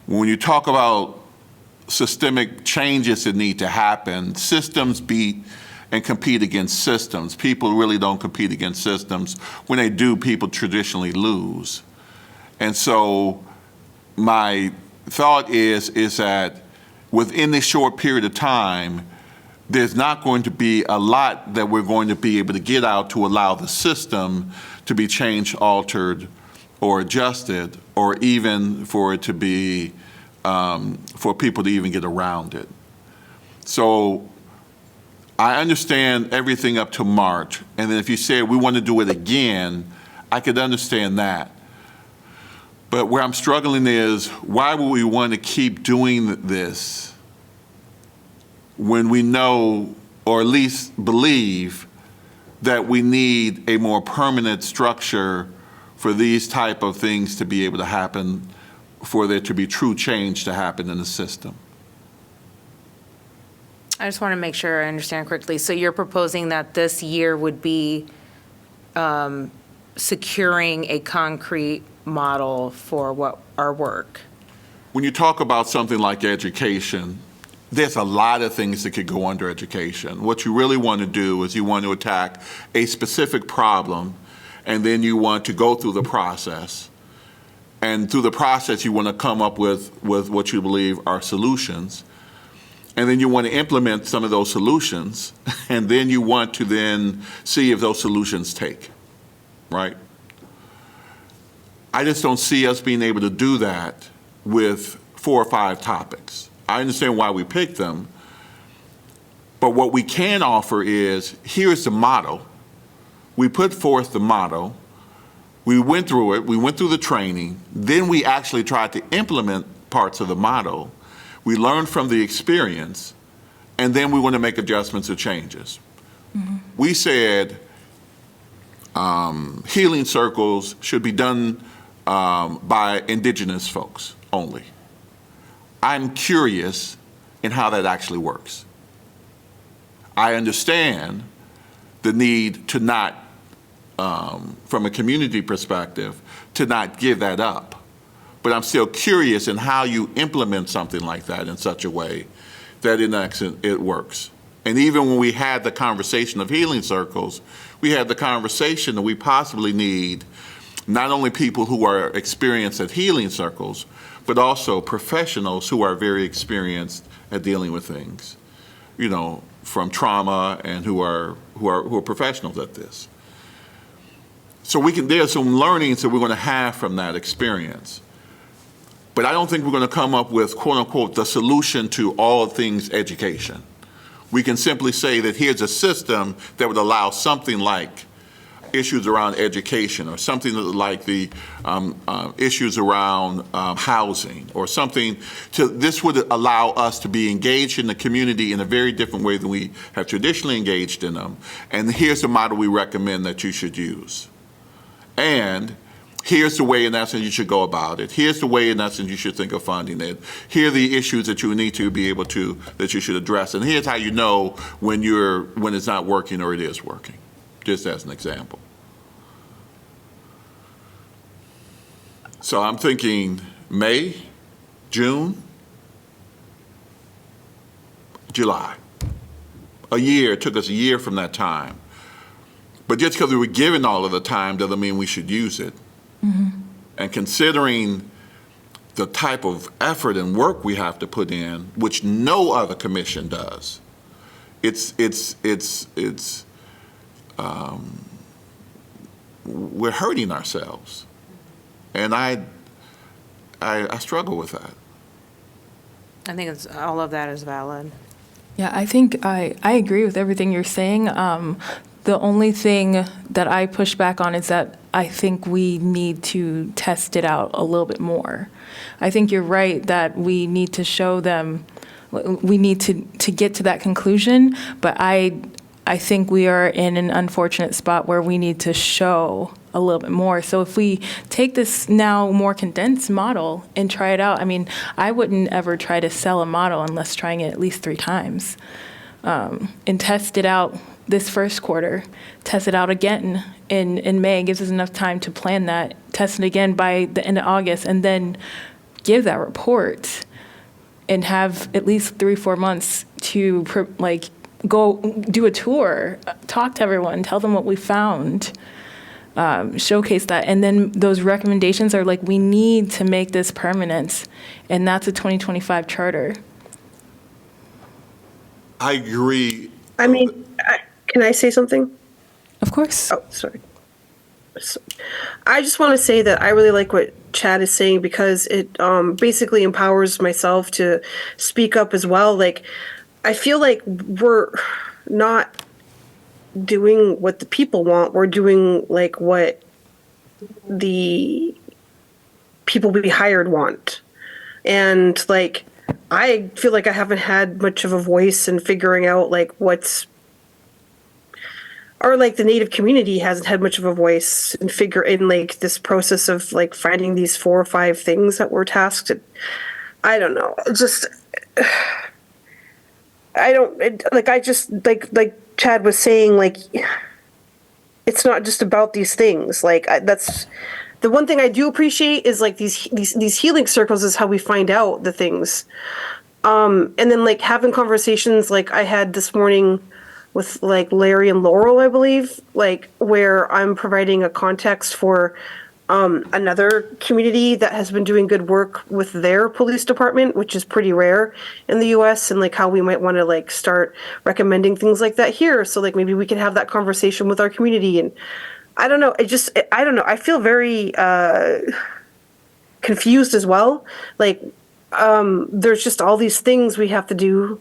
Speaker 14: When you talk about systemic changes that need to happen, systems beat and compete against systems. People really don't compete against systems. When they do, people traditionally lose. And so my thought is that within this short period of time, there's not going to be a lot that we're going to be able to get out to allow the system to be changed, altered, or adjusted, or even for it to be, for people to even get around it. So I understand everything up to March, and then if you say we want to do it again, I could understand that. But where I'm struggling is, why would we want to keep doing this when we know, or at least believe, that we need a more permanent structure for these type of things to be able to happen, for there to be true change to happen in the system?
Speaker 4: I just want to make sure I understand correctly. So you're proposing that this year would be securing a concrete model for what our work?
Speaker 14: When you talk about something like education, there's a lot of things that could go under education. What you really want to do is you want to attack a specific problem, and then you want to go through the process. And through the process, you want to come up with what you believe are solutions. And then you want to implement some of those solutions, and then you want to then see if those solutions take, right? I just don't see us being able to do that with 4 or 5 topics. I understand why we picked them, but what we can offer is, here's the model. We put forth the model. We went through it. We went through the training. Then we actually tried to implement parts of the model. We learned from the experience, and then we want to make adjustments or changes. Mm-hmm. We said healing circles should be done by indigenous folks only. I'm curious in how that actually works. I understand the need to not, from a community perspective, to not give that up. But I'm still curious in how you implement something like that in such a way that it works. And even when we had the conversation of healing circles, we had the conversation that we possibly need not only people who are experienced at healing circles, but also professionals who are very experienced at dealing with things, you know, from trauma, and who are professionals at this. So there's some learnings that we're going to have from that experience. But I don't think we're going to come up with, quote unquote, the solution to all things education. We can simply say that here's a system that would allow something like issues around education, or something like the issues around housing, or something this would allow us to be engaged in the community in a very different way than we have traditionally engaged in them. And here's the model we recommend that you should use. And here's the way, in essence, you should go about it. Here's the way, in essence, you should think of funding it. Here are the issues that you need to be able to, that you should address. And here's how you know when it's not working or it is working, just as an example. So I'm thinking May, June, July. It took us a year from that time But just because we were given all of the time doesn't mean we should use it. And considering the type of effort and work we have to put in, which no other commission does, we're hurting ourselves. And I struggle with that.
Speaker 4: I think it's, all of that is valid.
Speaker 1: Yeah, I think I agree with everything you're saying. The only thing that I push back on is that I think we need to test it out a little bit more. I think you're right that we need to show them, we need to get to that conclusion, but I think we are in an unfortunate spot where we need to show a little bit more. So if we take this now more condensed model and try it out, I mean, I wouldn't ever try to sell a model unless trying it at least 3 times, and test it out this first quarter, test it out again in May, gives us enough time to plan that, test it again by the end of August, and then give that report and have at least 3-4 months to go do a tour, talk to everyone, tell them what we found, showcase that. And then those recommendations are like, we need to make this permanent. And that's a 2025 charter.
Speaker 14: I agree.
Speaker 3: I mean, can I say something?
Speaker 1: Of course.
Speaker 3: Oh, sorry. I just want to say that I really like what Chad is saying because it basically empowers myself to speak up as well. Like, I feel like we're not doing what the people want. We're doing like what the people we hired want. And like, I feel like I haven't had much of a voice in figuring out like or like the Native community hasn't had much of a voice in like this process of like finding these 4 or 5 things that we're tasked. I don't know. Like Chad was saying, like, it's not just about these things. Like that's the one thing I do appreciate is like these healing circles is how we find out the things. And then like having conversations like I had this morning with like Larry and Laurel, I believe, like where I'm providing a context for another community that has been doing good work with their police department, which is pretty rare in the US, and like how we might want to like start recommending things like that here. So like maybe we can have that conversation with our community. And I don't know, I don't know. I feel very confused as well. Like there's just all these things we have to do.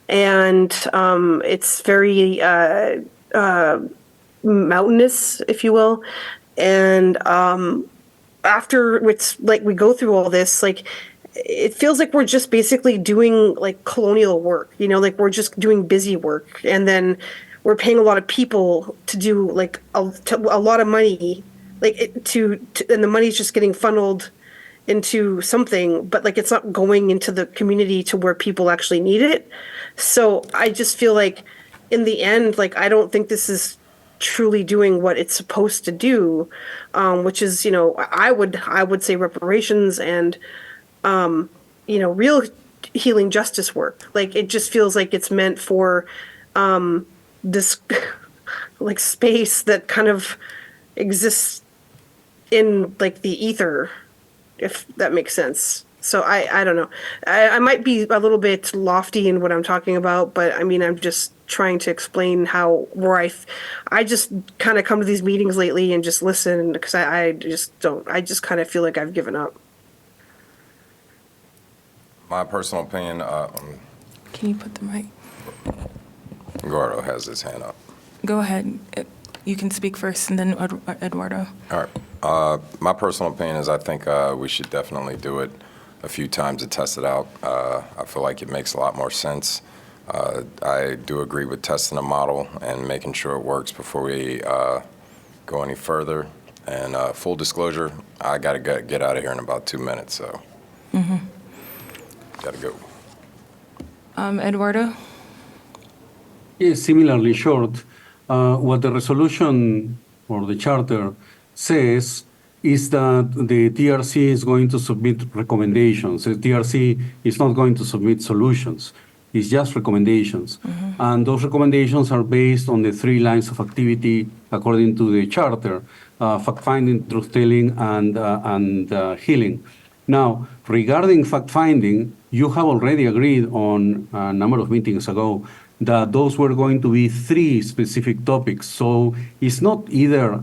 Speaker 3: And it's very mountainous, if you will. And after it's like we go through all this, like it feels like we're just basically doing like colonial work, you know, like we're just doing busy work, and then we're paying a lot of people to do like a lot of money, like and the money's just getting funneled into something, but like it's not going into the community to where people actually need it. So I just feel like in the end, like I don't think this is truly doing what it's supposed to do, which is, you know, I would say reparations and you know, real healing justice work. Like it just feels like it's meant for this like space that kind of exists in like the ether, if that makes sense. So I don't know. I might be a little bit lofty in what I'm talking about, but I mean, I'm just trying to explain where I just kind of come to these meetings lately and just listen because I just kind of feel like I've given up.
Speaker 5: My personal opinion,
Speaker 1: Can you put the mic?
Speaker 5: Eduardo has his hand up.
Speaker 1: Go ahead. You can speak first and then Eduardo.
Speaker 5: All right. My personal opinion is I think we should definitely do it a few times to test it out. I feel like it makes a lot more sense. I do agree with testing a model and making sure it works before we go any further. And full disclosure, I got to get out of here in about 2 minutes, so got to go.
Speaker 1: Eduardo?
Speaker 15: Yes, similarly short. What the resolution or the charter says is that the TRC is going to submit recommendations. The TRC is not going to submit solutions. It's just recommendations. And those recommendations are based on the 3 lines of activity according to the charter, fact-finding, truth-telling, and healing. Now, regarding fact-finding, you have already agreed on a number of meetings ago that those were going to be 3 specific topics. So it's not either,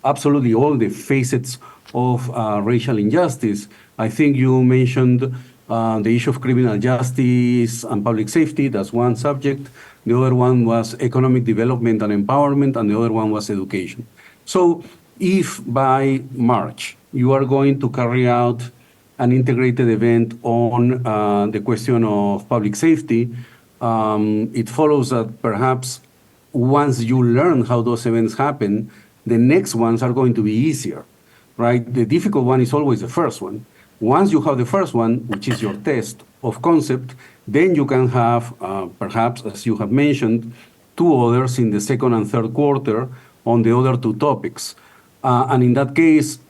Speaker 15: absolutely all the facets of racial injustice. I think you mentioned the issue of criminal justice and public safety. That's one subject. The other one was economic development and empowerment, and the other one was education. So if by March you are going to carry out an integrated event on the question of public safety, it follows that perhaps once you learn how those events happen, the next ones are going to be easier, right? The difficult one is always the first one. Once you have the first one, which is your test of concept, then you can have, perhaps, as you have mentioned, 2 others in the second and third quarter on the other 2 topics. And in that case,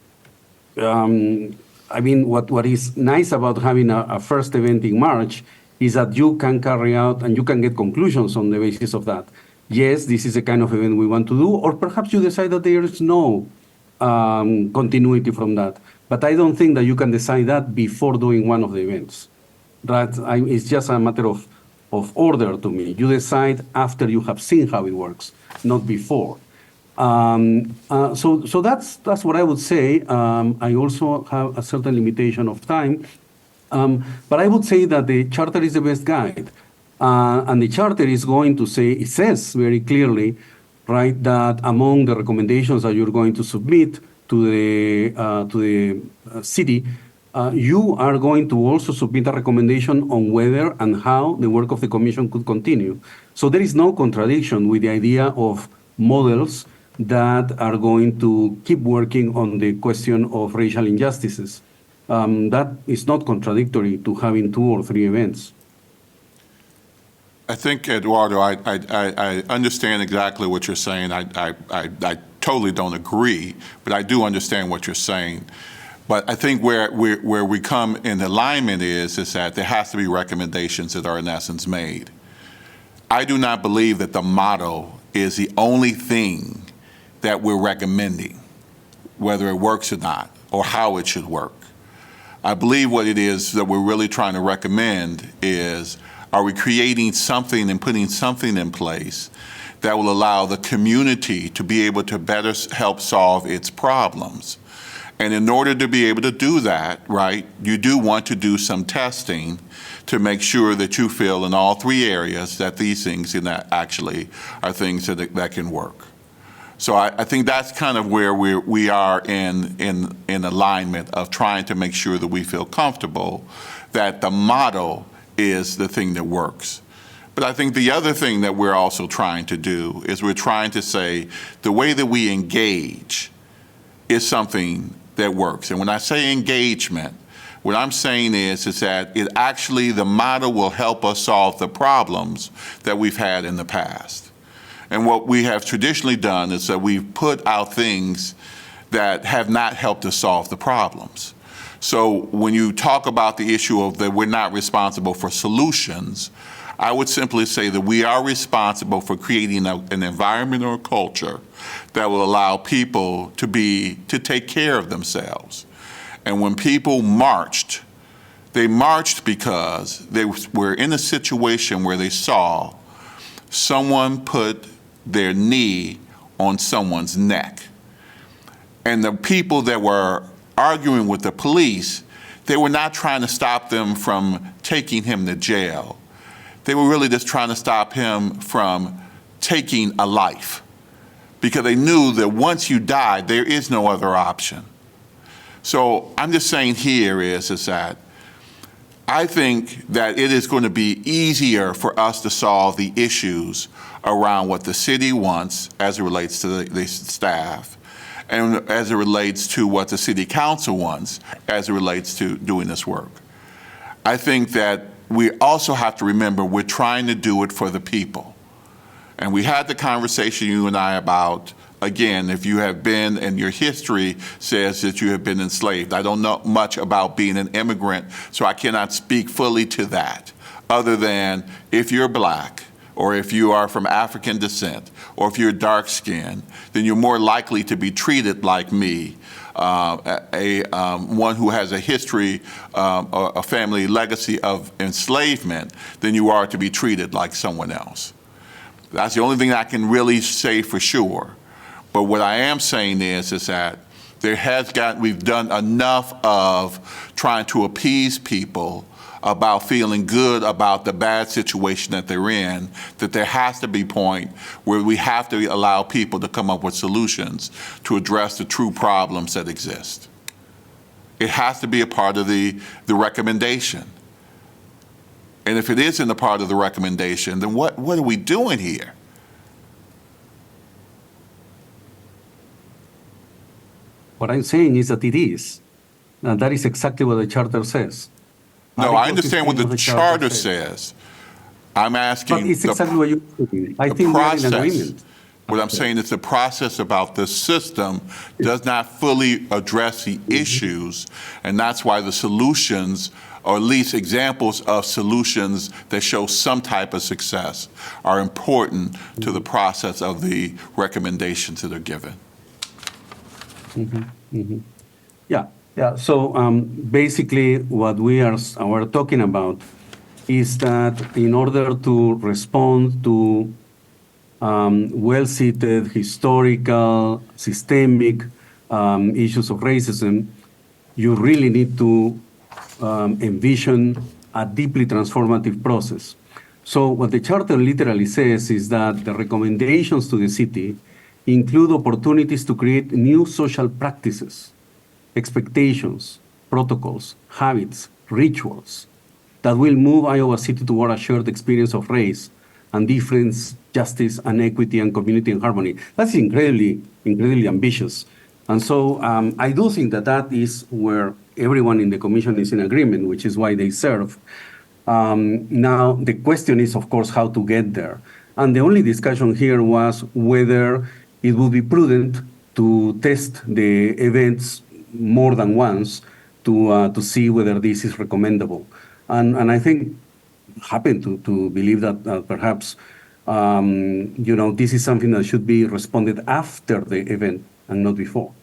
Speaker 15: what is nice about having a first event in March is that you can carry out and you can get conclusions on the basis of that. Yes, this is the kind of event we want to do, or perhaps you decide that there is no continuity from that. But I don't think that you can decide that before doing one of the events. It's just a matter of order to me. You decide after you have seen how it works, not before. So that's what I would say. I also have a certain limitation of time. But I would say that the charter is the best guide. And the charter is going to say, it says very clearly, right, that among the recommendations that you're going to submit to the city, you are going to also submit a recommendation on whether and how the work of the commission could continue. So there is no contradiction with the idea of models that are going to keep working on the question of racial injustices. That is not contradictory to having 2 or 3 events.
Speaker 14: I think, Eduardo, I understand exactly what you're saying. I totally don't agree, but I do understand what you're saying. But I think where we come in alignment is that there has to be recommendations that are in essence made. I do not believe that the model is the only thing that we're recommending, whether it works or not, or how it should work. I believe what it is that we're really trying to recommend is, are we creating something and putting something in place that will allow the community to be able to better help solve its problems? And in order to be able to do that, right, you do want to do some testing to make sure that you feel in all 3 areas that these things actually are things that can work. So I think that's kind of where we are in alignment of trying to make sure that we feel comfortable that the model is the thing that works. But I think the other thing that we're also trying to do is we're trying to say the way that we engage is something that works. And when I say engagement, what I'm saying is that it actually, the model will help us solve the problems that we've had in the past. And what we have traditionally done is that we've put out things that have not helped us solve the problems. So when you talk about the issue of that we're not responsible for solutions, I would simply say that we are responsible for creating an environment or a culture that will allow people to take care of themselves. And when people marched, they marched because they were in a situation where they saw someone put their knee on someone's neck. And the people that were arguing with the police, they were not trying to stop them from taking him to jail. They were really just trying to stop him from taking a life, because they knew that once you die, there is no other option. So I'm just saying here is that I think that it is going to be easier for us to solve the issues around what the city wants as it relates to the staff, and as it relates to what the city council wants as it relates to doing this work. I think that we also have to remember we're trying to do it for the people. And we had the conversation, you and I, about again, if you have been, and your history says that you have been enslaved. I don't know much about being an immigrant, so I cannot speak fully to that, other than if you're black, or if you are from African descent, or if you're dark skinned, then you're more likely to be treated like me, one who has a history, a family legacy of enslavement, than you are to be treated like someone else. That's the only thing I can really say for sure. But what I am saying is that we've done enough of trying to appease people about feeling good about the bad situation that they're in, that there has to be a point where we have to allow people to come up with solutions to address the true problems that exist. It has to be a part of the recommendation. And if it isn't a part of the recommendation, then what are we doing here?
Speaker 15: What I'm saying is that it is. And that is exactly what the charter says.
Speaker 14: No, I understand what the charter says. I'm asking
Speaker 15: but it's exactly what you're saying. I think we're in agreement.
Speaker 14: What I'm saying is the process about the system does not fully address the issues, and that's why the solutions, or at least examples of solutions that show some type of success, are important to the process of the recommendations that are given.
Speaker 15: Yeah. Yeah, so basically what we're talking about is that in order to respond to well-seated, historical, systemic issues of racism, you really need to envision a deeply transformative process. So what the charter literally says is that the recommendations to the city include opportunities to create new social practices, expectations, protocols, habits, rituals that will move Iowa City toward a shared experience of race and difference, justice, and equity, and community and harmony. That's incredibly, incredibly ambitious. And so I do think that that is where everyone in the commission is in agreement, which is why they serve. Now, the question is, of course, how to get there. And the only discussion here was whether it would be prudent to test the events more than once to see whether this is recommendable. And I think happen to believe that perhaps this is something that should be responded after the event and not before.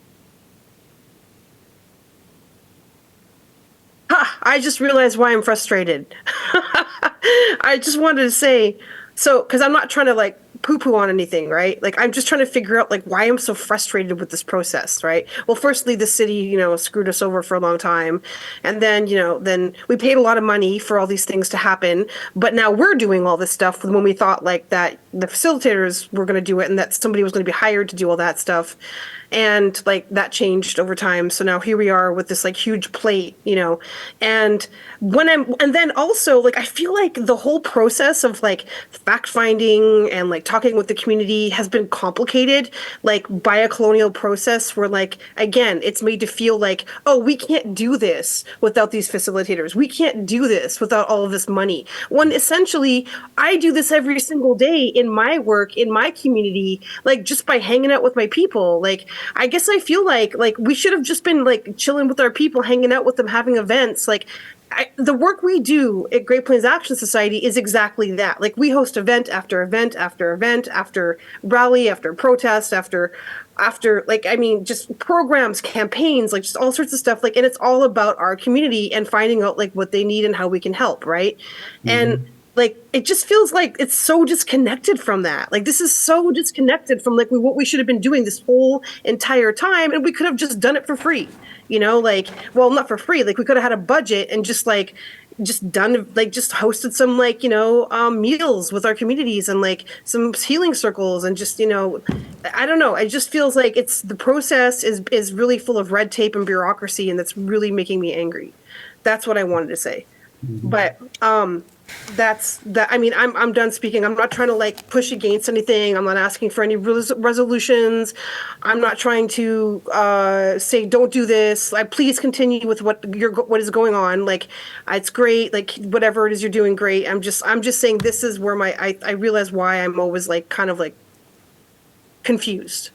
Speaker 3: I just realized why I'm frustrated. I just wanted to say, so, because I'm not trying to like poo-poo on anything, right? Like, I'm just trying to figure out like why I'm so frustrated with this process, right? Well, firstly, the city, screwed us over for a long time. And then, then we paid a lot of money for all these things to happen. But now we're doing all this stuff when we thought like that the facilitators were going to do it and that somebody was going to be hired to do all that stuff. And like that changed over time. So now here we are with this like huge plate, and then also like I feel like the whole process of like fact finding and like talking with the community has been complicated, like by a colonial process where like, again, it's made to feel like, oh, we can't do this without these facilitators. We can't do this without all of this money. When essentially I do this every single day in my work, in my community, like just by hanging out with my people. Like, I guess I feel like we should have just been like chilling with our people, hanging out with them, having events. Like the work we do at Great Plains Action Society is exactly that. Like we host event after event after event, after rally, after protest, after like, I mean, just programs, campaigns, like just all sorts of stuff. Like, and it's all about our community and finding out like what they need and how we can help. Right. Mm-hmm. And like, it just feels like it's so disconnected from that. Like, this is so disconnected from like what we should have been doing this whole entire time. And we could have just done it for free, like, well, not for free. Like we could have had a budget and just hosted some like, meals with our communities and like some healing circles and just, I don't know. It just feels like the process is really full of red tape and bureaucracy. And that's really making me angry. That's what I wanted to say. Mm-hmm. But, that's that. I mean, I'm done speaking. I'm not trying to like push against anything. I'm not asking for any resolutions. I'm not trying to say don't do this. Like, please continue with what is going on. Like, it's great. Like, whatever it is you're doing, great. I'm just saying this is where I realize why I'm always like kind of like confused.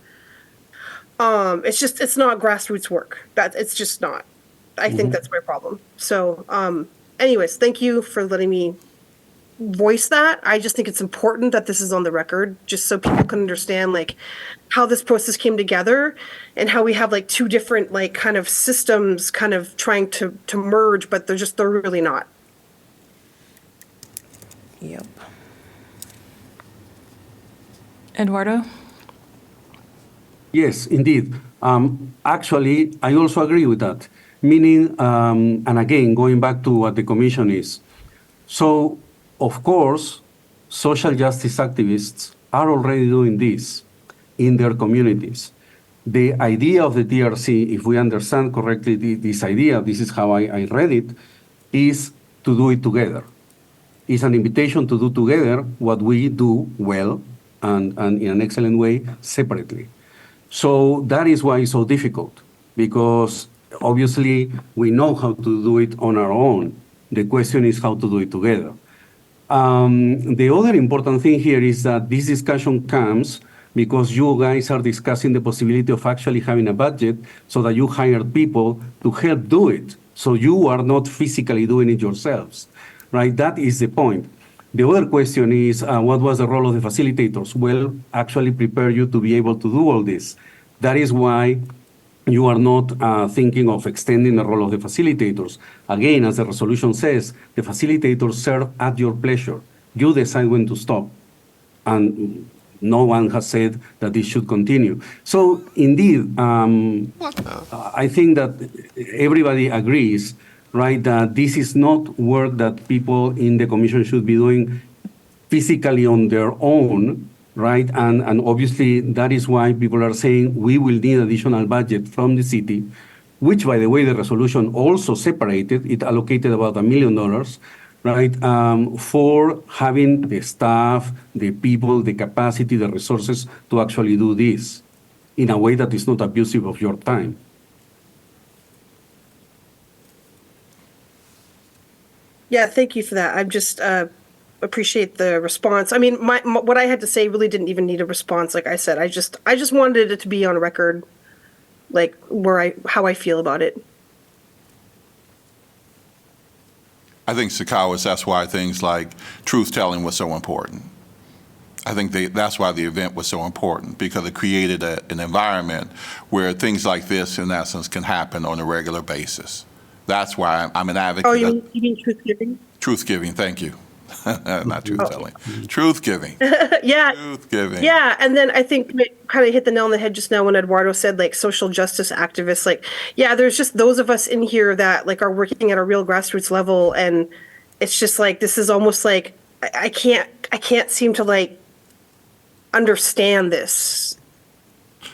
Speaker 3: It's not grassroots work. It's just not. I think that's my problem. So, anyways, thank you for letting me voice that. I just think it's important that this is on the record, just so people can understand like how this process came together and how we have like two different like kind of systems kind of trying to merge, but they're really not.
Speaker 4: Yep.
Speaker 1: Eduardo?
Speaker 15: Yes, indeed. Actually, I also agree with that. Meaning, and again, going back to what the commission is. So, of course, social justice activists are already doing this in their communities. The idea of the TRC, if we understand correctly this idea, this is how I read it, is to do it together. It's an invitation to do together what we do well and in an excellent way separately. So that is why it's so difficult, because obviously we know how to do it on our own. The question is how to do it together. The other important thing here is that this discussion comes because you guys are discussing the possibility of actually having a budget so that you hire people to help do it. So you are not physically doing it yourselves, right? That is the point. The other question is, what was the role of the facilitators? Well, actually prepare you to be able to do all this. That is why you are not thinking of extending the role of the facilitators. Again, as the resolution says, the facilitators serve at your pleasure. You decide when to stop. And no one has said that this should continue. So indeed, I think that everybody agrees, right, that this is not work that people in the commission should be doing physically on their own, right? And obviously that is why people are saying we will need additional budget from the city, which, by the way, the resolution also separated. It allocated about $1 million, right, for having the staff, the people, the capacity, the resources to actually do this in a way that is not abusive of your time.
Speaker 3: Yeah, thank you for that. I just appreciate the response. I mean, my what I had to say really didn't even need a response. Like I said, I just wanted it to be on record, like how I feel about it.
Speaker 14: I think Sakawas, that's why things like truth-telling was so important. I think that's why the event was so important, because it created an environment where things like this, in essence, can happen on a regular basis. That's why I'm an advocate.
Speaker 3: Oh, you mean truth-giving?
Speaker 14: Truth-giving, thank you. Not truth-telling. Truth-giving.
Speaker 3: Yeah.
Speaker 14: Truth-giving.
Speaker 3: Yeah, and then I think it kind of hit the nail on the head just now when Eduardo said, like, social justice activists. Like, yeah, there's just those of us in here that, like, are working at a real grassroots level, and it's just, like, this is almost like, I can't seem to, like, understand this.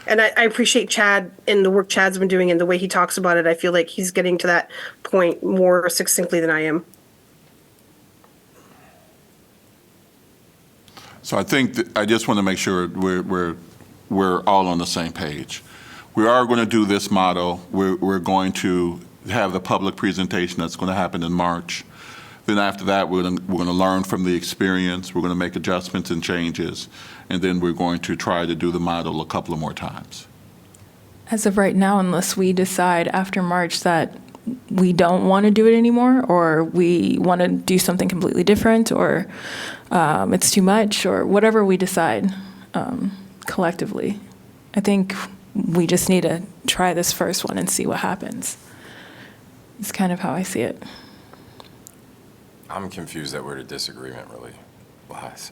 Speaker 3: And I appreciate Chad and the work Chad's been doing and the way he talks about it. I feel like he's getting to that point more succinctly than I am.
Speaker 14: So I think I just want to make sure we're all on the same page. We are going to do this model. We're going to have the public presentation that's going to happen in March. Then after that, we're going to learn from the experience. We're going to make adjustments and changes, and then we're going to try to do the model a couple of more times.
Speaker 1: As of right now, unless we decide after March that we don't want to do it anymore, or we want to do something completely different, or it's too much, or whatever we decide collectively, I think we just need to try this first one and see what happens. It's kind of how I see it.
Speaker 5: I'm confused at where the disagreement really lies.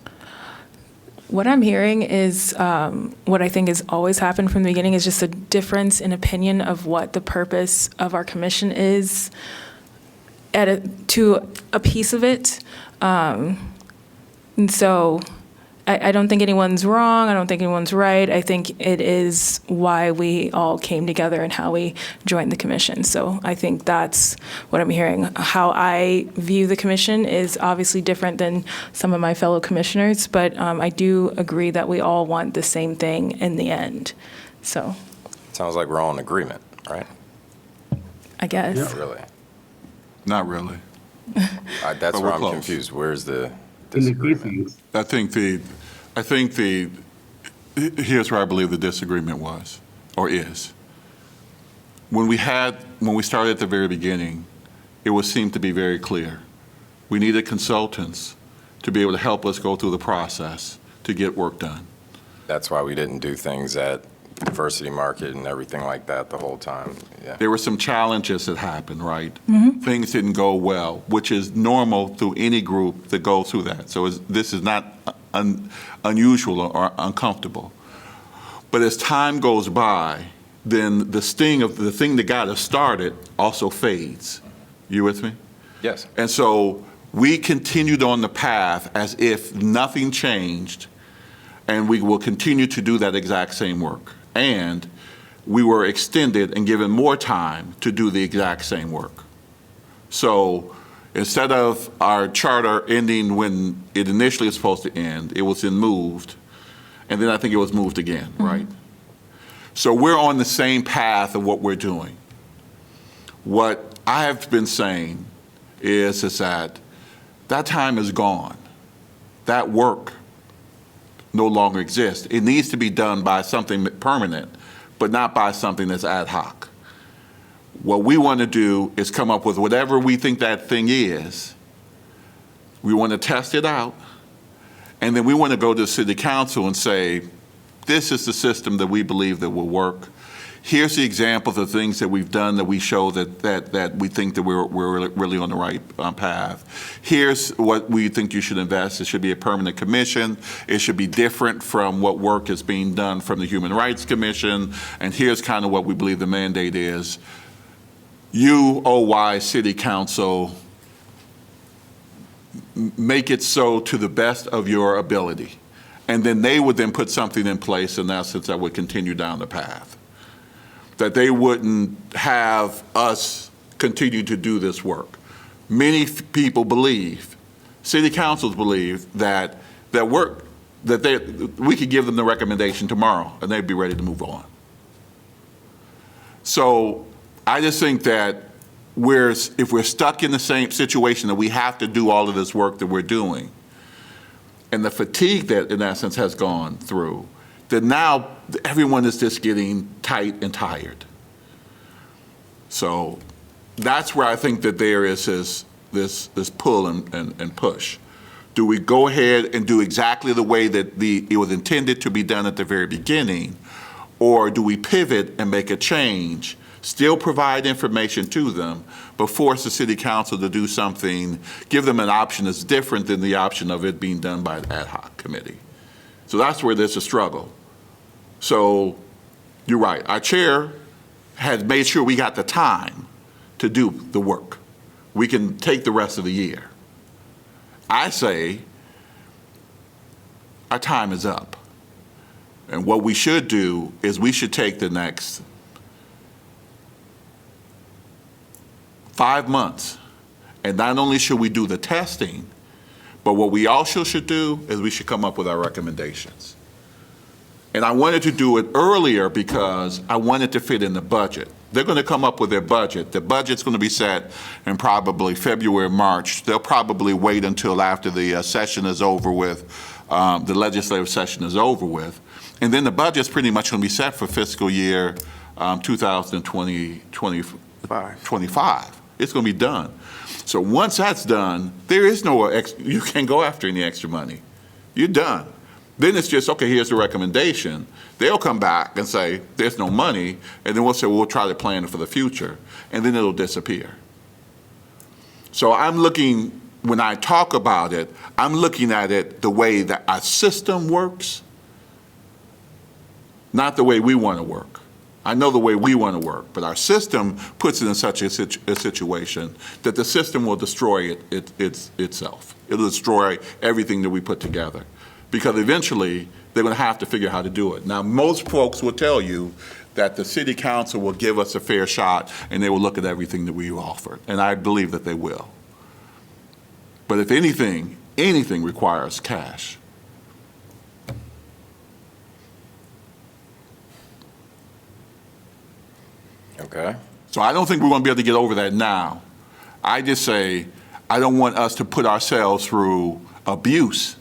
Speaker 1: What I'm hearing is what I think has always happened from the beginning is just a difference in opinion of what the purpose of our commission is to a piece of it. And so I don't think anyone's wrong. I don't think anyone's right. I think it is why we all came together and how we joined the commission. So I think that's what I'm hearing. How I view the commission is obviously different than some of my fellow commissioners, but I do agree that we all want the same thing in the end. So
Speaker 5: Sounds like we're all in agreement, right?
Speaker 1: I guess.
Speaker 5: Not really.
Speaker 14: Not really.
Speaker 5: That's where I'm confused. Where's the disagreement?
Speaker 14: I think here's where I believe the disagreement was. or is. When we started at the very beginning, it seemed to be very clear. We needed consultants to be able to help us go through the process to get work done.
Speaker 5: That's why we didn't do things at Diversity Market and everything like that the whole time. Yeah.
Speaker 14: There were some challenges that happened, right? Things didn't go well, which is normal through any group that goes through that. So this is not unusual or uncomfortable. But as time goes by, then the sting of the thing that got us started also fades. You with me?
Speaker 5: Yes.
Speaker 14: And so we continued on the path as if nothing changed, and we will continue to do that exact same work. And we were extended and given more time to do the exact same work. So instead of our charter ending when it initially was supposed to end, it was then moved, and then I think it was moved again, right? So we're on the same path of what we're doing. What I have been saying is that time is gone. That work no longer exists. It needs to be done by something permanent, but not by something that's ad hoc. What we want to do is come up with whatever we think that thing is. We want to test it out, and then we want to go to the city council and say, this is the system that we believe that will work. Here's the examples of things that we've done that we show that we think that we're really on the right path. Here's what we think you should invest. It should be a permanent commission. It should be different from what work is being done from the Human Rights Commission. And here's kind of what we believe the mandate is. You, OY City Council, make it so to the best of your ability. And then they would then put something in place, in essence, that would continue down the path. That they wouldn't have us continue to do this work. Many people believe, city councils believe, that we could give them the recommendation tomorrow and they'd be ready to move on. So I just think that if we're stuck in the same situation that we have to do all of this work that we're doing, and the fatigue that in essence has gone through, that now everyone is just getting tight and tired. So that's where I think that there is this pull and push. Do we go ahead and do exactly the way that it was intended to be done at the very beginning, or do we pivot and make a change, still provide information to them, but force the city council to do something, give them an option that's different than the option of it being done by an ad hoc committee? So that's where there's a struggle. So you're right. Our chair has made sure we got the time to do the work. We can take the rest of the year. I say our time is up. And what we should do is we should take the next 5 months, and not only should we do the testing, but what we also should do is we should come up with our recommendations. And I wanted to do it earlier because I wanted to fit in the budget. They're going to come up with their budget. The budget's going to be set in probably February, March. They'll probably wait until after the session is over with, the legislative session is over with. And then the budget's pretty much going to be set for fiscal year 2025. It's going to be done. So once that's done, there is you can't go after any extra money. You're done. Then it's just, okay, here's the recommendation. They'll come back and say, there's no money, and then we'll say, well, we'll try to plan it for the future, and then it'll disappear. So when I talk about it, I'm looking at it the way that our system works, not the way we want to work. I know the way we want to work, but our system puts it in such a situation that the system will destroy itself. It'll destroy everything that we put together, because eventually they're going to have to figure out how to do it. Now, most folks will tell you that the city council will give us a fair shot and they will look at everything that we've offered, and I believe that they will. But if anything requires cash.
Speaker 5: Okay.
Speaker 14: So I don't think we're going to be able to get over that now. I just say, I don't want us to put ourselves through abuse,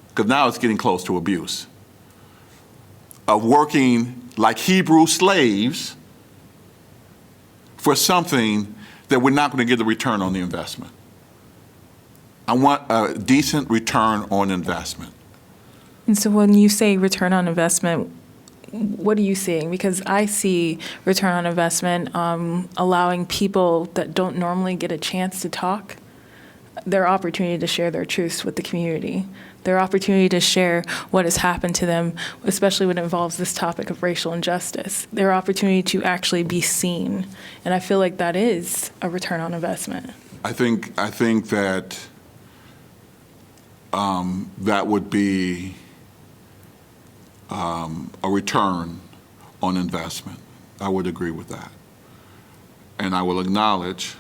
Speaker 14: because now it's getting close to abuse, of working like Hebrew slaves for something that we're not going to get a return on the investment. I want a decent return on investment.
Speaker 1: And so when you say return on investment, what are you seeing? Because I see return on investment allowing people that don't normally get a chance to talk their opportunity to share their truths with the community, their opportunity to share what has happened to them, especially when it involves this topic of racial injustice, their opportunity to actually be seen. And I feel like that is a return on investment.
Speaker 14: I think that that would be a return on investment. I would agree with that. And I will acknowledge,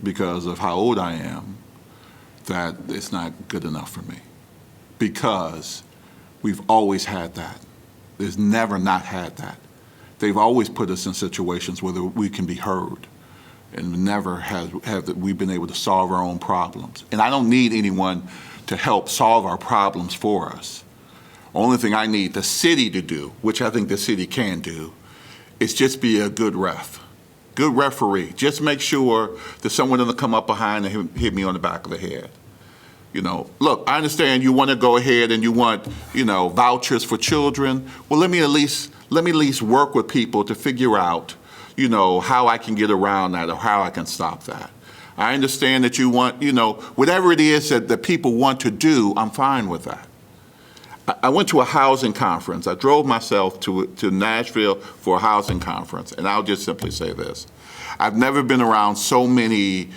Speaker 14: because of how old I am, that it's not good enough for me. Because we've always had that. There's never not had that. They've always put us in situations where we can be heard. And never have we been able to solve our own problems. And I don't need anyone to help solve our problems for us. Only thing I need the city to do, which I think the city can do, is just be a good referee. Just make sure that someone doesn't come up behind and hit me on the back of the head. You know, look, I understand you want to go ahead and you want, vouchers for children. Well, let me at least work with people to figure out, how I can get around that or how I can stop that. I understand that you want, whatever it is that people want to do, I'm fine with that. I went to a housing conference. I drove myself to Nashville for a housing conference, and I'll just simply say this. I've never been around so many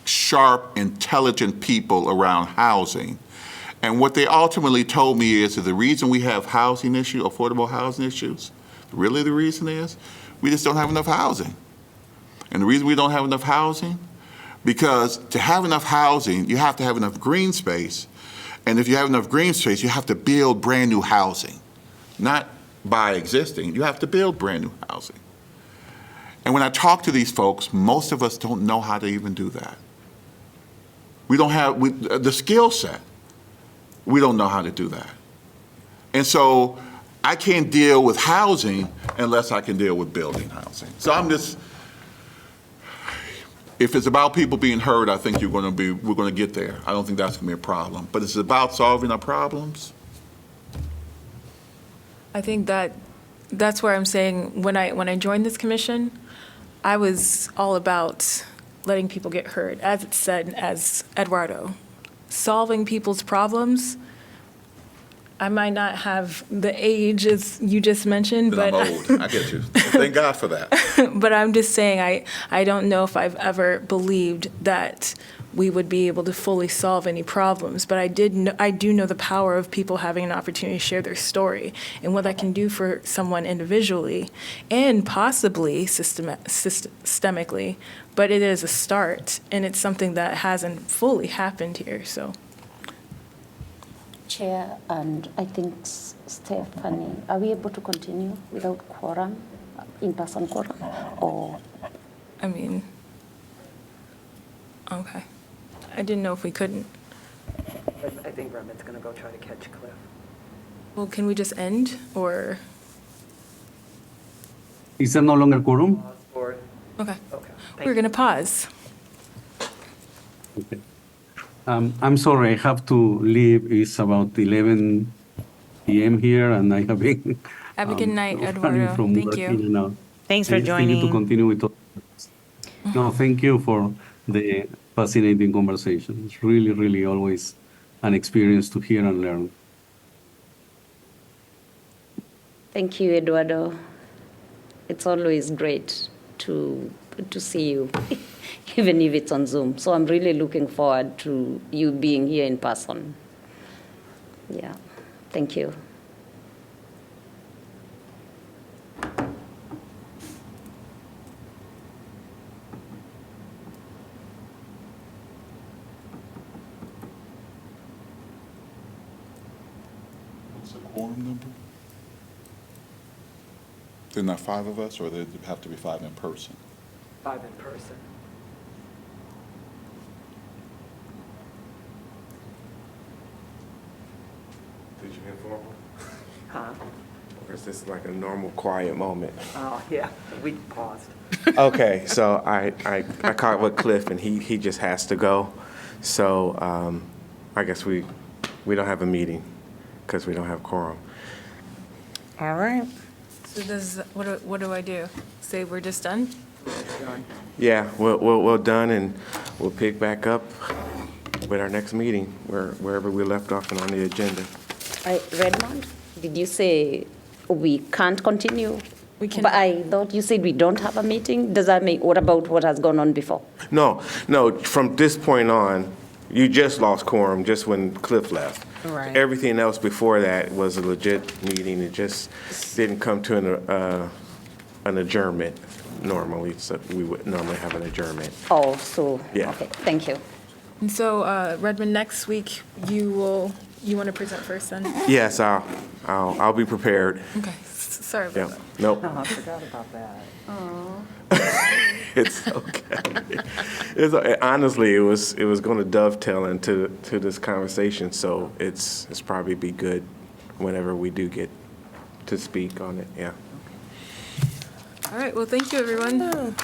Speaker 14: sharp, intelligent people around housing. And what they ultimately told me is that the reason we have housing issues, affordable housing issues, really the reason is we just don't have enough housing. And the reason we don't have enough housing, because to have enough housing, you have to have enough green space. And if you have enough green space, you have to build brand new housing, not buy existing. You have to build brand new housing. And when I talk to these folks, most of us don't know how to even do that. We don't have the skill set. We don't know how to do that. And so I can't deal with housing unless I can deal with building housing. So if it's about people being heard, I think we're going to get there. I don't think that's going to be a problem. But it's about solving our problems.
Speaker 1: I think that's where I'm saying when I joined this commission, I was all about letting people get heard, as it said, as Eduardo, solving people's problems. I might not have the age as you just mentioned, but
Speaker 14: I'm old. I get you. Thank God for that.
Speaker 1: But I'm just saying I don't know if I've ever believed that we would be able to fully solve any problems. But I do know the power of people having an opportunity to share their story and what that can do for someone individually and possibly systemically. But it is a start, and it's something that hasn't fully happened here. So.
Speaker 8: Chair, and I think Stephanie, are we able to continue without quorum, in-person quorum, or?
Speaker 1: I mean, okay. I didn't know if we couldn't.
Speaker 2: I think Remit's going to go try to catch Cliff.
Speaker 1: Well, can we just end, or?
Speaker 15: Is there no longer quorum?
Speaker 1: Okay. We're going to pause.
Speaker 15: Okay. I'm sorry, I have to leave. It's about 11 p.m. here, and I have been.
Speaker 1: Have a good night,
Speaker 15: running
Speaker 1: Eduardo.
Speaker 15: from
Speaker 1: Thank
Speaker 15: work
Speaker 1: you.
Speaker 15: in and out.
Speaker 4: Thanks for
Speaker 15: I still need to
Speaker 4: joining.
Speaker 15: continue with. No, thank you for the fascinating conversation. It's really, really always an experience to hear and learn.
Speaker 8: Thank you, Eduardo. It's always great to see you, even if it's on Zoom. So I'm really looking forward to you being here in person. Yeah, thank you.
Speaker 14: What's the quorum number? There are not 5 of us, or there have to be 5 in person?
Speaker 2: 5 in person.
Speaker 11: Teaching informal?
Speaker 2: Huh?
Speaker 11: Or is this like a normal quiet moment?
Speaker 2: Oh, yeah, we paused.
Speaker 11: Okay, so I caught with Cliff, and he just has to go. So I guess we don't have a meeting because we don't have quorum.
Speaker 4: All right.
Speaker 1: So what do I do? Say we're just done?
Speaker 11: Yeah, we're done, and we'll pick back up with our next meeting, wherever we left off and on the agenda.
Speaker 8: Redmond, did you say we can't continue?
Speaker 1: We can.
Speaker 8: But I thought you said we don't have a meeting. Does that mean, what about what has gone on before?
Speaker 11: No, from this point on, you just lost quorum just when Cliff left.
Speaker 4: Right.
Speaker 11: Everything else before that was a legit meeting. It just didn't come to an adjournment normally, so we would normally have an adjournment.
Speaker 8: Oh, so,
Speaker 11: Yeah.
Speaker 8: okay, thank you.
Speaker 1: And so, Redmond, next week, you want to present first then?
Speaker 11: Yes, I'll be prepared.
Speaker 1: Okay, sorry about
Speaker 11: Yeah,
Speaker 1: that.
Speaker 11: nope.
Speaker 2: Oh, I forgot about that.
Speaker 11: It's okay. Honestly, it was going to dovetail into this conversation, so it's probably be good whenever we do get to speak on it. Yeah.
Speaker 1: All right, well, thank you, everyone.